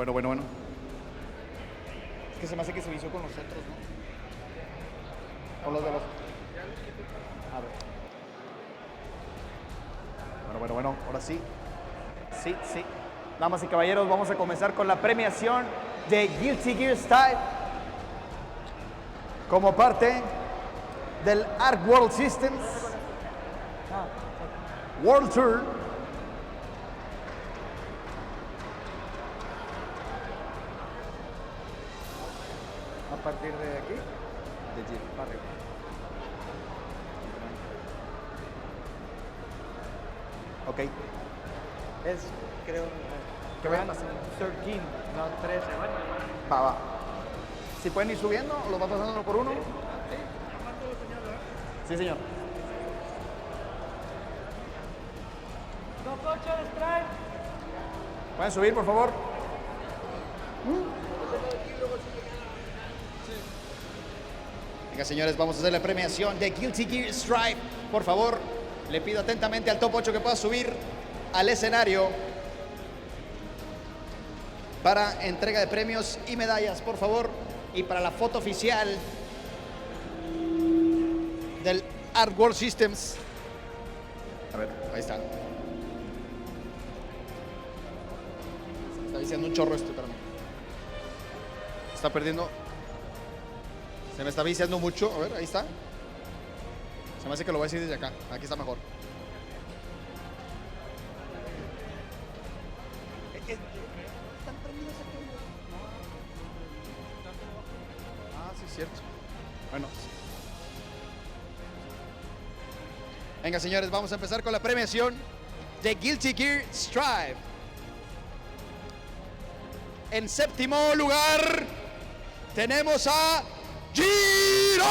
Es que se me hace que se vició con los otros, ¿no? Con los de los... A ver. Bueno, ahora sí. Sí. Damas y caballeros, vamos a comenzar con la premiación de Guilty Gear Style como parte del Arc World Systems World Tour. A partir de aquí, de Giro, para arriba. Ok. Es, creo, Que vayan así. 13, no 13. Bueno, Va. Si pueden ir subiendo, o los va pasando uno por uno. Sí, señor. ¿Pueden subir, por favor? Venga, señores, vamos a hacer la premiación de Guilty Gear Strive. Por favor, le pido atentamente al top 8 que pueda subir al escenario para entrega de premios y medallas, por favor, y para la foto oficial del Arc World Systems. A ver, ahí está. Se me está diciendo un chorro esto, espérame. Está perdiendo. Se me está viciando mucho. A ver, ahí está. Se me hace que lo voy a decir desde acá. Aquí está mejor. ¿Están prendidos aquí? Ah, sí, es cierto. Bueno. Venga, señores, vamos a empezar con la premiación de Guilty Gear Strive. En séptimo lugar tenemos a Yiro.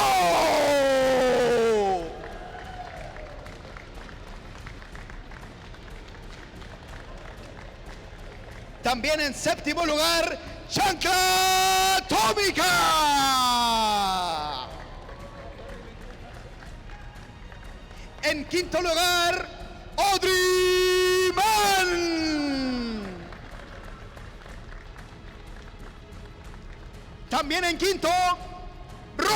También en séptimo lugar, Chancla Atómica. En quinto lugar, Odriman. También en quinto, Roddy.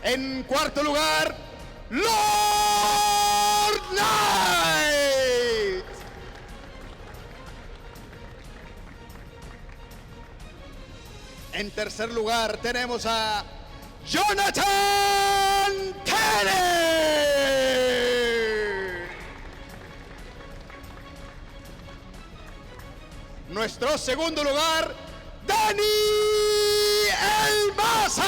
En cuarto lugar, Lord Knight. En tercer lugar tenemos a Jonathan Tene. Nuestro segundo lugar, Dany el Maza.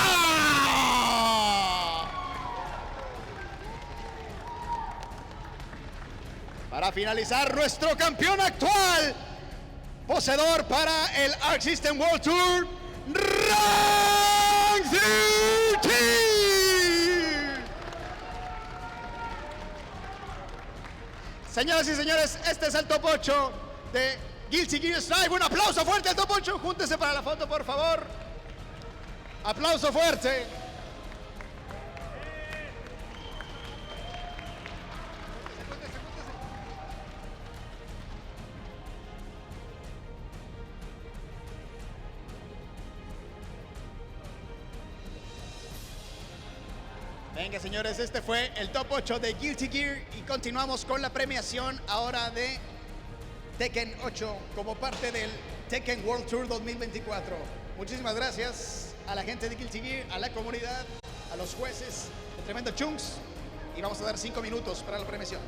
Para finalizar, nuestro campeón actual, poseedor para el Arc System World Tour, Rank 13. Señoras y señores, este es el top 8 de Guilty Gear Strive. Un aplauso fuerte al top 8. Júntense para la foto, por favor. Aplauso fuerte. Venga, señores, este fue el top 8 de Guilty Gear y continuamos con la premiación ahora de Tekken 8 como parte del Tekken World Tour 2024. Muchísimas gracias a la gente de Guilty Gear, a la comunidad, a los jueces, el tremendo Chunks. Y vamos a dar 5 minutos para la premiación.